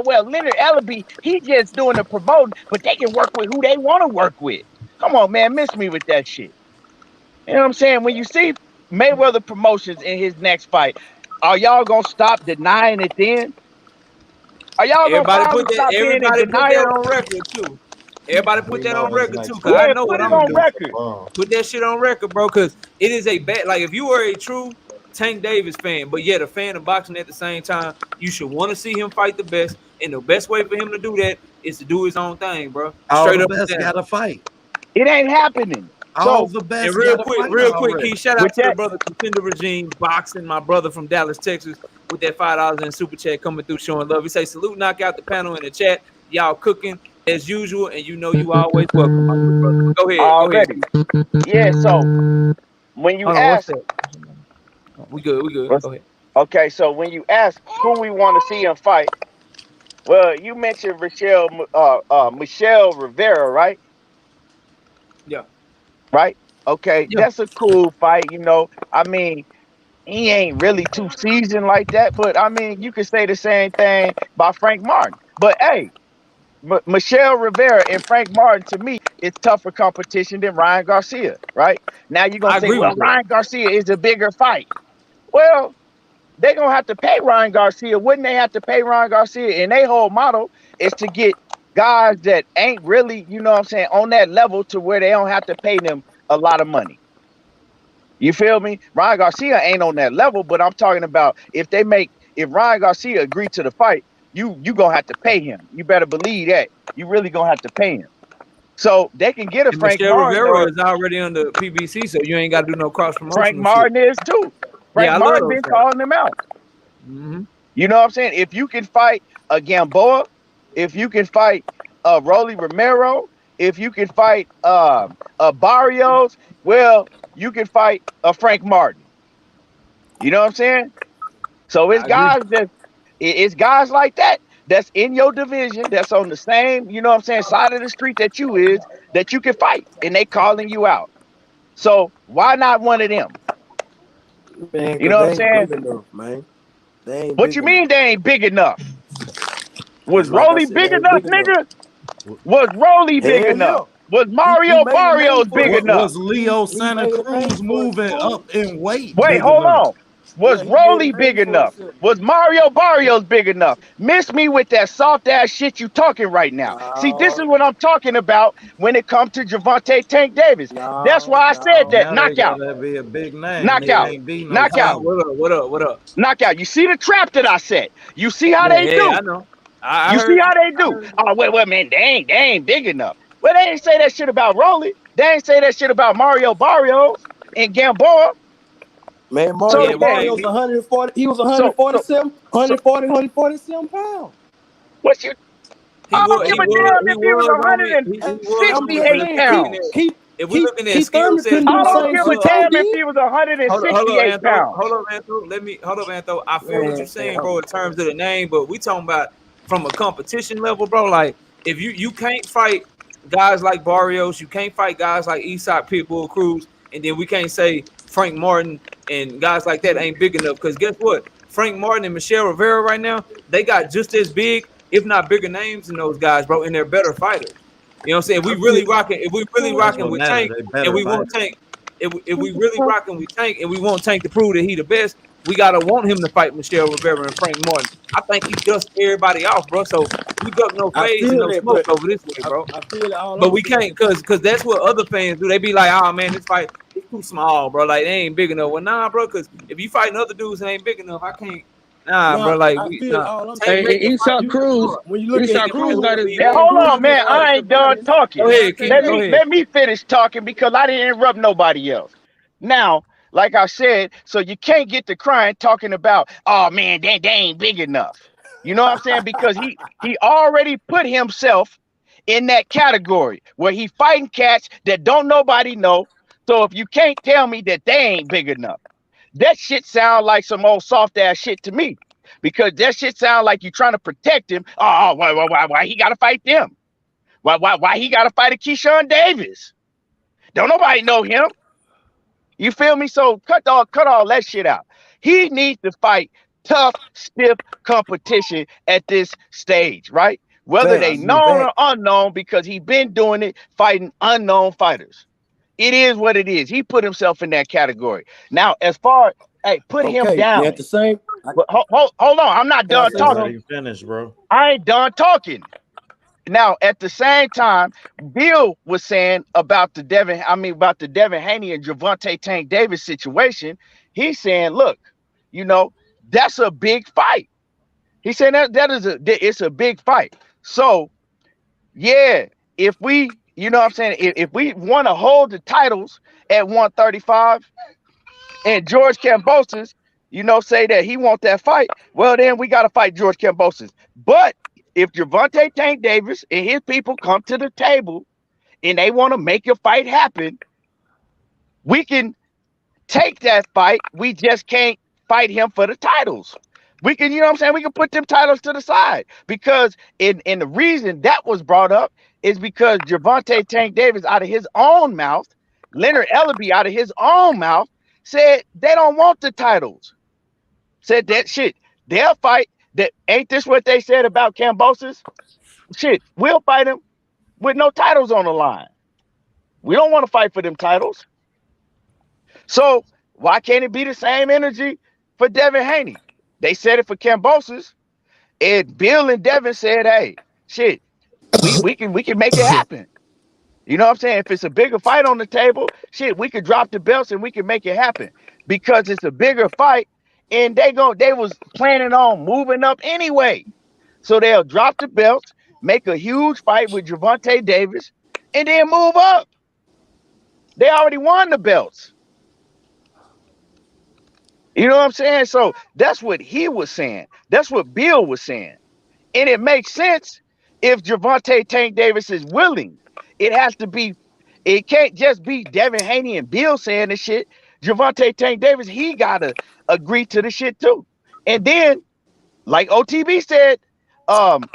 Well, Leonard Ellerbe, he just doing the promoting, but they can work with who they want to work with. Come on, man, miss me with that shit. You know what I'm saying? When you see Mayweather Promotions in his next fight, are y'all gonna stop denying it then? Are y'all gonna finally stop being in denial? On record too. Everybody put that on record too, cause I Yeah, know put what it I'm gonna on do. record. Put that shit on record, bro, cause it is a bad. Like if you were a true Tank Davis fan, but yet a fan of boxing at the same time, you should want to see him fight the best, and the best way for him to do that is to do his own thing, bro. All Straight the up and best down. gotta fight. It ain't happening. All So the best And real gotta quick, fight Key, shout out to the brother Contender Regime Boxing, my brother from Dallas, Texas, with that $5 in super chat coming through showing love. He say salute, knock out the panel in the chat. Y'all cooking as usual, and you know you always welcome, my good brother. Go ahead, already. Yeah, so when you Hold on, what's ask, that? We good. Go ahead. Okay, so when you ask who we want to see him fight, well, you mentioned Michelle Rivera, right? Yeah. Right? Okay, Yeah. that's a cool fight. You know, I mean, he ain't really too seasoned like that, but I mean, you could say the same thing by Frank Martin. But hey, Michelle Rivera and Frank Martin, to me, is tougher competition than Ryan Garcia, right? Now you're going I to say, agree well, with that. Ryan Garcia is a bigger fight. Well, they're going to have to pay Ryan Garcia. Wouldn't they have to pay Ryan Garcia? And their whole model is to get guys that ain't really, you know what I'm saying, on that level to where they don't have to pay them a lot of money. You feel me? Ryan Garcia ain't on that level, but I'm talking about if Ryan Garcia agreed to the fight, you gonna have to pay him. You better believe that. You really gonna have to pay him. So they can get a And Frank Michelle Martin, Rivera or is already under PBC, so you ain't got to do no cross Frank promotional shit. Martin is too. Frank Yeah, I love Martin those been guys. calling them out. Mm-hmm. You know what I'm saying? If you can fight a Gamboa, if you can fight Rolly Romero, if you can fight Barrios, well, you can fight a Frank Martin. You know what I'm saying? So it's guys like that that's in your division, that's on the same, you know what I'm saying, side of the street that you is, that you can fight, and they calling you out. So why not one of them? Man, You cause know what they I'm ain't saying? big enough, man. They ain't What big you mean enough. they ain't big enough? Was Just like I Rolly said, they big ain't enough, big enough. nigga? Was Rolly big Hell yeah. enough? Was He Mario made a name Barrios for big What enough? was Leo he Santa made a name Cruz for moving himself. up in weight Wait, big hold enough? on. Was Yeah, he made Rolly a name big for enough? himself. Was Mario Barrios big enough? Miss me with that soft ass shit you talking right now. See, this is No, what I'm talking about when it comes to Gervonta Tank Davis. That's no, why I said no. that. Now they Knockout. gotta be a big name. They Knockout. can't be no Knockout. small. What up? Knockout. You see the trap that I set. You see how they Yeah, do. I know. I You see heard you. how they do. Oh, wait, man, they ain't big enough. Well, they ain't say that shit about Rolly. They ain't say that shit about Mario Barrios and Gamboa. Man, So Mario Yeah, yeah. Barrios 140. He was So 147 pounds. what you I don't give a damn if he was I'm just 168 saying, pounds. If we looking at Keith skill Thurman sets, couldn't do I the don't same give a shit Tank damn if did. he was Hold 168 up, pounds. Anthony. Hold up, Anthony. Hold up, Anthony. I feel what you're Man, saying, bro, in terms of the name, but we talking about from a competition level, bro. Like if you can't fight guys like Barrios, you can't fight guys like Eastside Pitbull Cruz, and then we can't say Frank Martin and guys like that ain't big enough. Because guess what? Frank Martin and Michelle Rivera right now, they got just as big, if not bigger names than those guys, bro, and they're better fighters. You know what I'm saying? If we really rocking with Tank, and we want Tank, if we really rocking with Tank, and we want Tank to prove that he the best, we gotta want him to fight Michelle Rivera and Frank Martin. I think he dusts everybody off, bro. So we duck no fades and no smoke over this way, bro. I feel it all. But we can't, cause that's what other fans do. They be like, "Oh man, this fight is too small, bro. Like they ain't big enough." Well, nah, bro. Cause if you fighting other dudes that ain't big enough, I can't. Nah, bro. Like Hey, Eastside Cruz. When you look at Cruz, hold on, man. I ain't done talking. Go ahead, King, Let me finish talking because I didn't interrupt nobody else. Now, like I said, so you can't get to crying talking about, oh man, they ain't big enough. You know what I'm saying? Because he already put himself in that category where he fighting cats that don't nobody know. So if you can't tell me that they ain't big enough, that shit sound like some old soft ass shit to me. Because that shit sound like you trying to protect him. Oh, why he gotta fight them? Why he gotta fight a Keyshawn Davis? Don't nobody know him. You feel me? So cut all that shit out. He needs to fight tough, stiff competition at this stage, right? Whether they known or unknown, because he been doing it, fighting unknown fighters. It is what it is. He put himself in that category. Now, as far as put him down. At the same. Hold on, I'm not done talking. Finish, bro. I ain't done talking. Now, at the same time, Bill was saying about the Devin Haney and Gervonta Tank Davis situation. He's saying, look, you know, that's a big fight. He said it's a big fight. So, yeah, if we, you know what I'm saying, if we want to hold the titles at 135 and George Kambosos, you know, say that he want that fight, well, then we got to fight George Kambosos. But if Gervonta Tank Davis and his people come to the table and they want to make a fight happen, we can take that fight. We just can't fight him for the titles. We can, you know what I'm saying? We can put them titles to the side because in the reason that was brought up is because Gervonta Tank Davis out of his own mouth, Leonard Ellaby out of his own mouth said they don't want the titles. Said that shit. They'll fight. That ain't this what they said about Kambosos? Shit, we'll fight him with no titles on the line. We don't want to fight for them titles. So why can't it be the same energy for Devin Haney? They said it for Kambosos, and Bill and Devin said, "Hey, shit, we can make it happen." You know what I'm saying? If it's a bigger fight on the table, shit, we could drop the belts and we can make it happen because it's a bigger fight. And they was planning on moving up anyway. So they'll drop the belts, make a huge fight with Gervonta Davis, and then move up. They already won the belts. You know what I'm saying? So that's what he was saying. That's what Bill was saying. And it makes sense if Gervonta Tank Davis is willing. It has to be, it can't just be Devin Haney and Bill saying this shit. Gervonta Tank Davis, he gotta agree to the shit too. And then, like OTB said,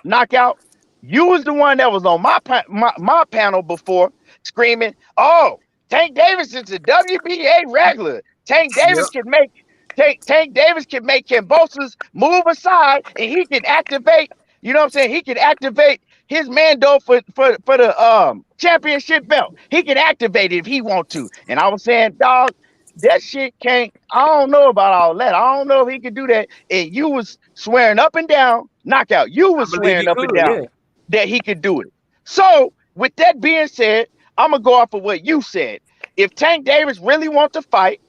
Knockout, you was the one that was on my panel before screaming, "Oh, Tank Davis is a WBA regular. Tank Davis can make Kambosos move aside, and he can activate. You know what I'm saying? He can activate his Mando for the championship belt. He can activate it if he want to." And I was saying, dog, that shit can't. I don't know about all that. I don't know if he could do that. And you was swearing up and down, Knockout. You was swearing up and down that he could do it. So with that being said, I'm gonna go off of what you said. If Tank Davis really wants to fight,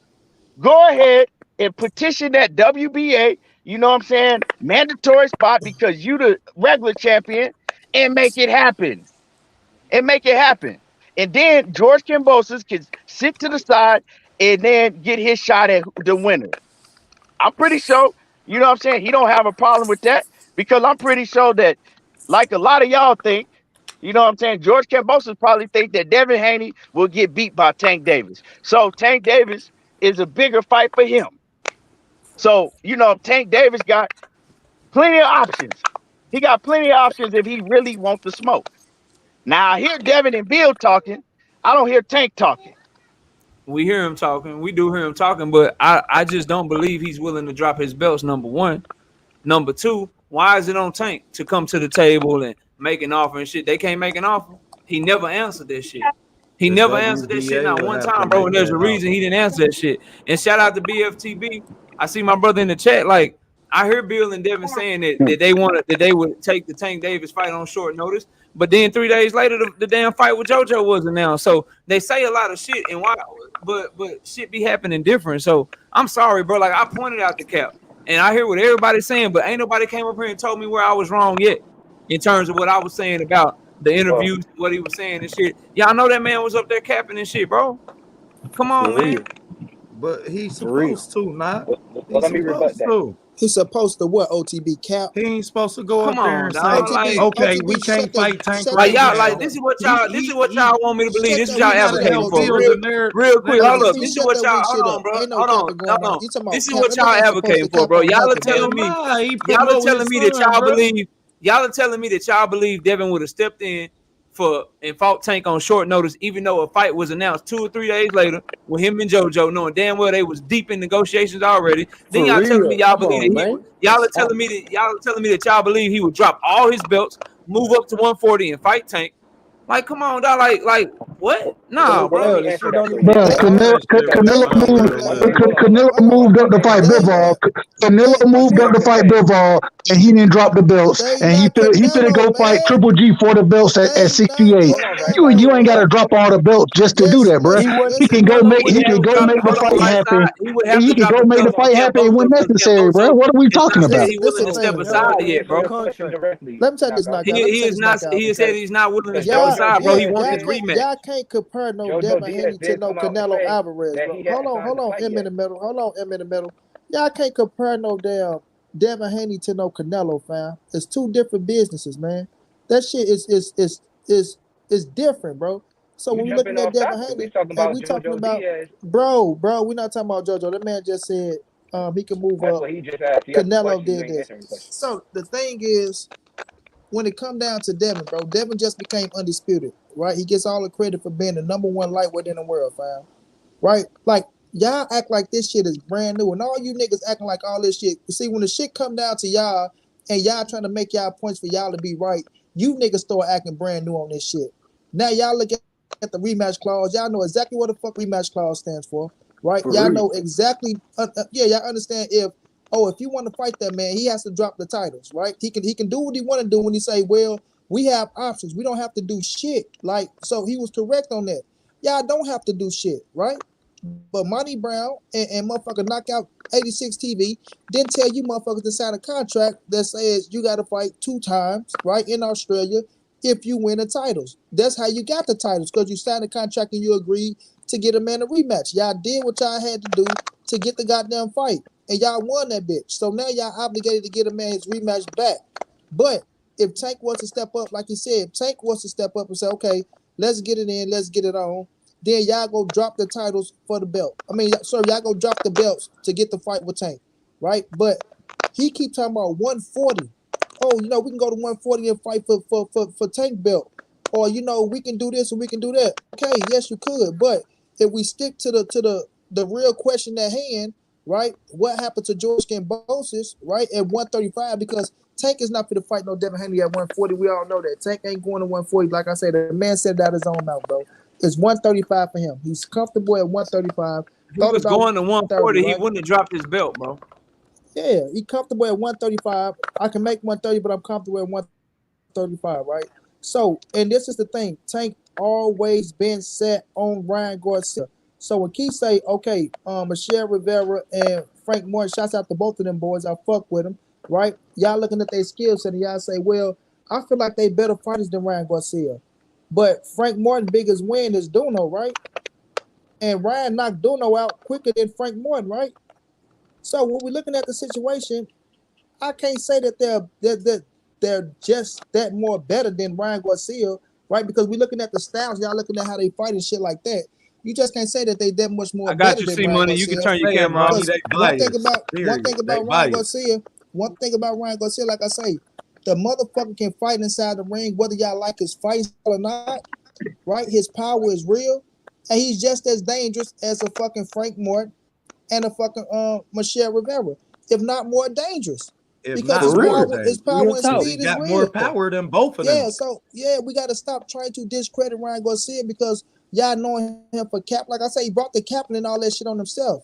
go ahead and petition that WBA, you know what I'm saying, mandatory spot because you the regular champion, and make it happen. And then George Kambosos can sit to the side and then get his shot at the winner. I'm pretty sure, you know what I'm saying, he don't have a problem with that because I'm pretty sure that, like a lot of y'all think, you know what I'm saying, George Kambosos probably think that Devin Haney will get beat by Tank Davis. So Tank Davis is a bigger fight for him. So, you know, Tank Davis got plenty of options. He got plenty of options if he really wants to smoke. Now I hear Devin and Bill talking. I don't hear Tank talking. We hear him talking. We do hear him talking, but I just don't believe he's willing to drop his belts, number one. Number two, why is it on Tank to come to the table and make an offer and shit? They can't make an offer. He never answered that shit. He never answered that shit not one time, bro. And there's a reason he didn't answer that shit. And shout out to BFTB. I see my brother in the chat. Like, I heard Bill and Devin saying that they would take the Tank Davis fight on short notice. But then 3 days later, the damn fight with JoJo was announced. So they say a lot of shit, and why? But shit be happening different. So I'm sorry, bro. Like, I pointed out the cap, and I hear what everybody's saying, but ain't nobody came up here and told me where I was wrong yet in terms of what I was saying about the interviews, what he was saying and shit. Y'all know that man was up there capping and shit, bro. Come on, man. But he's supposed to, not. Well, let me rebut that. He's supposed to what? OTB cap? He ain't supposed to go Come up there on, and dog. say, Like, okay, OTB, we can't fight Tank. Like y'all, like this is what y'all want me to believe. This is y'all advocating for. Real quick, hold up. This is what y'all. Hold on, bro. Hold on. This is what y'all advocating for, bro. Y'all are telling me. Y'all are telling me that y'all believe. Y'all are telling me that y'all believe Devin would have stepped in and fought Tank on short notice, even though a fight was announced 2 or 3 days later with him and JoJo, knowing damn well they was deep in negotiations already. Then y'all telling me y'all believe that y'all are telling me that y'all believe he would drop all his belts, move up to 140 and fight Tank. Like, come on, dog. Like what? Nah, bro. Canelo moved up to fight Bivol. Canelo moved up to fight Bivol, and he didn't drop the belts. And he finna go fight Triple G for the belts at 68. You ain't got to drop all the belts just to do that, bro. He can go make the fight happen. He can go make the fight happen when necessary, bro. What are we talking about? He willing to step aside yet, bro. Let me tell you this, He said he's not willing to step aside, bro. He wants his rematch. Y'all can't compare no Devin Haney to no Canelo Alvarez, bro. Hold on, M in the middle. Y'all can't compare no damn Devin Haney to no Canelo, fam. It's two different businesses, man. That shit is different, bro. So when we looking at Devin Haney, and we talking about bro, we're not talking about JoJo. That man just said he can move up. Canelo did this. So the thing is, when it come down to Devin, bro, Devin just became undisputed, right? He gets all the credit for being the #1 lightweight in the world, fam. Right? Like, y'all act like this shit is brand new, and all you niggas acting like all this shit. You see, when the shit come down to y'all, and y'all trying to make y'all points for y'all to be right, you niggas start acting brand new on this shit. Now y'all look at the rematch clause. Y'all know exactly what the fuck rematch clause stands for, right? Y'all know exactly. Y'all understand if you want to fight that man, he has to drop the titles, right? He can do what he want to do when he say, well, we have options. We don't have to do shit. Like, so he was correct on that. Y'all don't have to do shit, right? But Monty Brown and motherfucker Knockout 86 TV didn't tell you motherfuckers to sign a contract that says you got to fight 2 times, right, in Australia if you win the titles. That's how you got the titles, because you signed a contract and you agreed to get a man a rematch. Y'all did what y'all had to do to get the goddamn fight, and y'all won that bitch. So now y'all obligated to get a man his rematch back. But if Tank wants to step up, like he said, if Tank wants to step up and say, okay, let's get it in, let's get it on, then y'all go drop the titles for the belt. Y'all go drop the belts to get the fight with Tank, right? But he keep talking about 140. Oh, we can go to 140 and fight for Tank belt. Or, we can do this and we can do that. Okay, yes, you could. But if we stick to the real question at hand, right? What happened to George Kambosos, right, at 135? Because Tank is not going to fight no Devin Haney at 140. We all know that. Tank ain't going to 140. Like I said, the man said it out his own mouth, bro. It's 135 for him. He's comfortable at 135. If he was going to 140, right? He wouldn't have dropped his belt, bro. Yeah, he comfortable at 135. I can make 130, but I'm comfortable at 135, right? So, and this is the thing. Tank always been set on Ryan Garcia. So when Keith say, okay, Michelle Rivera and Frank Morton, shouts out to both of them boys. I fuck with them, right? Y'all looking at their skill set and y'all say, well, I feel like they better fighters than Ryan Garcia. But Frank Morton's biggest win is Duno, right? And Ryan knocked Duno out quicker than Frank Morton, right? So when we're looking at the situation, I can't say that they're just that more better than Ryan Garcia, right? Because we're looking at the styles, y'all looking at how they fight and shit like that. You just can't say that they that much more. I got you, C Money. You can turn your camera off. One thing about Ryan Garcia, like I say, The motherfucker can fight inside the ring, whether y'all like his fight or not. Right? His power is real, and he's just as dangerous as a fucking Frank Morton and a fucking Michelle Rivera, if not more dangerous. Because his power and speed is real. More power than both of them. Yeah, so we got to stop trying to discredit Ryan Garcia because y'all know him for cap. Like I say, he brought the Kaplan and all that shit on himself.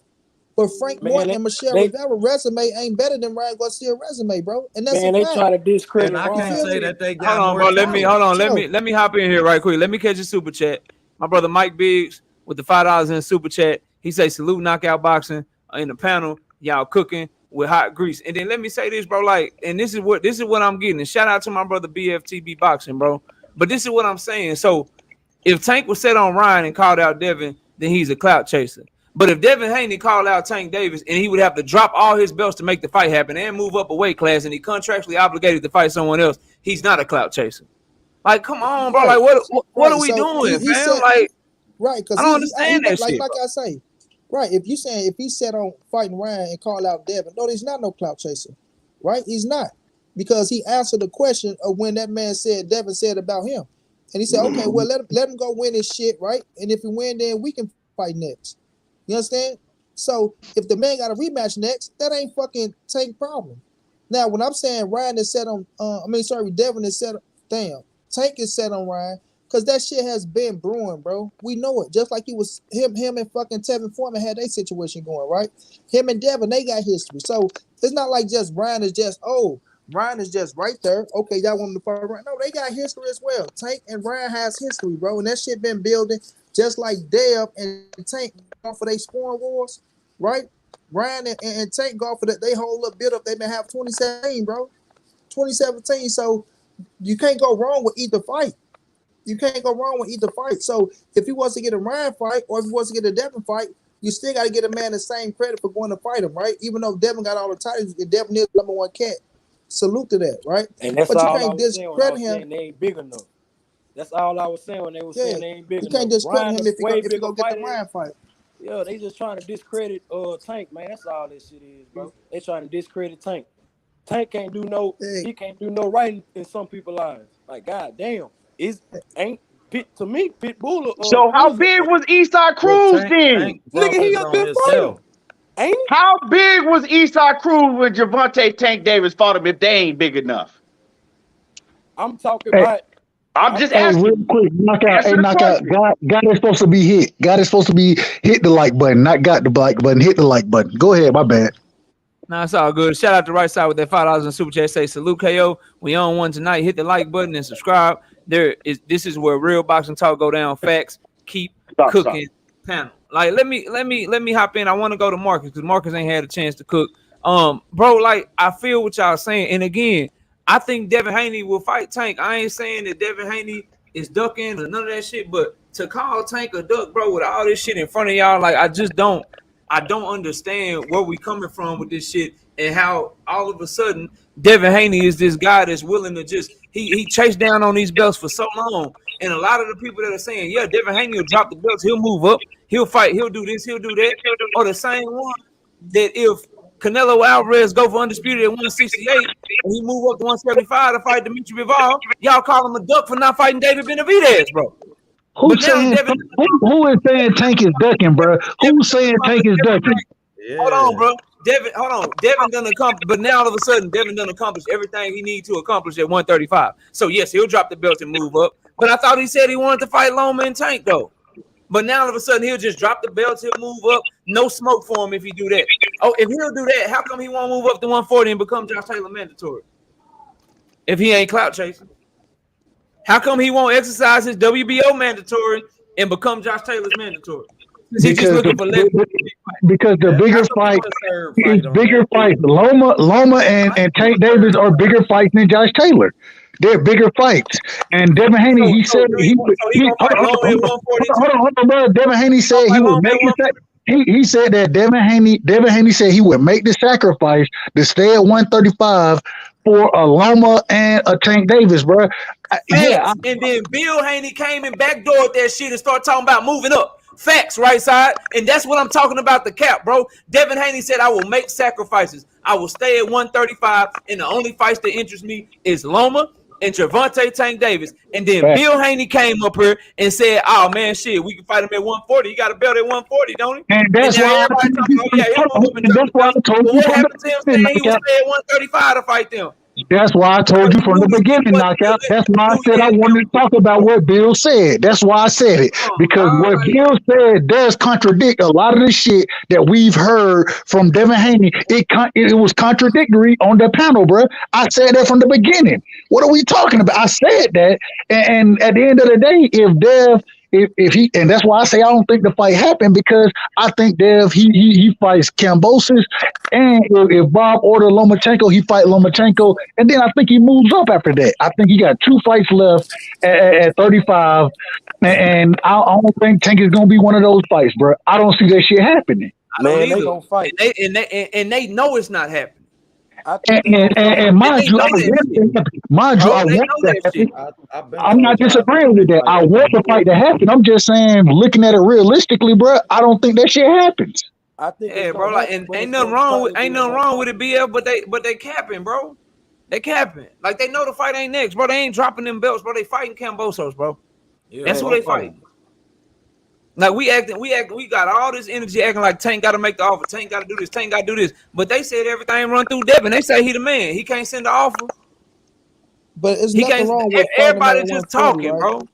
But Frank Morton and Michelle Rivera resume ain't better than Ryan Garcia's resume, bro. And that's a fact. They try to discredit. And I can't say that they got hold on, bro. Let me hop in here right quick. Let me catch a super chat. My brother Mike Biggs with the $5 in super chat. He say salute knockout boxing in the panel. Y'all cooking with hot grease. And then let me say this, bro. Like, and this is what I'm getting. And shout out to my brother BFTB boxing, bro. But this is what I'm saying. So if Tank was set on Ryan and called out Devin, then he's a clout chaser. But if Devin Haney called out Tank Davis and he would have to drop all his belts to make the fight happen and move up a weight class and he contractually obligated to fight someone else, he's not a clout chaser. Like, come on, bro. Like, what are we doing, he man? said, like, right? Because I don't understand that shit. Like I say, right? If you saying if he's set on fighting Ryan and call out Devin, no, he's not no clout chaser, right? He's not, because he answered the question of when that man said Devin said about him, and he said, okay, well let him go win his shit, right? And if he win, then we can fight next. You understand? So if the man got a rematch next, that ain't fucking Tank problem. Now, when I'm saying Ryan is set on, Devin is set. Tank is set on Ryan because that shit has been brewing, bro. We know it. Just like he was him and fucking Tevin Foreman had their situation going, right? Him and Devin, they got history. So it's not like just Ryan is just right there. Okay, y'all want him to fight Ryan? No, they got history as well. Tank and Ryan has history, bro, and that shit been building just like Dev and Tank go for their spawn wars, right? Ryan and Tank go for that. They whole little bit up. They been have 2017, bro. 2017. So you can't go wrong with either fight. So if he wants to get a Ryan fight or if he wants to get a Devin fight, you still got to get a man the same credit for going to fight him, right? Even though Devin got all the titles, Devin is the #1 cat. Salute to that, right? And that's but all you can't discredit him. They ain't big enough. That's all I was saying when they were saying they ain't big enough. You can't discredit him if you go get the Ryan Ryan fight. Yeah, they just trying to discredit Tank, man. That's all this shit is, bro. They trying to discredit Tank. Tank can't do he can't do no writing in some people's lives. Like, goddamn, to me, Pitbull. So how big was Eastside Cruz then? Nigga, he a good fighter. Ain't he? How big was Eastside Cruz when Gervonta Tank Davis fought him if they ain't big enough? I'm talking about. I'm just asking. Real quick, knockout. God is supposed to be hit. God is supposed to be hit the like button, not got the like button. Hit the like button. Go ahead, my bad. Nah, it's all good. Shout out to Right Side with that $5 in super chat. Say salute KO. We on one tonight. Hit the like button and subscribe. This is where real boxing talk go down. Facts keep cooking. Panel. Like let me hop in. I want to go to Marcus because Marcus ain't had a chance to cook. Bro, like I feel what y'all saying, and again, I think Devin Haney will fight Tank. I ain't saying that Devin Haney is ducking or none of that shit, but to call Tank a duck, bro, with all this shit in front of y'all, like I don't understand where we coming from with this shit and how all of a sudden Devin Haney is this guy that's willing to just he chased down on these belts for so long. And a lot of the people that are saying, yeah, Devin Haney will drop the belts, he'll move up, he'll fight, he'll do this, he'll do that, or the same one that if Canelo Alvarez go for undisputed at 168 and he move up to 175 to fight Dimitri Bivol, y'all call him a duck for not fighting David Benavidez, bro. Who is saying Tank is ducking, bro? Who's saying Tank is ducking? Yeah. Hold on, bro. Devin done accomplished, but now all of a sudden, Devin done accomplished everything he need to accomplish at 135. So yes, he'll drop the belt and move up. But I thought he said he wanted to fight Loma and Tank though. But now all of a sudden he'll just drop the belts, he'll move up. No smoke for him if he do that. Oh, if he'll do that, how come he won't move up to 140 and become Josh Taylor mandatory? If he ain't clout chasing. How come he won't exercise his WBO mandatory and become Josh Taylor's mandatory? Because the bigger fight is bigger fights. Loma and Tank Davis are bigger fights than Josh Taylor. They're bigger fights. And Devin Haney, he said hold on, bro. Devin Haney said he would make it. He said that Devin Haney said he would make the sacrifice to stay at 135 for a Loma and a Tank Davis, bro. And then Bill Haney came and backdoored that shit and started talking about moving up. Facts, right side. And that's what I'm talking about, the cap, bro. Devin Haney said, I will make sacrifices. I will stay at 135, and the only fights that interest me is Loma and Gervonta Tank Davis. And then Bill Haney came up here and said, oh, man, shit, we can fight him at 140. He got a belt at 140, don't he? And that's now why everybody talking, oh, yeah, he'll move up and drop the belt. But what happened to him saying he would stay at 135 to fight them? That's why I told you from the beginning, Knockout. That's why I said I wanted to talk about what Bill said. That's why I said it. Because what Bill said does contradict a lot of the shit that we've heard from Devin Haney. It was contradictory on the panel, bro. I said that from the beginning. What are we talking about? I said that. And at the end of the day, if Dev... If he, and that's why I say I don't think the fight happened, because I think Dev he fights Kambosos, and if Bob order Lomachenko, he fight Lomachenko, and then I think he moves up after that. I think he got 2 fights left at 35, and I don't think Tank is gonna be one of those fights, bro. I don't see that shit happening. Man, they gonna fight, and they know it's not happening. And mind you, I want that. I'm not disagreeing with that. I want the fight to happen. I'm just saying, looking at it realistically, bro, I don't think that shit happens. I think, yeah, bro, like, and ain't nothing wrong with it, BL, but they capping, bro. They capping. Like, they know the fight ain't next, bro. They ain't dropping them belts, bro. They fighting Kambosos, bro. Yeah, that's who they fighting. Like, we got all this energy acting like Tank got to make the offer. Tank got to do this. Tank got to do this. But they said everything run through Devin. They say he the man. He can't send the offer. But it's nothing wrong with everybody just talking, right? Bro.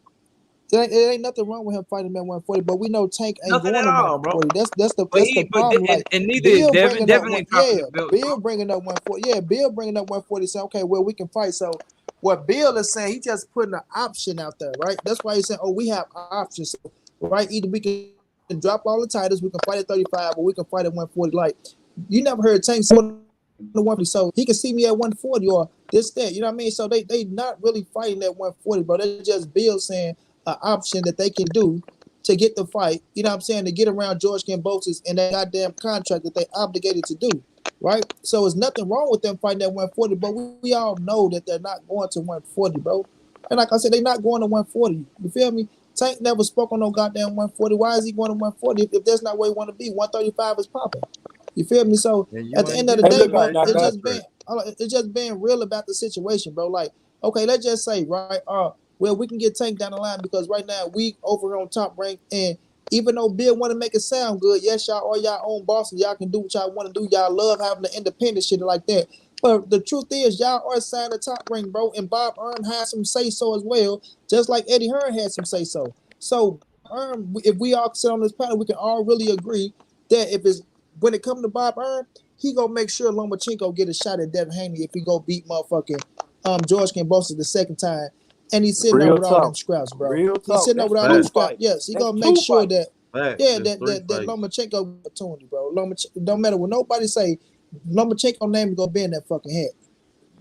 It ain't nothing wrong with him fighting him at 140, but we know Tank ain't going to 140. That's the problem. And neither is Devin. Devin ain't talking about Bill bringing up 140. Yeah, Bill bringing up 140. Saying, okay, well, we can fight. So what Bill is saying, he just putting an option out there, right? That's why he's saying, oh, we have options. Right, either we can drop all the titles, we can fight at 35, or we can fight at 140. Like, you never heard Tank say 140, so he can see me at 140 or this, that. You know what I mean? So they not really fighting at 140, but they're just Bill saying an option that they can do to get the fight. You know what I'm saying? To get around George Kambosos and that goddamn contract that they obligated to do. Right? So there's nothing wrong with them fighting at 140, but we all know that they're not going to 140, bro. And like I said, they're not going to 140. You feel me? Tank never spoke on no goddamn 140. Why is he going to 140 if that's not where he want to be? 135 is popping. You feel me? So at the end of the day, bro, it's just being real about the situation, bro. Like, okay, let's just say, right, well, we can get Tank down the line because right now we over on Top Rank, and even though Bill want to make it sound good, yes, y'all are y'all own bosses, y'all can do what y'all want to do. Y'all love having the independent shit like that. But the truth is, y'all are signed to Top Rank, bro, and Bob Earn has some say-so as well, just like Eddie Hearn had some say-so. So, if we all sit on this panel, we can all really agree that when it comes to Bob Earn, he gonna make sure Lomachenko get a shot at Devin Haney if he go beat motherfucking George Kambosos the second time, and he's sitting over all them scraps, bro. He's sitting over all them scraps. Yes, he gonna make sure that that Lomachenko opportunity, bro. Don't matter what nobody say. Lomachenko name is gonna be in that fucking head.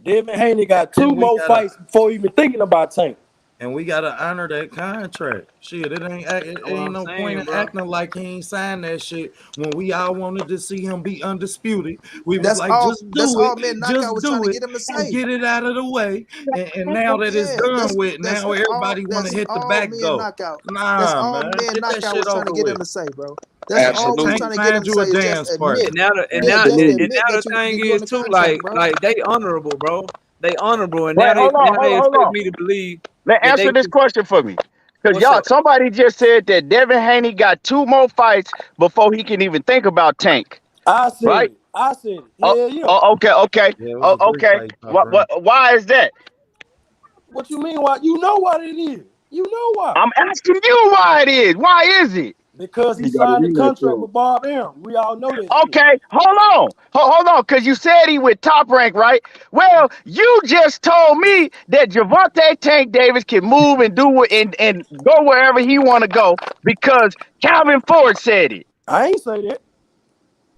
Devin Haney got 2 more fights before even thinking about Tank. And we gotta honor that contract. Shit, it ain't no point in acting like he ain't signed that shit when we all wanted to see him be undisputed. We was like, just do it, just do it, and get it out of the way. And now that it's done with, now everybody want to hit the back door. That's all man, man Knockout was trying to get him to say, bro. That's all we're trying to get him to say. Just admit. And now the thing is too, like they honorable, bro. They honorable, and now they expect me to believe. Let answer this question for me, because somebody just said that Devin Haney got 2 more fights before he can even think about Tank. I said right? it. I said it. Yeah. Okay. Okay. Why is that? What you mean? Why? You know what it is. You know why. I'm asking you why it is. Why is it? Because he signed a contract with Bob Arum. We all know that. Okay, hold on, because you said he with Top Rank, right? Well, you just told me that Gervonta Tank Davis can move and do it and go wherever he want to go because Calvin Ford said it. I ain't say that.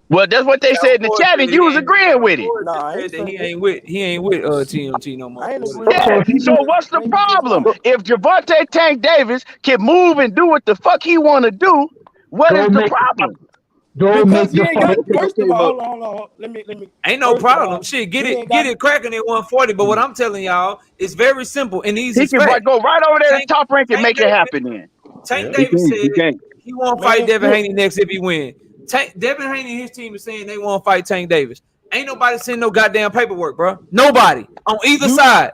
Well, that's what they said in the chat, and you was agreeing with it. No, I ain't he ain't with TMT no more. Yeah, so what's the problem? If Gervonta Tank Davis can move and do what the fuck he want to do, what is the problem? Because he ain't got, first of all, hold on. Let me. Ain't no problem. Shit, get it cracking at 140. But what I'm telling y'all is very simple and easy. He can go right over there to Top Rank and make it happen. Then Tank Davis said He won't fight Devin Haney next if he win. Devin Haney and his team is saying they won't fight Tank Davis. Ain't nobody sending no goddamn paperwork, bro. Nobody on either side.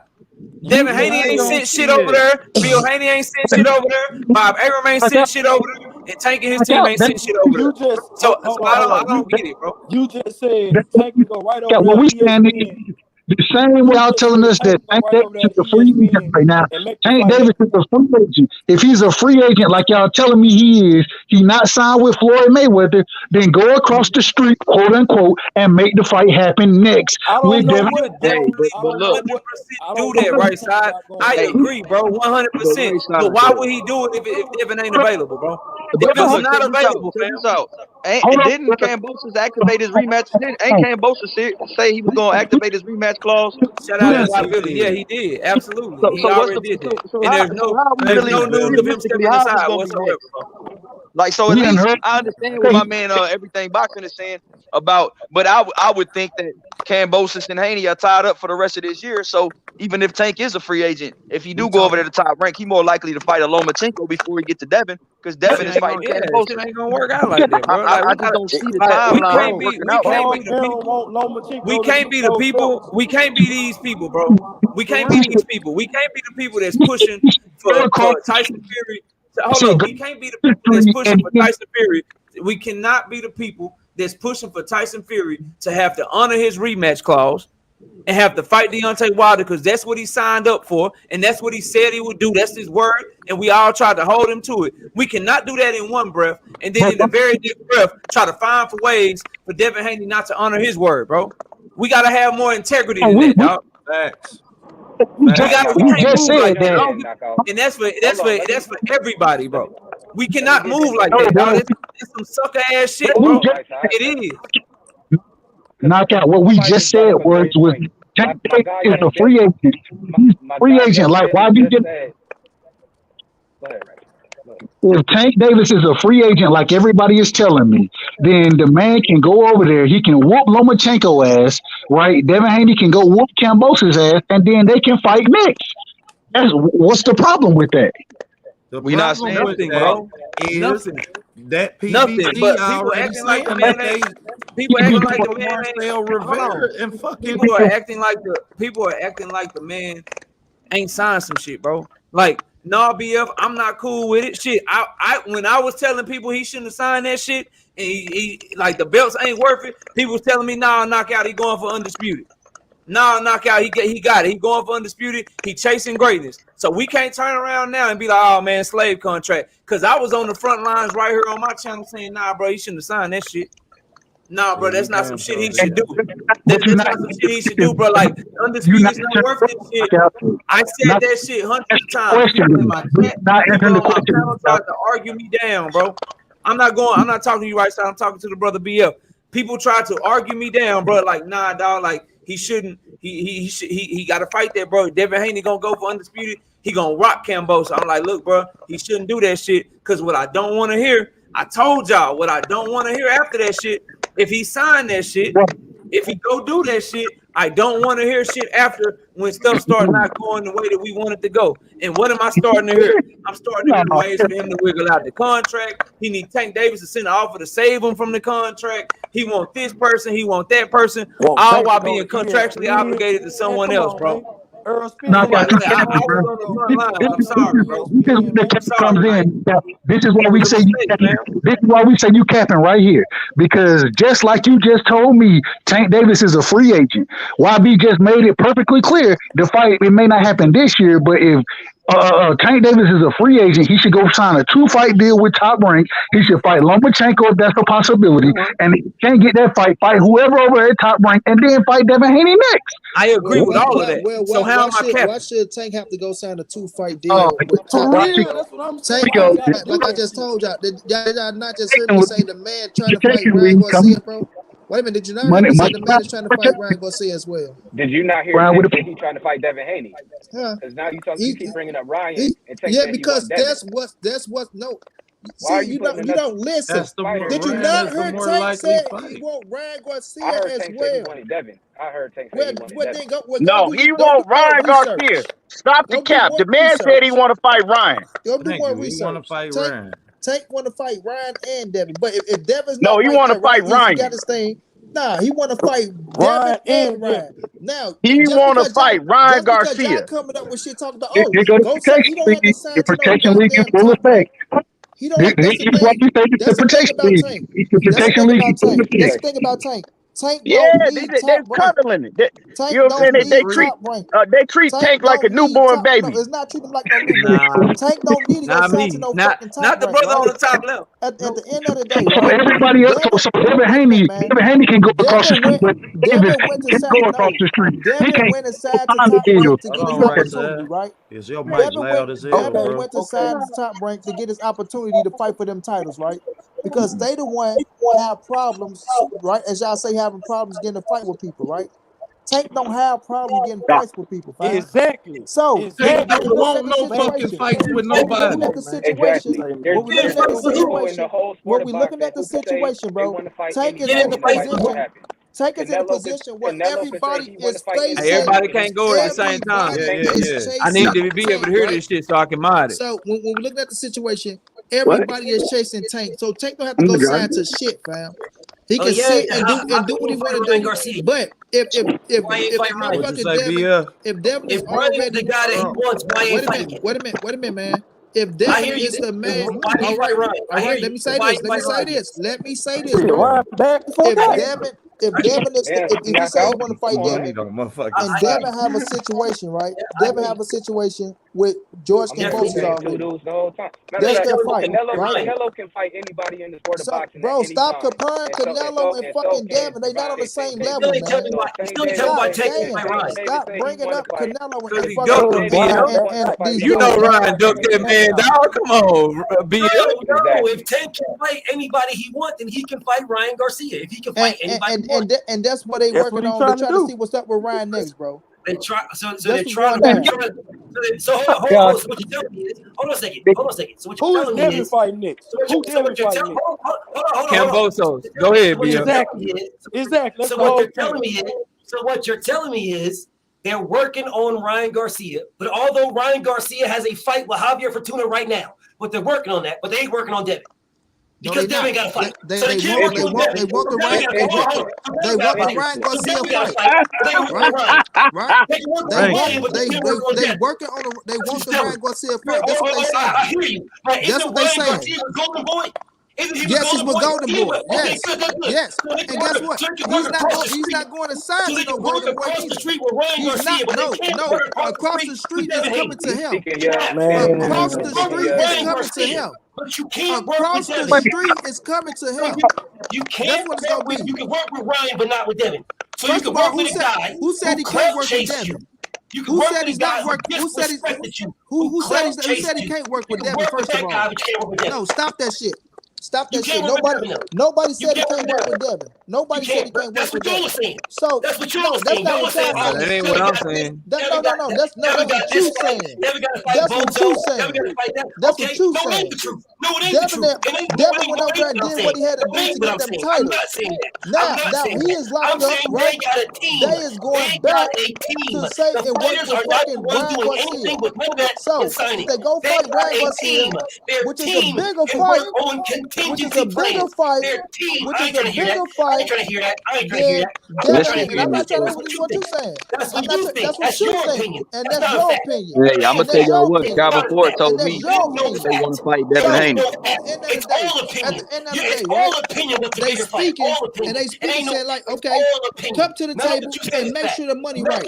Devin Haney ain't sent shit over there. Bill Haney ain't sent shit over there. Bob Arum ain't sent shit over there. And Tank and his team ain't sent shit over there. So I don't get it, bro. You just said Tank can go right over there. What we saying is the same way y'all telling us that Tank Davis is a free agent right now. Tank Davis is a free agent. If he's a free agent, like y'all telling me he is, he not signed with Floyd Mayweather, then go across the street, quote unquote, and make the fight happen next. With Devin. But look, do that right side. I agree, bro, 100%. But why would he do it if Devin ain't available, bro? Devin's not available, man. Didn't Kambosos activate his rematch? Ain't Kambosos say he was going to activate his rematch clause? Shout out to Billy. Yeah, he did. Absolutely. He already did that. And there's no news of him stepping aside whatsoever. Like, so at least I understand what my man Everything Boxing is saying about, but I would think that Kambosos and Haney are tied up for the rest of this year. So even if Tank is a free agent, if he do go over to the top rank, he more likely to fight a Lomachenko before he get to Devin, because Devin is fighting Kambosos. It ain't gonna work out like that, bro. I just don't see the timeline working out. We can't be the people. We can't be these people, bro. We can't be these people. We can't be the people that's pushing for Tyson Fury. Hold on, we can't be the people that's pushing for Tyson Fury. We cannot be the people that's pushing for Tyson Fury to have to honor his rematch clause and have to fight Deontay Wilder, because that's what he signed up for and that's what he said he would do. That's his word, and we all tried to hold him to it. We cannot do that in one breath and then in the very next breath try to find for ways for Devin Haney not to honor his word, bro. We gotta have more integrity than that, dog. Facts. We can't move like that. And that's for everybody, bro. We cannot move like that, dog. That's some sucker ass shit, bro. It is. Knock out what we just said. Words with Tank Davis is a free agent. He's a free agent. Like, why do you get? If Tank Davis is a free agent, like everybody is telling me, then the man can go over there. He can whoop Lomachenko ass, right? Devin Haney can go whoop Kambosos ass, and then they can fight next. What's the problem with that? We not saying nothing, bro. Nothing. That PBC nothing. But people already acting like the saying man. that People acting like the man. Marcel Rivera and fucking people are acting like the man ain't signed some shit, bro. Like, nah, BF, I'm not cool with it. Shit, I when I was telling people he shouldn't have signed that shit, and he like the belts ain't worth it, people was telling me, nah, knockout, he going for undisputed. Nah, knockout, he got it. He going for undisputed. He chasing greatness. So we can't turn around now and be like, oh man, slave contract. Cause I was on the front lines right here on my channel saying, nah, bro, he shouldn't have signed that shit. Nah, bro, that's not some shit he should do. That's not some shit he should do, bro. Like, undisputed is not worth this shit. I said that shit hundreds of times. People in my chat, people on my channel tried to argue me down, bro. I'm not talking to you right now. I'm talking to the brother BF. People tried to argue me down, bro. Like, nah, dog, like, he shouldn't. He got to fight that, bro. Devin Haney gonna go for undisputed. He gonna rock Kambosos. I'm like, look, bro, he shouldn't do that shit. Cause what I don't want to hear, I told y'all what I don't want to hear after that shit. If he signed that shit, if he go do that shit, I don't want to hear shit after when stuff start not going the way that we want it to go. And what am I starting to hear? I'm starting to hear ways for him to wiggle out the contract. He need Tank Davis to send an offer to save him from the contract. He want this person. He want that person. All while being contractually obligated to someone else, bro. I'm sorry, bro. This is why we say you capping right here, because just like you just told me, Tank Davis is a free agent. YB just made it perfectly clear the fight, it may not happen this year, but if Tank Davis is a free agent, he should go sign a 2-fight deal with Top Rank. He should fight Lomachenko if that's a possibility, and if he can't get that fight whoever over at Top Rank, and then fight Devin Haney next. I agree with all of that. So how am I capping? Why should Tank have to go sign a 2-fight deal with Top Rank? That's what I'm saying. Like I just told y'all, y'all not just heard me say the man trying to fight Ryan Garcia, bro. Wait a minute, did you not hear me say the man is trying to fight Ryan Garcia as well? Did you not hear that he trying to fight Devin Haney? Because now you keep bringing up Ryan. Because that's what no. See, you don't listen. Did you not hear Tank say he want Ryan Garcia as well? I heard Tank say he wanted Devin. No, he want Ryan Garcia. Stop the cap. The man said he want to fight Ryan. Go do more We research. want to fight Ryan. Tank want to fight Ryan and Devin. But if Devin's No, not he right want now, to fight Ryan. He Ryan. got his thing. Nah, he want to fight Devin and Ryan. Now, He just want to because fight Ryan just because y'all Garcia. coming up with shit talking about, Here goes the go say he protection don't have to league. sign The to no protection league is goddamn full top rank. effect. He don't. That's the This is why thing. you say it's the That's the thing protection about league. Tank. It's the That's the protection thing league about is full Tank. That's the effect. thing about Tank. Tank Yeah, don't they need top rank. cuddling it. Tank You know what I'm don't saying? need top rank. They treat Tank like a don't need newborn top. No, baby. it's not treat him like no newborn. Nah, Tank don't need to go not sign to me. no Not fucking top the rank, brother right? on the top left. At the end of the day, So right? everybody else, so Devin wait a Haney, minute, man. Devin Haney can go across the Devin street, went. but Davis Devin went to can't sign. go across No, the street. He Devin can't went aside to sign the top rank deal. to Hold get his on, right opportunity, side. right? Is your mic loud as hell, Devin bro? went to sign to top rank to get his opportunity to fight for them titles, right? Because they the one have problems, right? As y'all say, having problems getting a fight with people, right? Tank don't have problems getting fights with people, fam. Exactly. So Exactly. when we looking at the situation, when we looking at the situation, Exactly. when we There's looking at the two people in the situation, whole sport when of we looking at the boxing who can say situation, they bro, want to fight Tank is anybody in the and the fight will position. happen. Tank is in a Canelo position where could say everybody he want is to fight facing. Hey, anybody everybody and can't go at the same time. Everybody is I need chasing to be able Tank, to hear right? this shit so I can mod it. So when we look at the situation, everybody is chasing Tank. So Tank don't have to go sign to shit, fam. He can sit and do what he want to do. But if motherfucker Devin, if Devin is already the guy that he wants, why ain't fighting him? wait a minute, man. If Devin is the man, all right, let me say this. Let me say this, bro. If Devin is if he say he want to fight Devin, and Devin have a situation, right? Devin have a situation with George Kambosos already. That's their fight, right? Canelo can fight anybody in the sport of So, boxing. bro, stop comparing Canelo and fucking Devin. They not on the same level, man. Stop bringing up Canelo and He ducked him, BL. and these You know dudes. Ryan ducked that man, dog. Come on, BL. No, if Tank can fight anybody he wants, then he can fight Ryan Garcia. If he can fight anybody he wants. And that's what they working on. They trying to see what's up with Ryan next, bro. They try, so That's they're what's trying going to. down. So hold on. So what you're telling me is, hold on a second. So what you're telling me is, fighting next? Hold on. Cambosos. Go ahead, BL. Exactly. So what you're telling me is they're working on Ryan Garcia. But although Ryan Garcia has a fight with Javier Fortuna right now, but they're working on that. But they ain't working on Devin. Because Devin got to fight. They want the Ryan Garcia fight. Right? They working on they want the Ryan Garcia fight. That's what they saying. I hear you. That's what they saying. Golden Boy. Yes, he's with Golden Boy. Yes. And guess what? He's not going to sign to no Golden Boy. He's not. No. Across the street is coming to him. Across the street is coming to him. But you can't across the street is coming to him. You can't. That's what it's gonna be. You can work with Ryan, but not with Devin. So First you can of all, work with a guy who said he can't work with Devin? Who said he's not working? Who said he can't work with Devin? First of all, no, stop that shit. Stop that shit. Nobody said he can't work with Devin. Nobody said he can't work with Devin. So that's what no, that's not what y'all saying. That ain't what I'm saying. No, that's what you saying. That's what you saying. That's what you saying. Devin went over there and did what he had to do to get them titles. Now he is locked up, right? They is going back to say and work with fucking Ryan Garcia. So if they go fight Ryan Garcia, which is a bigger fight. Which is a bigger fight. Which is a bigger fight. And I'm not trying to listen what you're saying. That's what you're saying. And that's your opinion. Hey, I'm gonna tell y'all what Calvin Ford told me they want to fight Devin Haney. At the end of the day, right? They speaking and they saying like, okay, come to the table and make sure the money right.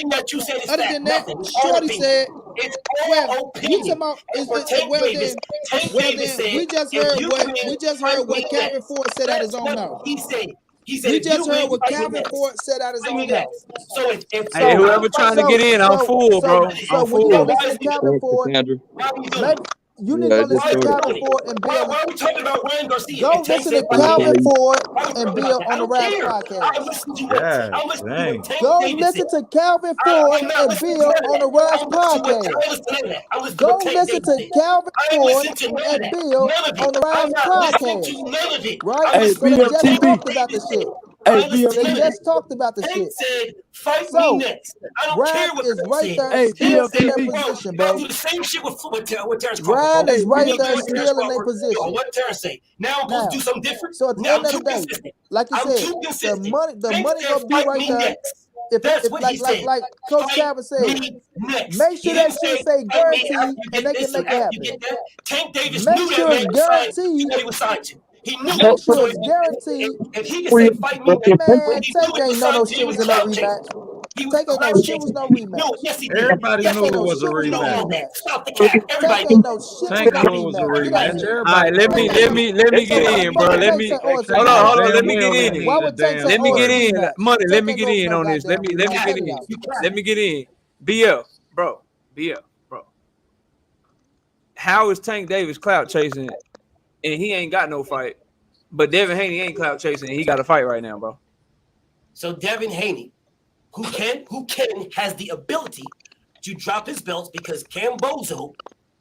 Other than that, Shorty said, well, you talking about well then we just heard what Calvin Ford said out his own mouth. We just heard what Calvin Ford said out his own mouth. Hey, whoever trying to get in, I'm full, bro. So when you go listen to Calvin Ford, you need to go listen to Calvin Ford and Bill. Why are we talking about Ryan Garcia? Go listen to Calvin Ford and Bill on the Raz podcast. Go listen to Calvin Ford and Bill on the Raz podcast. Go listen to Calvin Ford and Bill on the Raz podcast. Right? So they just talked about the shit. They just talked about the shit. Said, fight me next. I don't care what is right there, Hey, still in their BLTV. position, bro. Do the same shit with Terrence Crawford. Ryan is right there, What still in their position. What Terrence say? Now I'm supposed to do something different. So at the end of the day, like you said, the money gonna be right there. If like Coach Chapman said, make sure that shit say guaranteed, and they can make it happen. Tank Davis Make knew sure that it's man guaranteed. he was signed to. He knew Make sure it's guaranteed. If he can say fight me, Man, Tank ain't know no shit was in no rematch. Tank ain't no shit was no rematch. Yes, he did. Everybody Yes, knew it no was a shit was no rematch. rematch. Stop the cap. Everybody Tank ain't no shit Tank was knew no it was a rematch. rematch. All right, let me get in, bro. Let me hold on. Let me get in. Why would Tank say, Let me oh, get it's a in. rematch? Money. Let Tank me ain't get know in no on this. Let me goddamn get rematch. in. Let me get in. BL, bro. How is Tank Davis clout chasing and he ain't got no fight? But Devin Haney ain't clout chasing and he got a fight right now, bro. So Devin Haney, who has the ability to drop his belts because Cambozo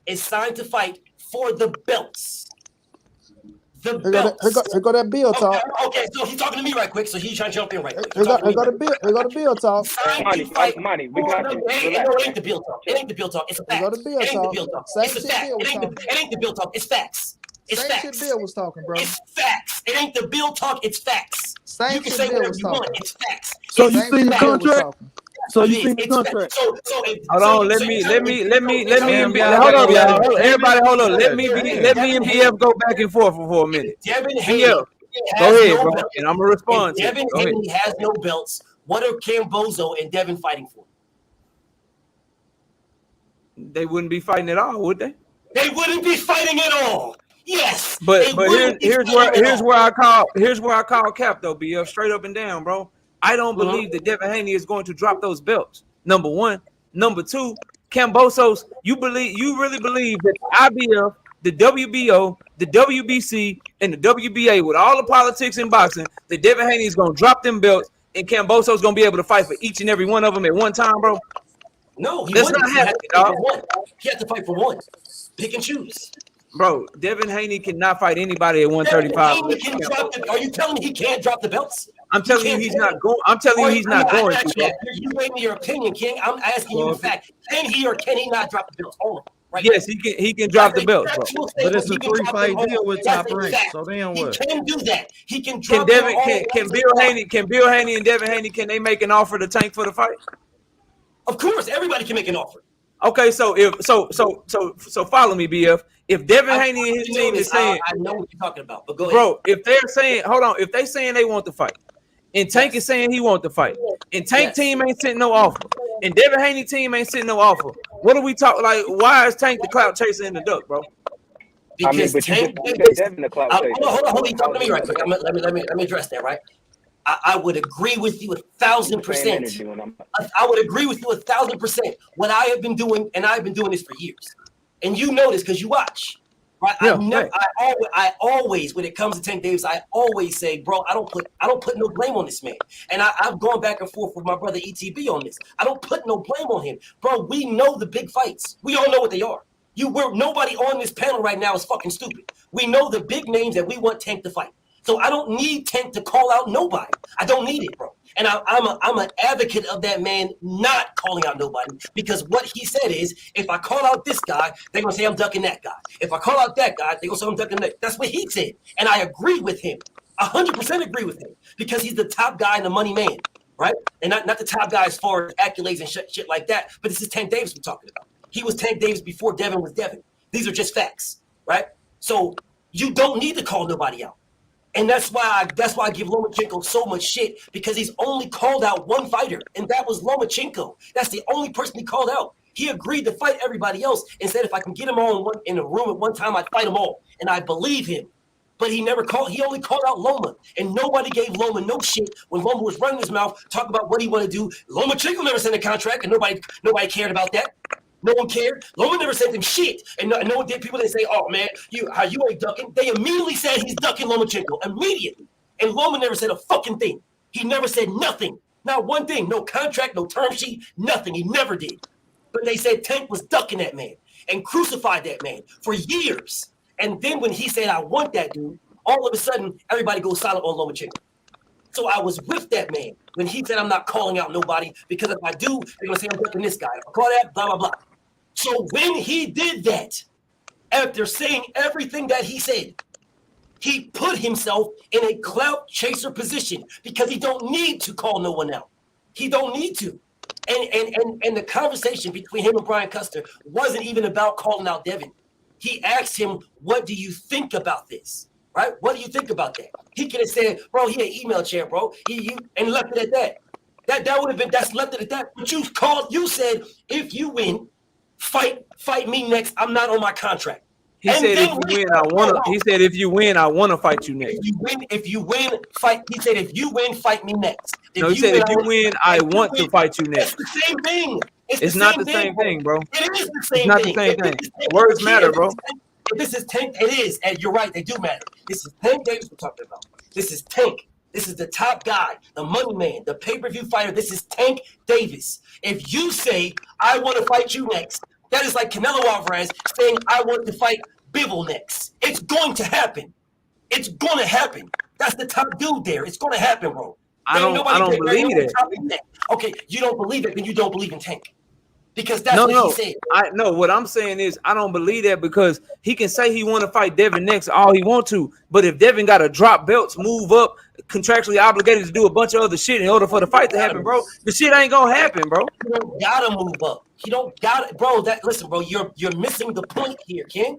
is signed to fight for the belts. The belts. Here go that Bill talk. Okay, so he's talking to me right quick, so he's trying to jump in right quick. Here go the Bill talk. Money, we got you. It ain't the Bill talk. It ain't the Bill talk. It's a fact. Here go the Bill It ain't the talk. Bill talk. Same It's a shit fact. Bill was talking. It ain't the Bill talk. It's facts. It's Same facts. shit Bill was talking, bro. It's facts. It ain't the Bill talk. It's facts. Same You can shit say Bill whatever was you want. talking. It's facts. So It's you facts. seen the contract? So you seen the It's facts. contract? Hold on, let me and hold up, y'all. Everybody, hold up. Let me and BF go back and forth for a minute. Devin BF, Haney go has ahead, no bro, belts. and I'm gonna respond to Devin it. Go ahead. Haney has no belts. What are Cambozo and Devin fighting for? They wouldn't be fighting at all, would they? They wouldn't be fighting at all. Yes, But here's where I call cap though, BF, straight up and down, bro. I don't believe that Devin Haney is going to drop those belts. Number one. Number two, Cambosos, you really believe that the IBF, the WBO, the WBC, and the WBA, with all the politics in boxing, that Devin Haney is going to drop them belts and Cambosos is going to be able to fight for each and every one of them at one time, bro? No, he That's wouldn't. not happening, dog. He had to fight for one. Pick and choose. Bro, Devin Haney cannot fight anybody at 135. Are you telling me he can't drop the belts? I'm telling you he's not going. I'm telling you he's not going to. You gave me your opinion, King. I'm asking you in fact. Can he or can he not drop the belts? Hold on. Right yes, he can. He can drop the belts, bro. But it's a 3-fight deal with Top Rank. So then what? He can do that. He can Can drop Devin? Can Bill Haney and Devin Haney? Can they make an offer to Tank for the fight? Of course, everybody can make an offer. Okay, so follow me, BF. If Devin Haney and his team is saying, I know what you're talking about, but go ahead. Bro, if they're saying, hold on, if they saying they want the fight, and Tank is saying he want the fight, and Tank team ain't sitting no offer, and Devin Haney team ain't sitting no offer, what are we talking? Like, why is Tank the clout chaser in the duck, bro? Because Tank Davis. Hold on, you talking to me right quick. Let me address that, right? I would agree with you 1,000%. I would agree with you 1,000%. What I have been doing, and I've been doing this for years, and you know this because you watch. Right? Yeah, I always, when it comes to Tank Davis, I always say, bro, I don't put no blame on this man. And I've gone back and forth with my brother ETB on this. I don't put no blame on him, bro. We know the big fights. We all know what they are. Nobody on this panel right now is fucking stupid. We know the big names that we want Tank to fight. So I don't need Tank to call out nobody. I don't need it, bro. And I'm an advocate of that man not calling out nobody, because what he said is, if I call out this guy, they're gonna say I'm ducking that guy. If I call out that guy, they're gonna say I'm ducking that. That's what he said, and I agree with him. 100% agree with him, because he's the top guy and the money man, right? And not the top guy as far as accolades and shit like that. But this is Tank Davis we're talking about. He was Tank Davis before Devin was Devin. These are just facts, right? So you don't need to call nobody out. And that's why I give Lomachenko so much shit, because he's only called out one fighter, and that was Lomachenko. That's the only person he called out. He agreed to fight everybody else and said if I can get them all in a room at one time, I'd fight them all. And I believe him. But he only called out Loma, and nobody gave Loma no shit when Loma was running his mouth, talking about what he want to do. Lomachenko never signed a contract, and nobody cared about that. No one cared. Loma never said them shit. And no one did. People didn't say, oh, man, you ain't ducking. They immediately said he's ducking Lomachenko. Immediately. And Loma never said a fucking thing. He never said nothing. Not one thing. No contract, no term sheet, nothing. He never did. But they said Tank was ducking that man and crucified that man for years. And then when he said, I want that dude, all of a sudden, everybody goes silent on Lomachenko. So I was with that man when he said, I'm not calling out nobody because if I do, they're going to say I'm ducking this guy. If I call that, blah, blah, blah. So when he did that, after saying everything that he said, he put himself in a clout chaser position because he don't need to call no one out. He don't need to. And the conversation between him and Brian Custer wasn't even about calling out Devin. He asked him, what do you think about this? Right? What do you think about that? He could have said, bro, he an email chair, bro. And left it at that. That would have been, that's left it at that. But you said, if you win, fight me next. I'm not on my contract. He said, if you win, I wanna. He said, if you win, I wanna fight you next. If you win, fight. He said, if you win, fight me next. No, he said, if you win, I want to fight you next. It's the same thing. It's not the same thing, bro. It is the It's same thing. not the same thing. Words matter, bro. This is Tank. It is, and you're right. They do matter. This is Tank Davis we're talking about. This is Tank. This is the top guy, the money man, the pay-per-view fighter. This is Tank Davis. If you say, I want to fight you next, that is like Canelo Alvarez saying, I want to fight Bivol next. It's going to happen. It's going to happen. That's the top dude there. It's going to happen, bro. I don't believe that. Okay, you don't believe it, then you don't believe in Tank. Because that's what he said. What I'm saying is I don't believe that because he can say he want to fight Devin next all he want to, but if Devin got to drop belts, move up, contractually obligated to do a bunch of other shit in order for the fight to happen, bro, the shit ain't gonna happen, bro. You don't gotta move up. You don't gotta, bro. Listen, bro. You're missing the point here, Ken.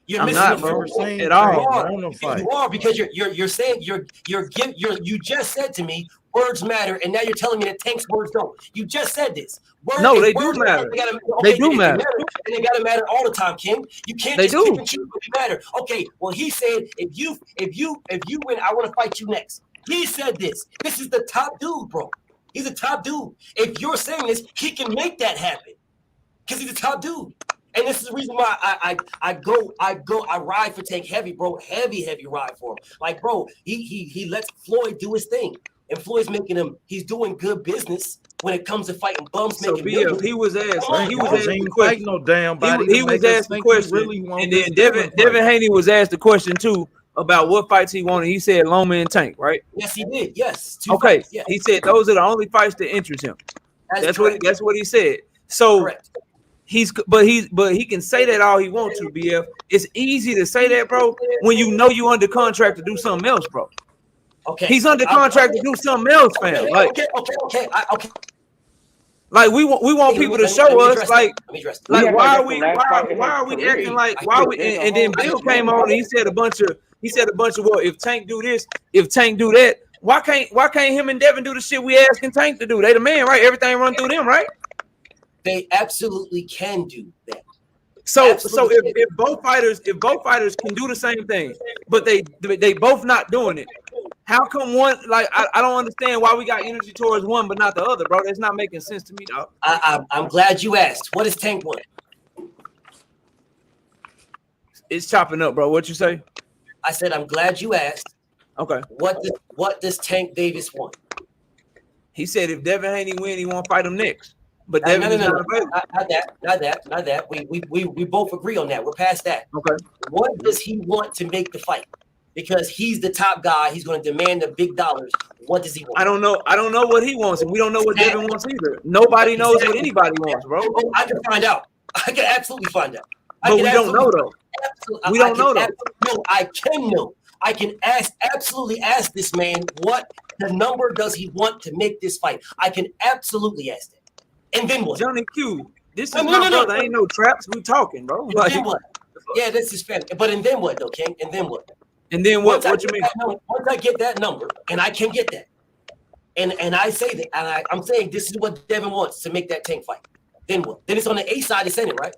You're I'm missing not, the bro, point at all. You are because you're saying you just said to me words matter, and now you're telling me that Tank's words don't. You just said this. No, they do matter. They do matter. And they gotta matter all the time, Ken. You can't just pick and choose what matter. Okay, well, he said if you win, I want to fight you next. He said this. This is the top dude, bro. He's a top dude. If you're saying this, he can make that happen because he's a top dude. And this is the reason why I ride for Tank heavy, bro. Heavy ride for him. Like, bro, he lets Floyd do his thing. And Floyd's he's doing good business when it comes to fighting bums. So BF, he was asked the question. No damn body. He was asked the question, and then Devin Haney was asked the question too about what fights he wanted. He said Loma and Tank, right? Yes, he did. Yes. Okay. Fights, yes. He said those are the only fights that interest him. That's what he said. So correct. He can say that all he wants to, BF. It's easy to say that, bro, when you know you under contract to do something else, bro. Okay. He's under contract to do something else, fam. Okay. Like we want people to show us, like why are we acting like and then Bill came on and he said a bunch of well, if Tank do this, if Tank do that, why can't him and Devin do the shit we asking Tank to do? They the man, right? Everything run through them, right? They absolutely can do that. So if both fighters can do the same thing, but they both not doing it, how come one, like I don't understand why we got energy towards one but not the other, bro? That's not making sense to me, dog. I'm glad you asked. What does Tank want? It's chopping up, bro. What you say? I said I'm glad you asked. Okay. What does Tank Davis want? He said if Devin Haney win, he won't fight him next. But no, not that. We both agree on that. We're past that. Okay. What does he want to make the fight? Because he's the top guy. He's going to demand the big dollars. What does he want? I don't know what he wants, and we don't know what Devin wants either. Nobody knows what anybody wants, bro. I can find out. I can absolutely find out. But we don't know though. We don't know though. No, I can know. I can absolutely ask this man what the number does he want to make this fight. I can absolutely ask that. And then what? Johnny Q, this is my brother. Ain't no traps. We talking, bro. And then what? Yeah, this is family. But and then what, though, King? And then what? And then what? What you mean? Once I get that number, and I can get that, and I say that, and I'm saying this is what Devin wants to make that Tank fight. Then what? Then it's on the A side of Senate, right?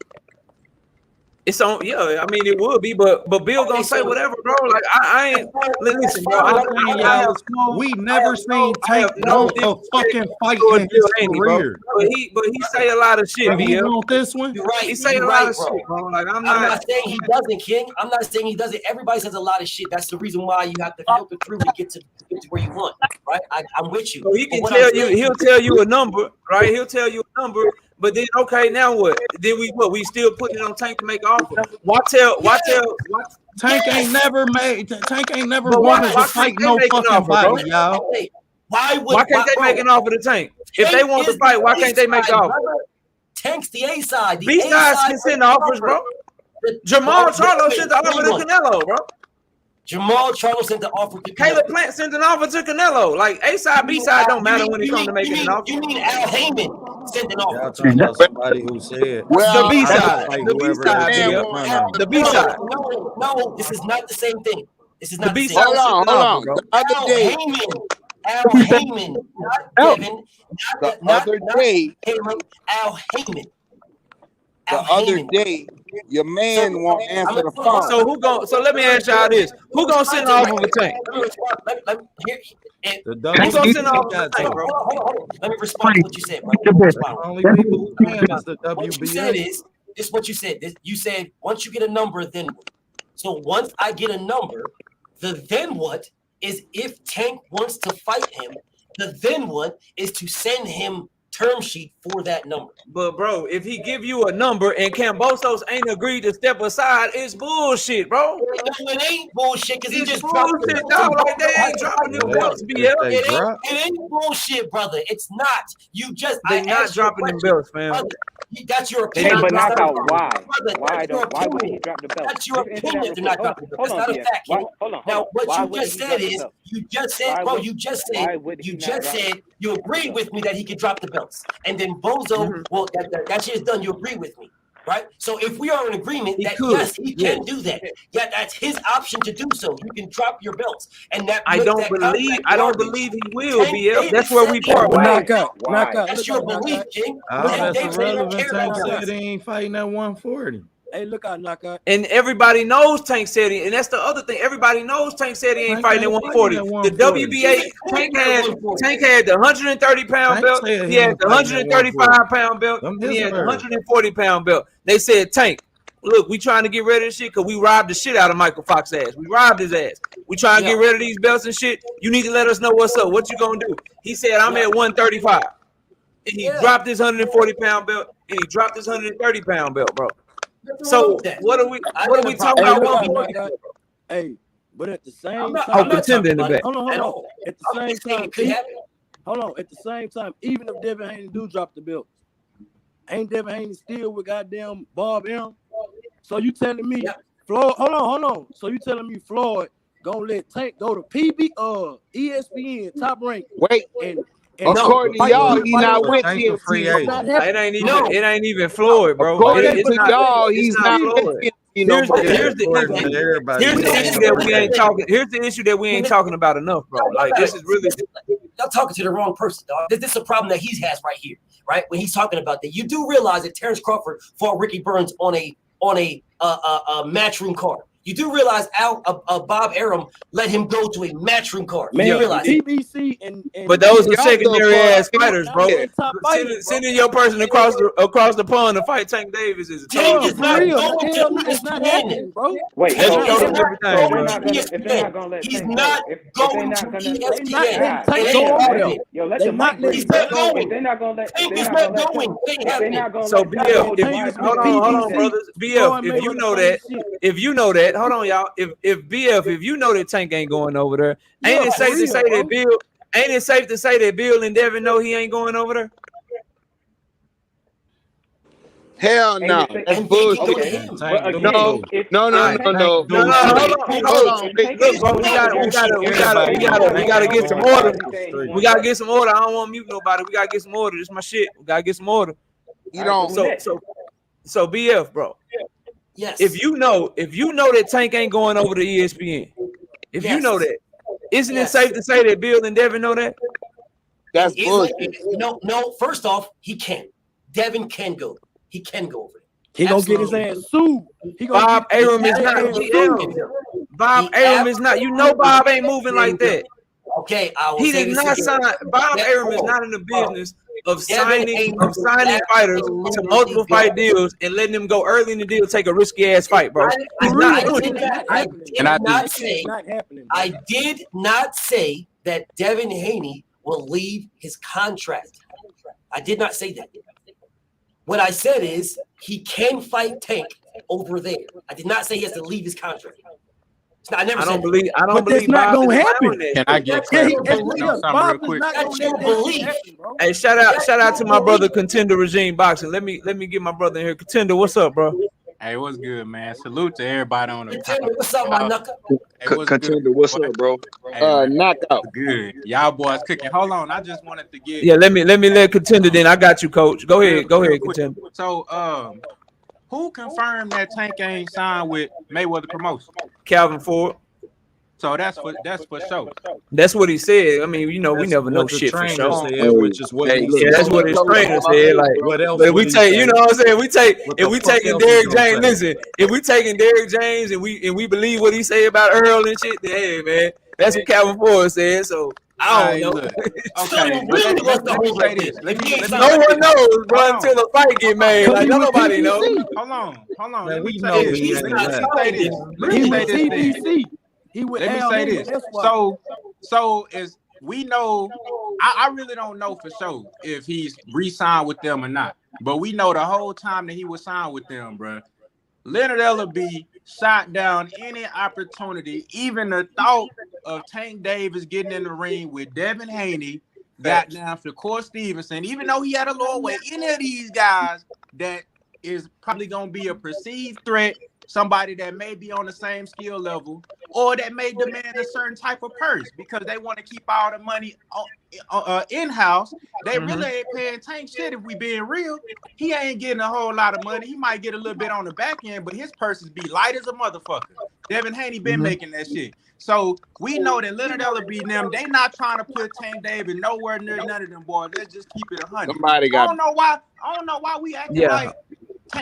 It's on, yeah. I mean, it would be, but Bill gonna say whatever, bro. Like I ain't listen, bro. We never seen Tank want a fucking fight in his career. But he say a lot of shit, Bill. Want this one? You're right. He say a lot of shit, bro. Like I'm not saying he doesn't, King. I'm not saying he doesn't. Everybody says a lot of shit. That's the reason why you have to filter through to get to where you want, right? I'm with you. So he can tell you. He'll tell you a number, right? He'll tell you a number. But then, okay, now what? Then we still putting it on Tank to make an offer. Tank ain't never wanted to fight no fucking body, y'all. Why can't they make an offer to Tank? If they want to fight, why can't they make the offer? Tank's the A side. B sides can send offers, bro. Jamal Charlo sent the offer to Canelo, bro. Jamal Charlo sent the offer to Canelo. Caleb Plant sent an offer to Canelo. Like A side, B side don't matter when it comes to making an offer. You mean Al Heyman sent an offer? Y'all talking about somebody who said the B side, the B side. No, this is not the same thing. This is not the the B same. side. Hold on. The other day, Al Heyman, not Devin, Al Heyman. The other day, your man won't answer the phone. So who going? So let me ask y'all this: who gonna send off of a Tank? Who gonna send off of a Tank, bro? Let me respond to what you said, bro. Only people who can is the What you said WBA. is this. What you said. You said once you get a number, then what? So once I get a number, the then what is if Tank wants to fight him. The then what is to send him term sheet for that number. But bro, if he give you a number and Kambosos ain't agreed to step aside, it's bullshit, bro. No, it ain't bullshit because he It's just bullshit, dog. Like they ain't dropping them belts, BL. It ain't bullshit, brother. It's not. You just They not dropping them belts, fam. Brother, that's your Hey, opinion. but knock out why? Brother, Why that's your don't? Why would he opinion. drop the belt? That's your opinion. They're not dropping the belt. Hold That's on, not a fact. Kenny. Hold on. Now, what Why you wouldn't just he said drop the is, belt? you just said, Why bro, would- you just why said, would he you not just drop it? said, you agreed with me that he could drop the belts. And then Bozo, well, that shit is done. You agree with me, right? So if we are in agreement that yes, he can do that. Yeah, that's his option to do so. You can drop your belts, and that I makes don't that believe. contract I don't garbage. believe he will, Tank BL. Davis That's where said we he part would. ways. Knock out. That's your belief, King. All Tank that's Davis don't irrelevant. care Tank about said belts. he ain't fighting at 140. Hey, look out, knock out. And everybody knows Tank said it, and that's the other thing. Everybody knows Tank said he ain't Tank fighting at ain't 140. fighting at The 140. WBA, Tank had the 130-pound Tank belt. said He he had ain't the fighting at 135-pound belt. Them And his he had the words. 140-pound belt. They said, Tank, look, we trying to get rid of this shit because we robbed the shit out of Michael Fox's ass. We robbed his ass. We trying to get rid of these belts and shit. You need to let us know what's up. What you gonna do? He said, I'm at 135. And he dropped his 140-pound belt, and he dropped his 130-pound belt, bro. So what are we talking Hey, about? look out, 140? knock out. Hey, but at the same not- time, Oh, contender in the back. hold on. At all. At the I'm same just saying time, it could happen. hold on. At the same time, even if Devin Haney do drop the belt, ain't Devin Haney still with goddamn Bob M? So you telling me Floyd? Hold on. So you telling me Floyd gonna let Tank go to ESPN top rank? Wait. And According to y'all, he not with TNT. It ain't even Floyd, bro. According It's to not. y'all, It's he's not not with Floyd. TNT no more. Here's the issue that we ain't talking. Here's the issue that we ain't talking about enough, bro. Like this is really. Y'all talking to the wrong person, dog. This is a problem that he has right here, right? When he's talking about that, you do realize that Terrence Crawford fought Ricky Burns on a matchroom card. You do realize Bob Arum let him go to a matchroom card. Man, You realize BBC and But those are secondary ass Y'all fighters, bro. Sending your person across the pond to fight Tank Davis is a Tank total. is not going to ESPN, bro. Wait, That's so a total different thing, bro. if they're not gonna let He's Tank not go, if going they're to not gonna ESPN. Tank It go ain't over there. happening. yo, let They the not mic break. He's not If going. they're not gonna let, Tank if is they're not not gonna let going. Tank, It ain't if they're happening. not gonna So let Tank BF, go, if why you is he hold on on, BBC? brothers. BF, if you know that, hold on, y'all. If BF, if you know that Tank ain't going over there, ain't it safe to say that Bill? Ain't it safe to say that Bill and Devin know he ain't going over there? Hell no, that's bullshit. No. Hold on. Look, bro, we gotta get some order. We gotta get some order. I don't want to mute nobody. We gotta get some order. This is my shit. We gotta get some order. You don't. So BF, bro. Yes. If you know that Tank ain't going over to ESPN, if you know that, isn't it safe to say that Bill and Devin know that? That's bullshit. No. First off, he can. Devin can go. He can go over there. He gonna get his ass sued. Bob Arum is not a GM. Bob Arum is not. You know Bob ain't moving like that. Okay, I will He say did this not again. sign. Bob Arum is not in the business of signing fighters to multiple fight deals and letting them go early in the deal, take a risky ass fight, bro. He's not doing it. I did not say that Devin Haney will leave his contract. I did not say that. What I said is he can fight Tank over there. I did not say he has to leave his contract. I never I said don't believe. I don't But that's believe not Bob gonna is happen. allowing that. Can I get Yeah, clarification on something real Bob is quick? not gonna That's let your that shit belief. happen, bro. Hey, shout out to my brother Contender Regime Boxing. Let me get my brother in here. Contender, what's up, bro? Hey, what's good, man? Salute to everybody on the Contender, panel. what's up, my knuckle? Hey, what's good, Contender, what's boy? up, bro? Hey, man, Knockout. good. Y'all boys cooking. Hold on, I just wanted to get Yeah, let me let Contender. Then I got you, Coach. Go real ahead, quick. Contender. So, who confirmed that Tank ain't signed with Mayweather Promotion? Calvin Ford. So that's for sure. That's what he said. I mean, you know, we That's never know what the shit for trainer sure. said, which is what he Yeah, that's said. what his trainer said. Like, What else but if would we he take, say? you know what I'm saying? What If the we fuck taking else he Derrick gonna James, say? listen, if we taking Derrick James and we believe what he say about Earl and shit, then hey man, that's what Calvin Ford said. So I don't know. Look. Okay, but let me say this. Let me No say one this. knows, bro, Hold until on. the fight get made. Cause Like he with nobody knows. PBC. Hold on. Man, Let me we say know this. he Let ain't me that. say this. Let He me with say this then. PBC. He with Let me Al say Hammond. this. That's why. So is we know. I really don't know for sure if he's re-signed with them or not. But we know the whole time that he was signed with them, bro. Leonard Ellaby shot down any opportunity, even the thought of Tank Davis getting in the ring with Devin Haney, got down for Shakur Stevenson, even though he had a lower weight. Any of these guys that is probably going to be a perceived threat, somebody that may be on the same skill level, or that may demand a certain type of purse because they want to keep all the money in-house. They really ain't paying Tank shit if we being real. He ain't getting a whole lot of money. He might get a little bit on the back end, but his purses be light as a motherfucker. Devin Haney been making that shit. So we know that Leonard Ellaby and them, they not trying to put Tank Davis nowhere near none of them boys. Let's just keep it 100. Somebody got. I don't know why we acting like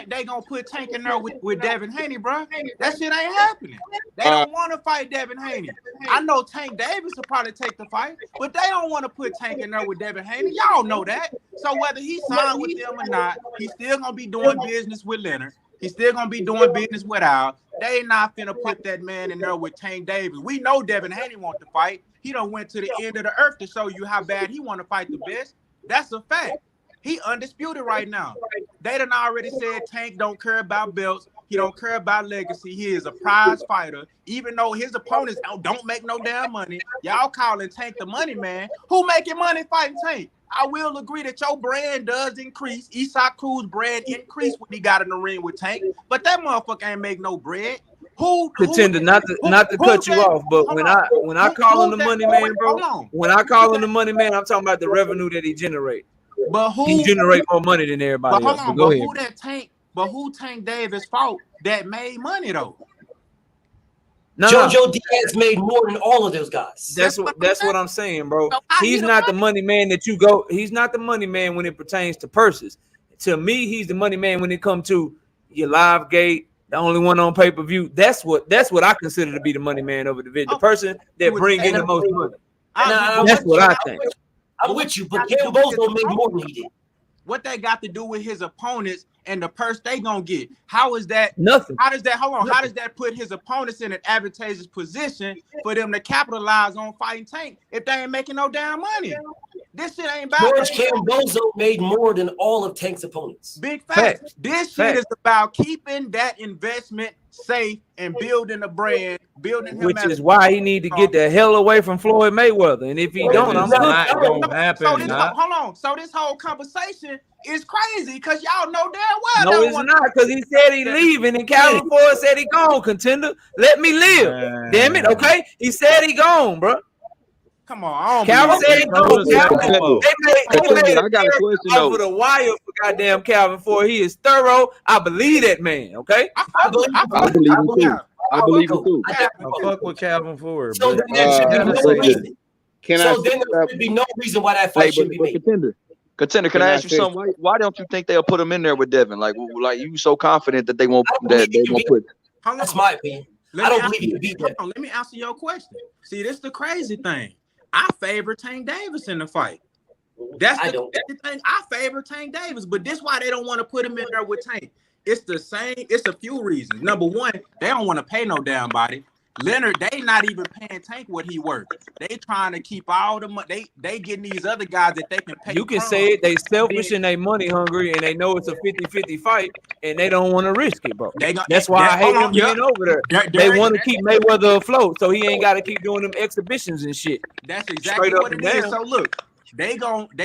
they gonna put Tank in there with Devin Haney, bro. That shit ain't happening. They don't want to fight Devin Haney. I know Tank Davis will probably take the fight, but they don't want to put Tank in there with Devin Haney. Y'all know that. So whether he signed with them or not, he's still gonna be doing business with Leonard. He's still gonna be doing business with Al. They not finna put that man in there with Tank Davis. We know Devin Haney want to fight. He done went to the end of the earth to show you how bad he want to fight the best. That's a fact. He undisputed right now. They done already said Tank don't care about belts. He don't care about legacy. He is a prize fighter. Even though his opponents don't make no damn money, y'all calling Tank the money man. Who making money fighting Tank? I will agree that your brand does increase. Isak Cruz brand increased when he got in the ring with Tank, but that motherfucker ain't make no bread. Contender, not to cut you off, but when I call him the money man, bro, when I call him the money man, I'm talking about the revenue that he generates. But he generate more money than everybody else. But go ahead. Who Tank Davis fought that made money though? JoJo Diaz made more than all of those guys. That's what I'm saying, bro. He's not the money man that you go. He's not the money man when it pertains to purses. To me, he's the money man when it comes to your live gate, the only one on pay-per-view. That's what I consider to be the money man over the vid. The person that bring in the most money. That's what I think. I'm with you, but Cambozo made more than he did. What that got to do with his opponents and the purse they gonna get? How is that? Nothing. How does that? Hold on. How does that put his opponents in an advantageous position for them to capitalize on fighting Tank if they ain't making no damn money? This shit ain't about. George Cambozo made more than all of Tank's opponents. Big fact. This shit is about keeping that investment safe and building a brand, building him. Which is why he need to get the hell away from Floyd Mayweather. And if he don't, I'm not gonna happen. Hold on. So this whole conversation is crazy because y'all know damn well. No, it's not, because he said he leaving and Calvin Ford said he gone, Contender. Let me live. Damn it, okay? He said he gone, bro. Come on, Calvin said he gone. I got a question though. Over the wire for goddamn Calvin Ford. He is thorough. I believe that man, okay? I believe it too. I believe it too. I fuck with Calvin Ford. So then there should be no reason. So then there should be no reason why that fight should be made. Contender, can I ask you something? Why don't you think they'll put him in there with Devin? Like you so confident that they won't put. That's my opinion. I don't believe he can beat Devin. Let me answer your question. See, this is the crazy thing. I favor Tank Davis in the fight. That's the thing. I favor Tank Davis, but this why they don't want to put him in there with Tank. It's the same. It's a few reasons. Number one, they don't want to pay no damn body. Leonard, they not even paying Tank what he worth. They trying to keep all the money. They getting these other guys that they can pay. You can say it. They selfish and they money hungry, and they know it's a 50-50 fight, and they don't want to risk it, bro. That's why I hate them being over there. They want to keep Mayweather afloat, so he ain't got to keep doing them exhibitions and shit. That's exactly what it is. So look, they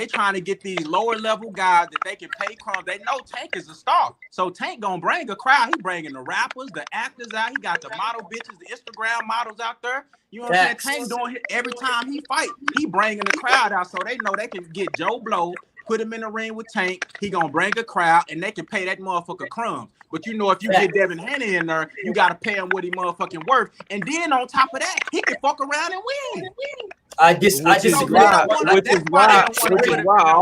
trying to get these lower level guys that they can pay crumbs. They know Tank is a star, so Tank gonna bring a crowd. He bringing the rappers, the actors out. He got the model bitches, the Instagram models out there. You know what I'm saying? Tank doing it every time he fight. He bringing the crowd out, so they know they can get Joe Blow, put him in the ring with Tank. He gonna bring a crowd, and they can pay that motherfucker crumbs. But you know, if you get Devin Haney in there, you gotta pay him what he motherfucking worth. And then on top of that, he can fuck around and win. Which is why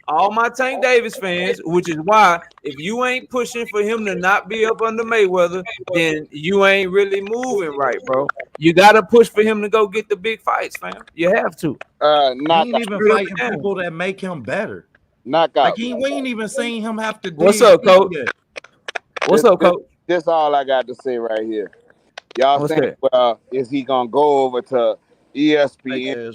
all my Tank Davis fans, which is why if you ain't pushing for him to not be up under Mayweather, then you ain't really moving right, bro. You gotta push for him to go get the big fights, fam. You have to. He ain't even fighting people that make him better. Knockout. Like we ain't even seen him have to. What's up, coach? What's up, coach? This all I got to say right here. Y'all think, well, is he gonna go over to ESPN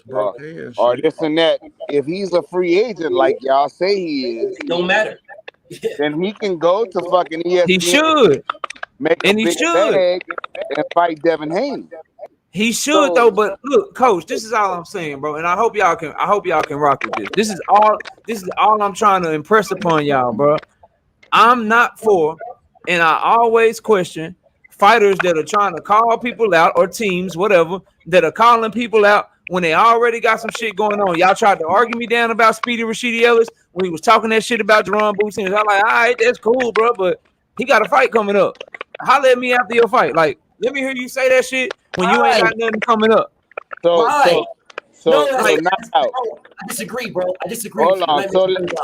or this and that? If he's a free agent like y'all say he is, don't matter. Then he can go to fucking ESPN. He should, make a big bag and fight Devin Haney. He should though, but look, coach, this is all I'm saying, bro. And I hope y'all can rock with this. This is all I'm trying to impress upon y'all, bro. I'm not for, and I always question fighters that are trying to call people out, or teams, whatever, that are calling people out when they already got some shit going on. Y'all tried to argue me down about Speedy Rashidi Ellis when he was talking that shit about Jerome Boots. And I'm like, all right, that's cool, bro, but he got a fight coming up. Holler at me after your fight. Like, let me hear you say that shit when you ain't got nothing coming up. So not out. I disagree, bro. I disagree. Hold on. So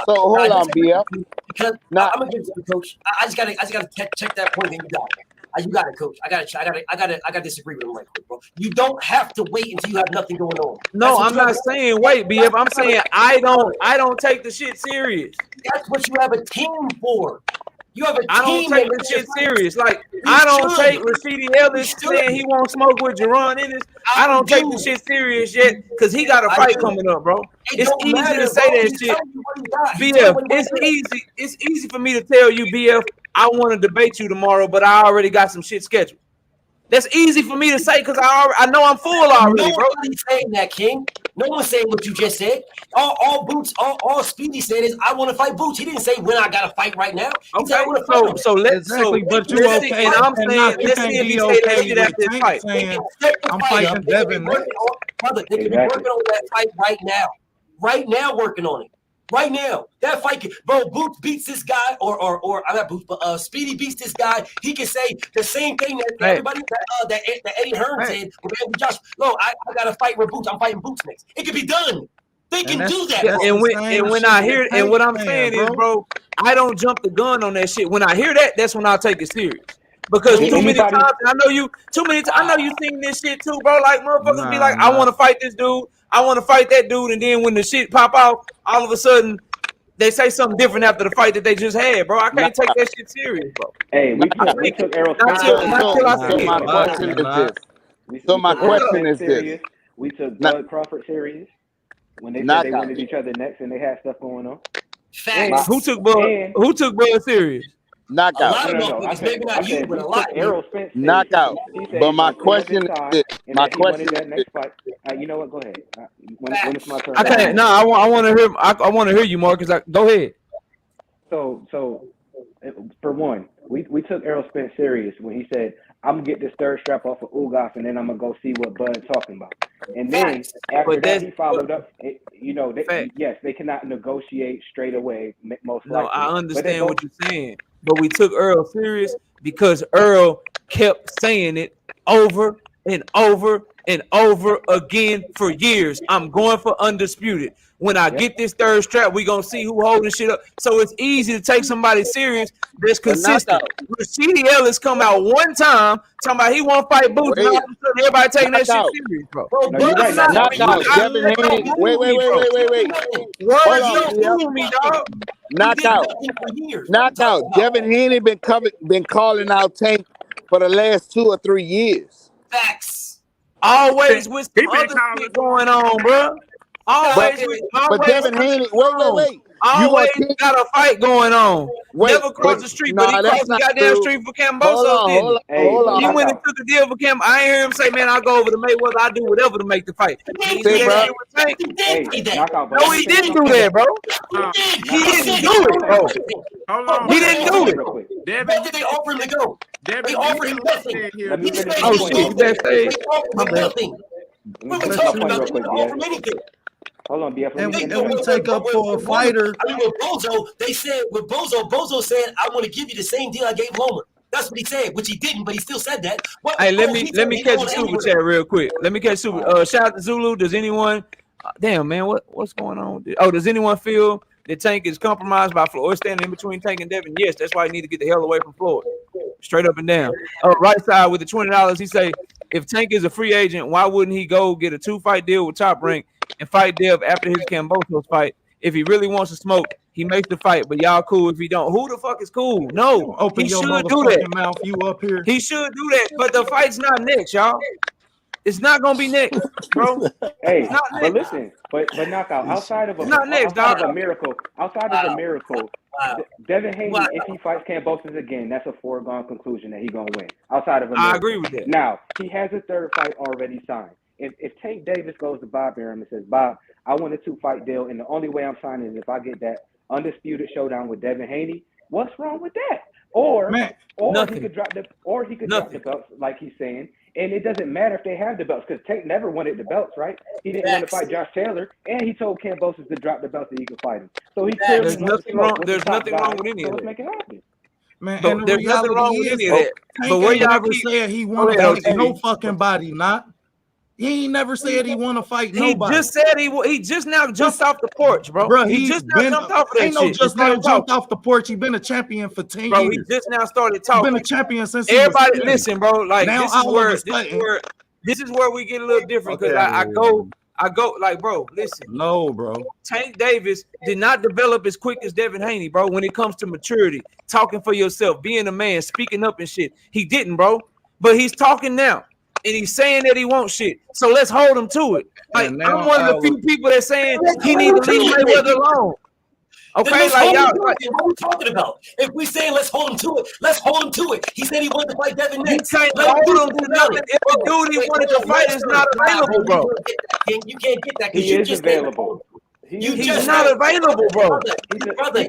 hold on, BF. Because I'm gonna give it to the coach. I just gotta check that point. Then you got it. You got it, coach. I gotta disagree with him right quick, bro. You don't have to wait until you have nothing going on. No, I'm not saying wait, BF. I'm saying I don't take the shit serious. That's what you have a team for. You have a team. I don't take this shit serious. Like, I don't take Rashidi Ellis saying he won't smoke with Jerron Ennis. I don't take this shit serious yet because he got a fight coming up, bro. It's easy to say that shit. BF, it's easy for me to tell you, BF, I want to debate you tomorrow, but I already got some shit scheduled. That's easy for me to say because I know I'm full already, bro. Nobody's saying that, King. No one's saying what you just said. All Speedy said is I want to fight Boots. He didn't say when I got to fight right now. He said I want to fight him. So let's but you okay? And I'm saying let's see if he say that shit after this fight. I'm fighting Devin. Brother, they could be working on that fight right now. Right now, working on it. Right now, that fight, bro. Boots beats this guy, or I'm not Boots, but Speedy beats this guy. He can say the same thing that everybody that Eddie Hearn said. Josh, no, I got to fight with Boots. I'm fighting Boots next. It could be done. They can do that. And when I hear, and what I'm saying is, bro, I don't jump the gun on that shit. When I hear that, that's when I take it serious. Because too many times, I know you seen this shit too, bro. Like motherfuckers be like, I want to fight this dude. I want to fight that dude, and then when the shit pop off, all of a sudden they say something different after the fight that they just had, bro. I can't take that shit serious, bro. Hey, we took Errol. So my question is this. We took Bud Crawford serious when they said they wanted each other next and they had stuff going on. Facts. Who took Bud serious? Knockout. Maybe not you, but a lot. Knockout. But my question is this. My question is this. You know what? Go ahead. When it's my turn. I can't. No, I want to hear. I want to hear you, Marcus. Go ahead. So for one, we took Errol Spence serious when he said, "I'm gonna get this third strap off of Ugas, and then I'm gonna go see what Bud's talking about." And then after that, he followed up. Yes, they cannot negotiate straight away. Most likely. No, I understand what you're saying, but we took Earl serious because Earl kept saying it over and over and over again for years. I'm going for undisputed. When I get this third strap, we gonna see who holding shit up. So it's easy to take somebody serious that's consistent. Rashidi Ellis come out one time talking about he won't fight Boots, and all of a sudden everybody taking that shit serious, bro. Devin Haney. Wait. Knockout. Devin Haney been calling out Tank for the last 2 or 3 years. Facts. Always with some other shit going on, bro. Always But Devin Haney, wait. You Always gonna got a fight going on. Never crossed the street, but he crossed the goddamn street for Cambosos, didn't he? He went and took a deal for Cam. I ain't hear him say, man, I'll go over to Mayweather. I'll do whatever to make the fight. He didn't do that with Tank. No, he didn't do that, bro. He didn't do it, bro. He didn't do it. What did they offer him to go? They offered him nothing. Oh, shit, that's They offered him nothing. What are we talking about? They didn't offer him anything. Hold on, BF. And we take up for a fighter. I mean, with Bozo, they said with Bozo said, "I want to give you the same deal I gave Loma." That's what he said, which he didn't, but he still said that. Hey, let me catch a super chat real quick. Let me catch super. Shout out to Zulu. Does anyone? Damn, man, what's going on? Does anyone feel that Tank is compromised by Floyd standing in between Tank and Devin? Yes, that's why he need to get the hell away from Floyd. Straight up and down. Right side with the $20. He say, if Tank is a free agent, why wouldn't he go get a 2-fight deal with Top Rank and fight Dev after his Cambosos fight? If he really wants to smoke, he makes the fight, but y'all cool if he don't. Who the fuck is cool? No, Open he your should do that. mouth, you up here. He should do that, but the fight's not next, y'all. It's not gonna be next, bro. Hey, but listen, but knockout outside of a miracle, Devin Haney, if he fights Cambosos again, that's a foregone conclusion that he's gonna win. Outside of a miracle. I agree with that. Now he has a third fight already signed. If Tank Davis goes to Bob Arum and says, Bob, I want a 2-fight deal, and the only way I'm signing is if I get that undisputed showdown with Devin Haney, what's wrong with that? Or he could drop the belts like he's saying. And it doesn't matter if they have the belts, because Tank never wanted the belts, right? He didn't want to fight Josh Taylor, and he told Cambosos to drop the belts so he could fight him. So he clearly there's nothing wrong with any of that. Make it happen. Man, So and there's nothing wrong with any of that. But where y'all said he want to fight no fucking body, not. He ain't never said he want to fight nobody. He just said he just now jumped off the porch, bro. Bro, he just now jumped off of that ain't shit. No just now jumped off the porch. He been a champion for 10 bro, years. He just now started talking. Been a champion since everybody. He was Listen, bro. Like now this is where we get a little different because I go like, bro. Listen, no, bro. Tank Davis did not develop as quick as Devin Haney, bro. When it comes to maturity, talking for yourself, being a man, speaking up and shit, he didn't, bro. But he's talking now. And he's saying that he wants shit. So let's hold him to it. Like, I'm one of the few people that's saying he needs to leave Mayweather alone. Okay, like y'all. What are we talking about? If we say let's hold him to it, let's hold him to it. He said he wanted to fight Devin next. You can't hold him to nothing if the dude he wanted to fight is not available, bro. You can't get that because you just available. He's not available, bro. Brother,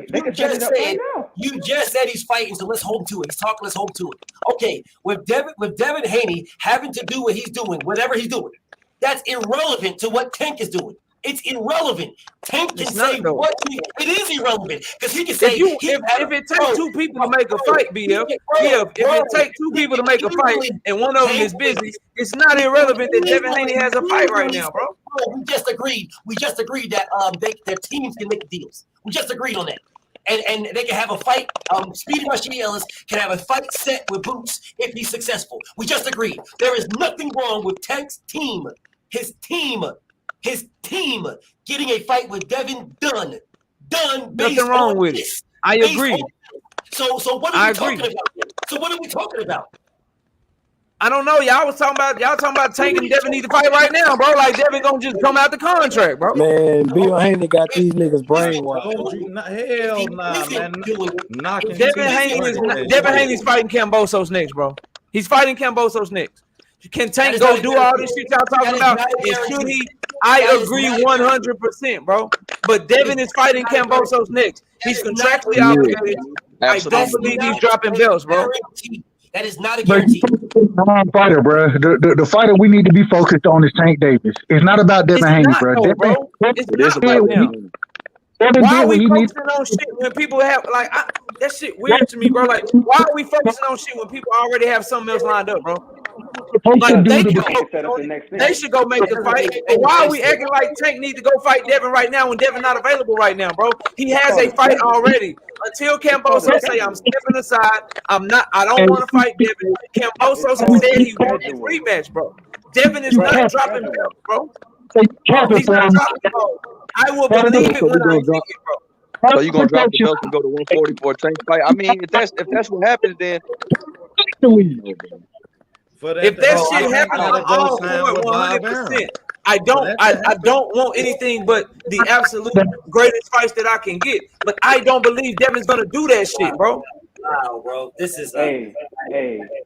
you just said he's fighting, so let's hold him to it. He's talking, let's hold him to it. Okay, with Devin Haney having to do what he's doing, whatever he's doing, that's irrelevant to what Tank is doing. It's irrelevant. Tank can say what it is irrelevant because he can say if it takes two people to make a fight, BF. If it takes two people to make a fight and one of them is busy, it's not irrelevant that Devin Haney has a fight right now, bro. We just agreed. We just agreed that their teams can make deals. We just agreed on that. And they can have a fight. Speedy Rashidi Ellis can have a fight set with Boots if he's successful. We just agreed. There is nothing wrong with Tank's team. His team getting a fight with Devin done. Nothing wrong with it. I agree. So what are we talking about? So what are we talking about? I don't know. Y'all talking about Tank and Devin need to fight right now, bro. Like Devin gonna just come out the contract, bro. Man, Bill Haney got these niggas brainwashed. Hell nah, man. Devin Haney's fighting Cambosos next, bro. He's fighting Cambosos next. Can Tank go do all this shit y'all talking about? And should he? I agree 100%, bro. But Devin is fighting Cambosos next. He's contractually obligated. I don't believe he's dropping belts, bro. That is not a guarantee. Fighter, bro. The fighter we need to be focused on is Tank Davis. It's not about Devin Haney, bro. It's not about him. Why are we focusing on shit when people have like that shit weird to me, bro? Like, why are we focusing on shit when people already have something else lined up, bro? Like they should go make the fight. And why are we acting like Tank need to go fight Devin right now when Devin not available right now, bro? He has a fight already. Until Cambosos say I'm stepping aside, I don't want to fight Devin. Cambosos said he wants a rematch, bro. Devin is not dropping belts, bro. He's not dropping belts. I will believe it when I see it, bro. So you gonna drop the belt and go to 140 for a Tank fight? I mean, if that's what happens, then If that shit happens, I'm all for it 100%. I don't want anything but the absolute greatest fights that I can get. But I don't believe Devin's gonna do that shit, bro. Wow, bro. This is hey.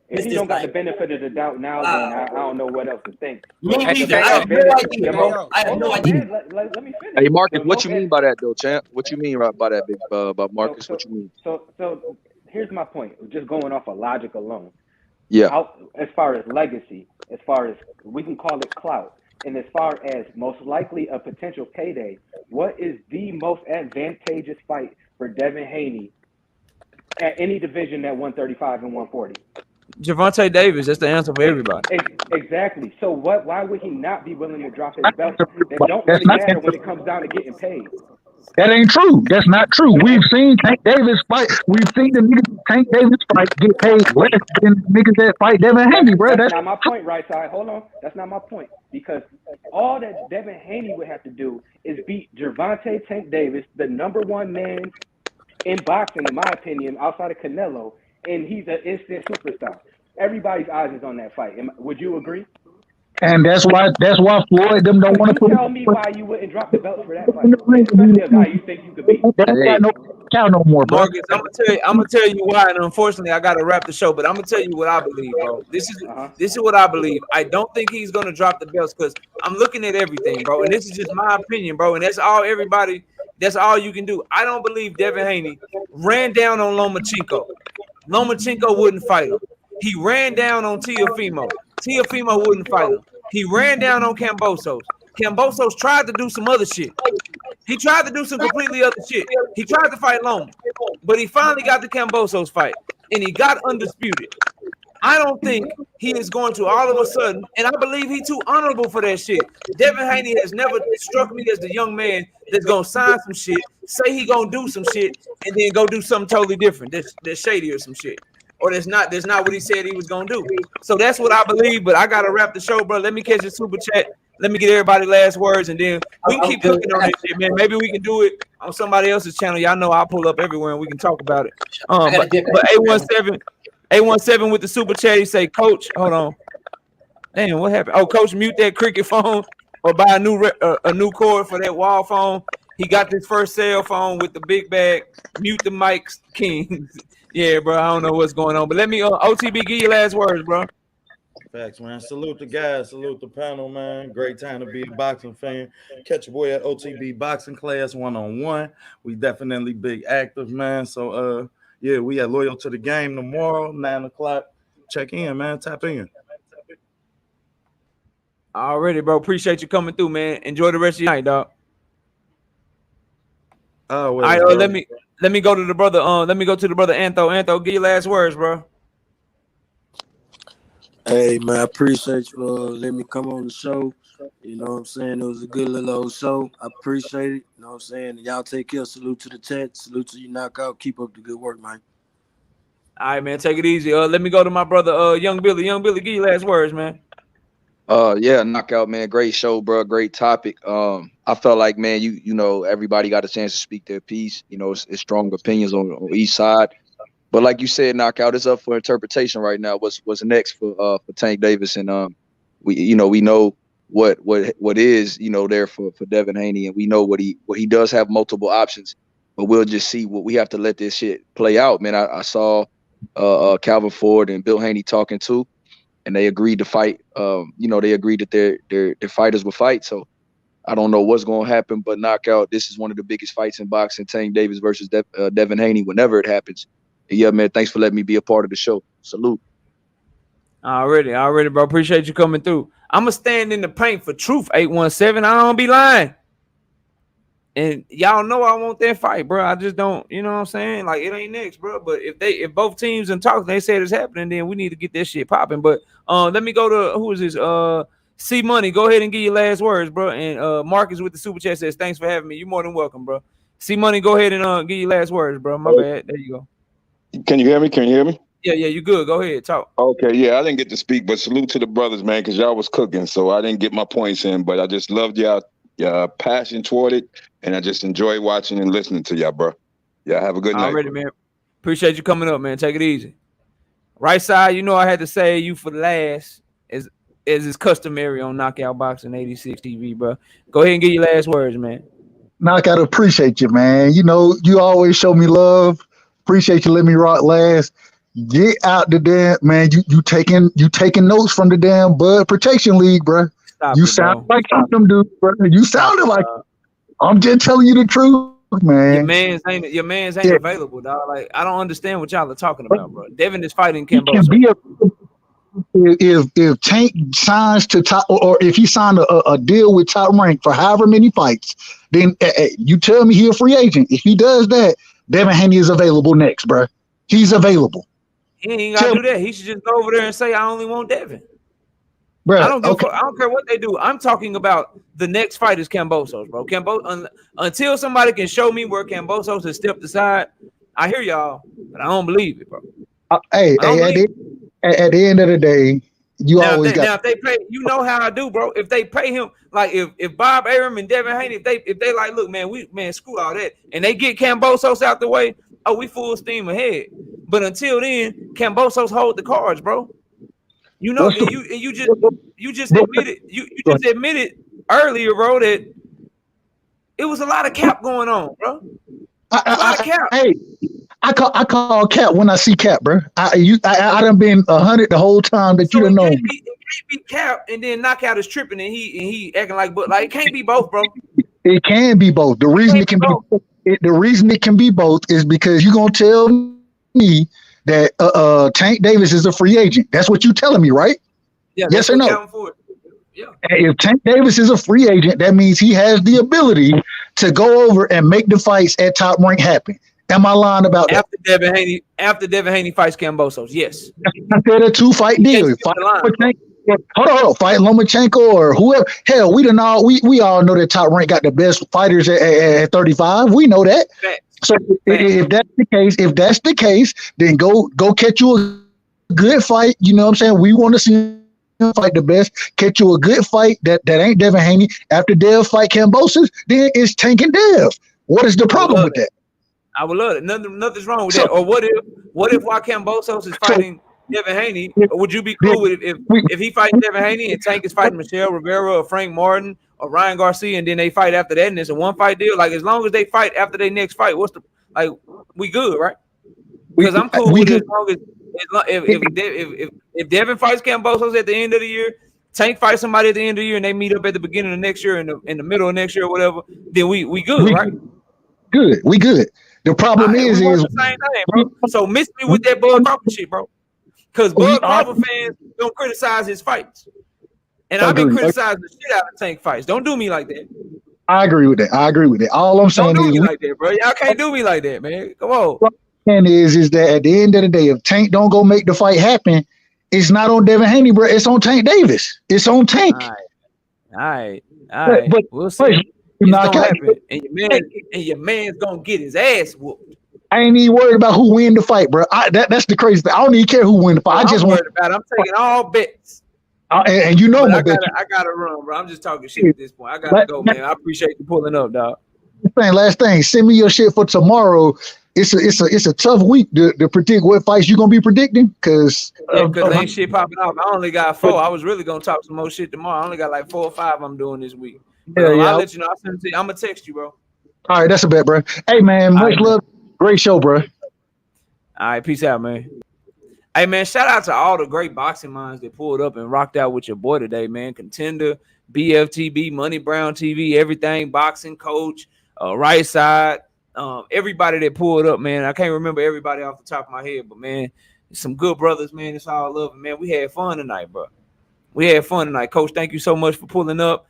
If he don't got the benefit of the doubt now, then I don't know what else to think. Me neither. I have no idea, bro. I have no idea. Let me finish. Hey Marcus, what you mean by that though, champ? What you mean by that, big about Marcus? What you mean? So here's my point. Just going off of logic alone. Yeah. As far as legacy, as far as we can call it clout, and as far as most likely a potential payday, what is the most advantageous fight for Devin Haney at any division at 135 and 140? Gervonta Davis. That's the answer for everybody. Exactly. So why would he not be willing to drop his belt? That don't really matter when it comes down to getting paid. That ain't true. That's not true. We've seen Tank Davis fight. We've seen the niggas Tank Davis fight get paid less than niggas that fight Devin Haney, bro. That's not my point, right side. Hold on. That's not my point. Because all that Devin Haney would have to do is beat Gervonta Tank Davis, the #1 man in boxing, in my opinion, outside of Canelo, and he's an instant superstar. Everybody's eyes is on that fight. Would you agree? And that's why Floyd them don't want to put. Tell me why you wouldn't drop the belt for that fight, especially a guy you think you could beat. No more, bro. Marcus, I'm gonna tell you why, and unfortunately, I gotta wrap the show. But I'm gonna tell you what I believe, bro. This is what I believe. I don't think he's gonna drop the belts because I'm looking at everything, bro. And this is just my opinion, bro. And that's all everybody. That's all you can do. I don't believe Devin Haney ran down on Lomachenko. Lomachenko wouldn't fight him. He ran down on Teofimo. Teofimo wouldn't fight him. He ran down on Kambosos. Kambosos tried to do some other shit. He tried to do some completely other shit. He tried to fight Loma, but he finally got the Kambosos fight, and he got undisputed. I don't think he is going to all of a sudden, and I believe he's too honorable for that shit. Devin Haney has never struck me as the young man that's gonna sign some shit, say he gonna do some shit, and then go do something totally different. That's shady or some shit. Or that's not what he said he was gonna do. So that's what I believe. But I gotta wrap the show, bro. Let me catch the super chat. Let me get everybody last words, and then we can keep cooking on this shit, man. Maybe we can do it on somebody else's channel. Y'all know I'll pull up everywhere and we can talk about it. But A17 with the super chat, he say, Coach, hold on. Damn, what happened? Oh, Coach, mute that cricket phone or buy a new cord for that wall phone. He got this first cell phone with the big bag. Mute the mics, King. Yeah, bro. I don't know what's going on, but let me OTB give your last words, bro. Facts, man. Salute the guys, salute the panel, man. Great time to be a boxing fan. Catch your boy at OTB Boxing Class 1-on-1. We definitely big active, man. So yeah, we are loyal to the game tomorrow, 9 o'clock. Check in, man. Tap in. Already, bro. Appreciate you coming through, man. Enjoy the rest of your night, dog. Oh, all right, let me go to the brother. Let me go to the brother Antho. Antho, give your last words, bro. Hey man, I appreciate you letting me come on the show. You know what I'm saying? It was a good little old show. I appreciate it. You know what I'm saying? Y'all take care. Salute to the chat. Salute to you, Knockout. Keep up the good work, man. All right, man. Take it easy. Let me go to my brother, Young Billy. Young Billy, give your last words, man. Yeah, Knockout, man. Great show, bro. Great topic. I felt like, man, you know, everybody got a chance to speak their piece. You know, it's strong opinions on each side. But like you said, Knockout, it's up for interpretation right now. What's next for Tank Davis, and we know what is, you know, there for Devin Haney, and we know what he does have multiple options, but we'll just see. What we have to let this shit play out, man. I saw Calvin Ford and Bill Haney talking too, and they agreed to fight. They agreed that their fighters will fight. So I don't know what's going to happen, but Knockout, this is one of the biggest fights in boxing. Tank Davis versus Devin Haney, whenever it happens. Yeah, man, thanks for letting me be a part of the show. Salute. Already, bro. Appreciate you coming through. I'm going to stand in the paint for truth, 817. I don't be lying. And y'all know I want that fight, bro. I just don't, you know what I'm saying? Like, it ain't next, bro. But if both teams and talk, they said it's happening, then we need to get this shit popping. But let me go to, who is this? C Money. Go ahead and give your last words, bro. And Marcus with the super chat says, thanks for having me. You're more than welcome, bro. C Money, go ahead and give your last words, bro. My bad. There you go. Can you hear me? Can you hear me? Yeah, you good. Go ahead, talk. Okay, yeah, I didn't get to speak, but salute to the brothers, man, because y'all was cooking, so I didn't get my points in, but I just loved y'all passion toward it, and I just enjoy watching and listening to y'all, bro. Yeah, have a good night. Already, man. Appreciate you coming up, man. Take it easy. Right side, you know I had to say you for last, as is customary on Knockout Boxing 86 TV, bro. Go ahead and get your last words, man. Knockout, appreciate you, man. You know, you always show me love. Appreciate you letting me rock last. Get out the damn man. You taking notes from the damn Bud Protection League, bro. You sound like them dudes, bro. You sounded like. I'm just telling you the truth, man. Your man's ain't available, dog. Like I don't understand what y'all are talking about, bro. Devin is fighting Camboso. If Tank signs to top, or if he signed a deal with Top Rank for however many fights, then you tell me he a free agent. If he does that, Devin Haney is available next, bro. He's available. He ain't gotta do that. He should just go over there and say, "I only want Devin." Bro, I don't care what they do. I'm talking about the next fight is Cambosos, bro. Until somebody can show me where Cambosos has stepped aside, I hear y'all, but I don't believe it, bro. At the end of the day, if they pay, you know how I do, bro. If they pay him, like if Bob Arum and Devin Haney, if they like, look, man, screw all that, and they get Cambosos out the way, we full steam ahead. But until then, Cambosos hold the cards, bro. You know, you just admitted earlier, bro, that it was a lot of cap going on, bro. A lot of cap. Hey, I call Cap when I see Cap, bro. I done been 100 the whole time that you done known. It can't be Cap and then Knockout is tripping and he acting like, but like it can't be both, bro. It can be both. The reason it can be both is because you gonna tell me that Tank Davis is a free agent. That's what you telling me, right? Yeah, yes or no? Yeah. If Tank Davis is a free agent, that means he has the ability to go over and make the fights at Top Rank happen. Am I lying about that? After Devin Haney fights Cambosos, yes. I said a 2-fight deal. Hold on. Fight Lomachenko or whoever. Hell, we all know that Top Rank got the best fighters at 35. We know that. So if that's the case, then go catch you a good fight. You know what I'm saying? We want to see him fight the best. Catch you a good fight that ain't Devin Haney. After Dev fight Cambosos, then it's Tank and Dev. What is the problem with that? I would love it. Nothing's wrong with that. Or what if while Cambosos is fighting Devin Haney, would you be cool with it if he fights Devin Haney and Tank is fighting Michelle Rivera or Frank Martin or Ryan Garcia and then they fight after that and it's a 1-fight deal? Like as long as they fight after their next fight, we good, right? Because I'm cool with it as long as if Devin fights Cambosos at the end of the year, Tank fights somebody at the end of the year and they meet up at the beginning of next year in the middle of next year or whatever, then we good, right? Good. We good. The problem is the same thing, bro. So miss me with that Bud Crawford shit, bro. Because Bud Crawford fans don't criticize his fights. And I've been criticizing the shit out of Tank fights. Don't do me like that. I agree with that. All I'm saying don't do me like that, bro. Y'all can't do me like that, man. Come on. What I'm saying is that at the end of the day, if Tank don't go make the fight happen, it's not on Devin Haney, bro. It's on Tank Davis. It's on Tank. All right. But we'll see. It's gonna happen. And your man's gonna get his ass whooped. I ain't even worried about who win the fight, bro. That's the crazy thing. I don't even care who win the fight. I just worried about it. I'm taking all bets. And you know my bet. I gotta run, bro. I'm just talking shit at this point. I gotta go, man. I appreciate you pulling up, dog. Last thing, send me your shit for tomorrow. It's a tough week to predict what fights you gonna be predicting, because ain't shit popping off. I only got 4. I was really gonna talk some more shit tomorrow. I only got like 4 or 5 I'm doing this week. I'll let you know. I'll send it to you. I'm gonna text you, bro. All right, that's a bet, bro. Hey, man, much love. Great show, bro. All right, peace out, man. Hey, man, shout out to all the great boxing minds that pulled up and rocked out with your boy today, man. Contender, BFTB, Money Brown TV, everything, boxing coach, right side, everybody that pulled up, man. I can't remember everybody off the top of my head, but, man, some good brothers, man. It's all love, man. We had fun tonight, bro. Coach, thank you so much for pulling up.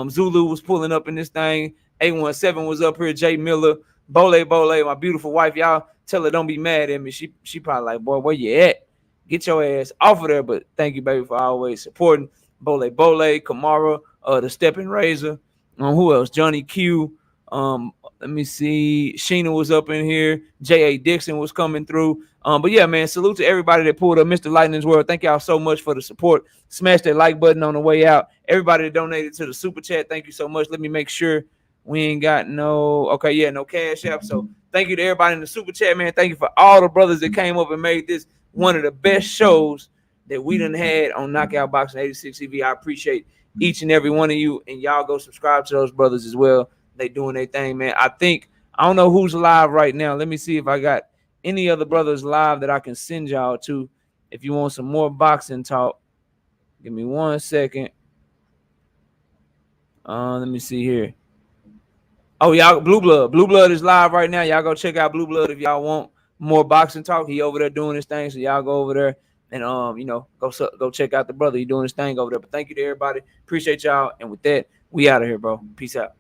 Zulu was pulling up in this thing. 817 was up here. Jay Miller, Bole, my beautiful wife. Y'all tell her don't be mad at me. She probably like, boy, where you at? Get your ass off of there. But thank you, baby, for always supporting Bole, Kamara, the Stepping Razor. Who else? Johnny Q. Let me see. Sheena was up in here. J.A. Dixon was coming through. But yeah, man, salute to everybody that pulled up. Mr. Lightning's World, thank y'all so much for the support. Smash that like button on the way out. Everybody that donated to the super chat, thank you so much. Let me make sure we ain't got no Cash App. So thank you to everybody in the super chat, man. Thank you for all the brothers that came up and made this one of the best shows that we done had on Knockout Boxing 86 TV. I appreciate each and every one of you, and y'all go subscribe to those brothers as well. They doing their thing, man. I don't know who's live right now. Let me see if I got any other brothers live that I can send y'all to. If you want some more boxing talk, give me 1 second. Let me see here. Oh, y'all, Blue Blood is live right now. Y'all go check out Blue Blood if y'all want more boxing talk. He over there doing his thing, so y'all go over there and go check out the brother. He doing his thing over there. But thank you to everybody. Appreciate y'all. And with that, we out of here, bro. Peace out.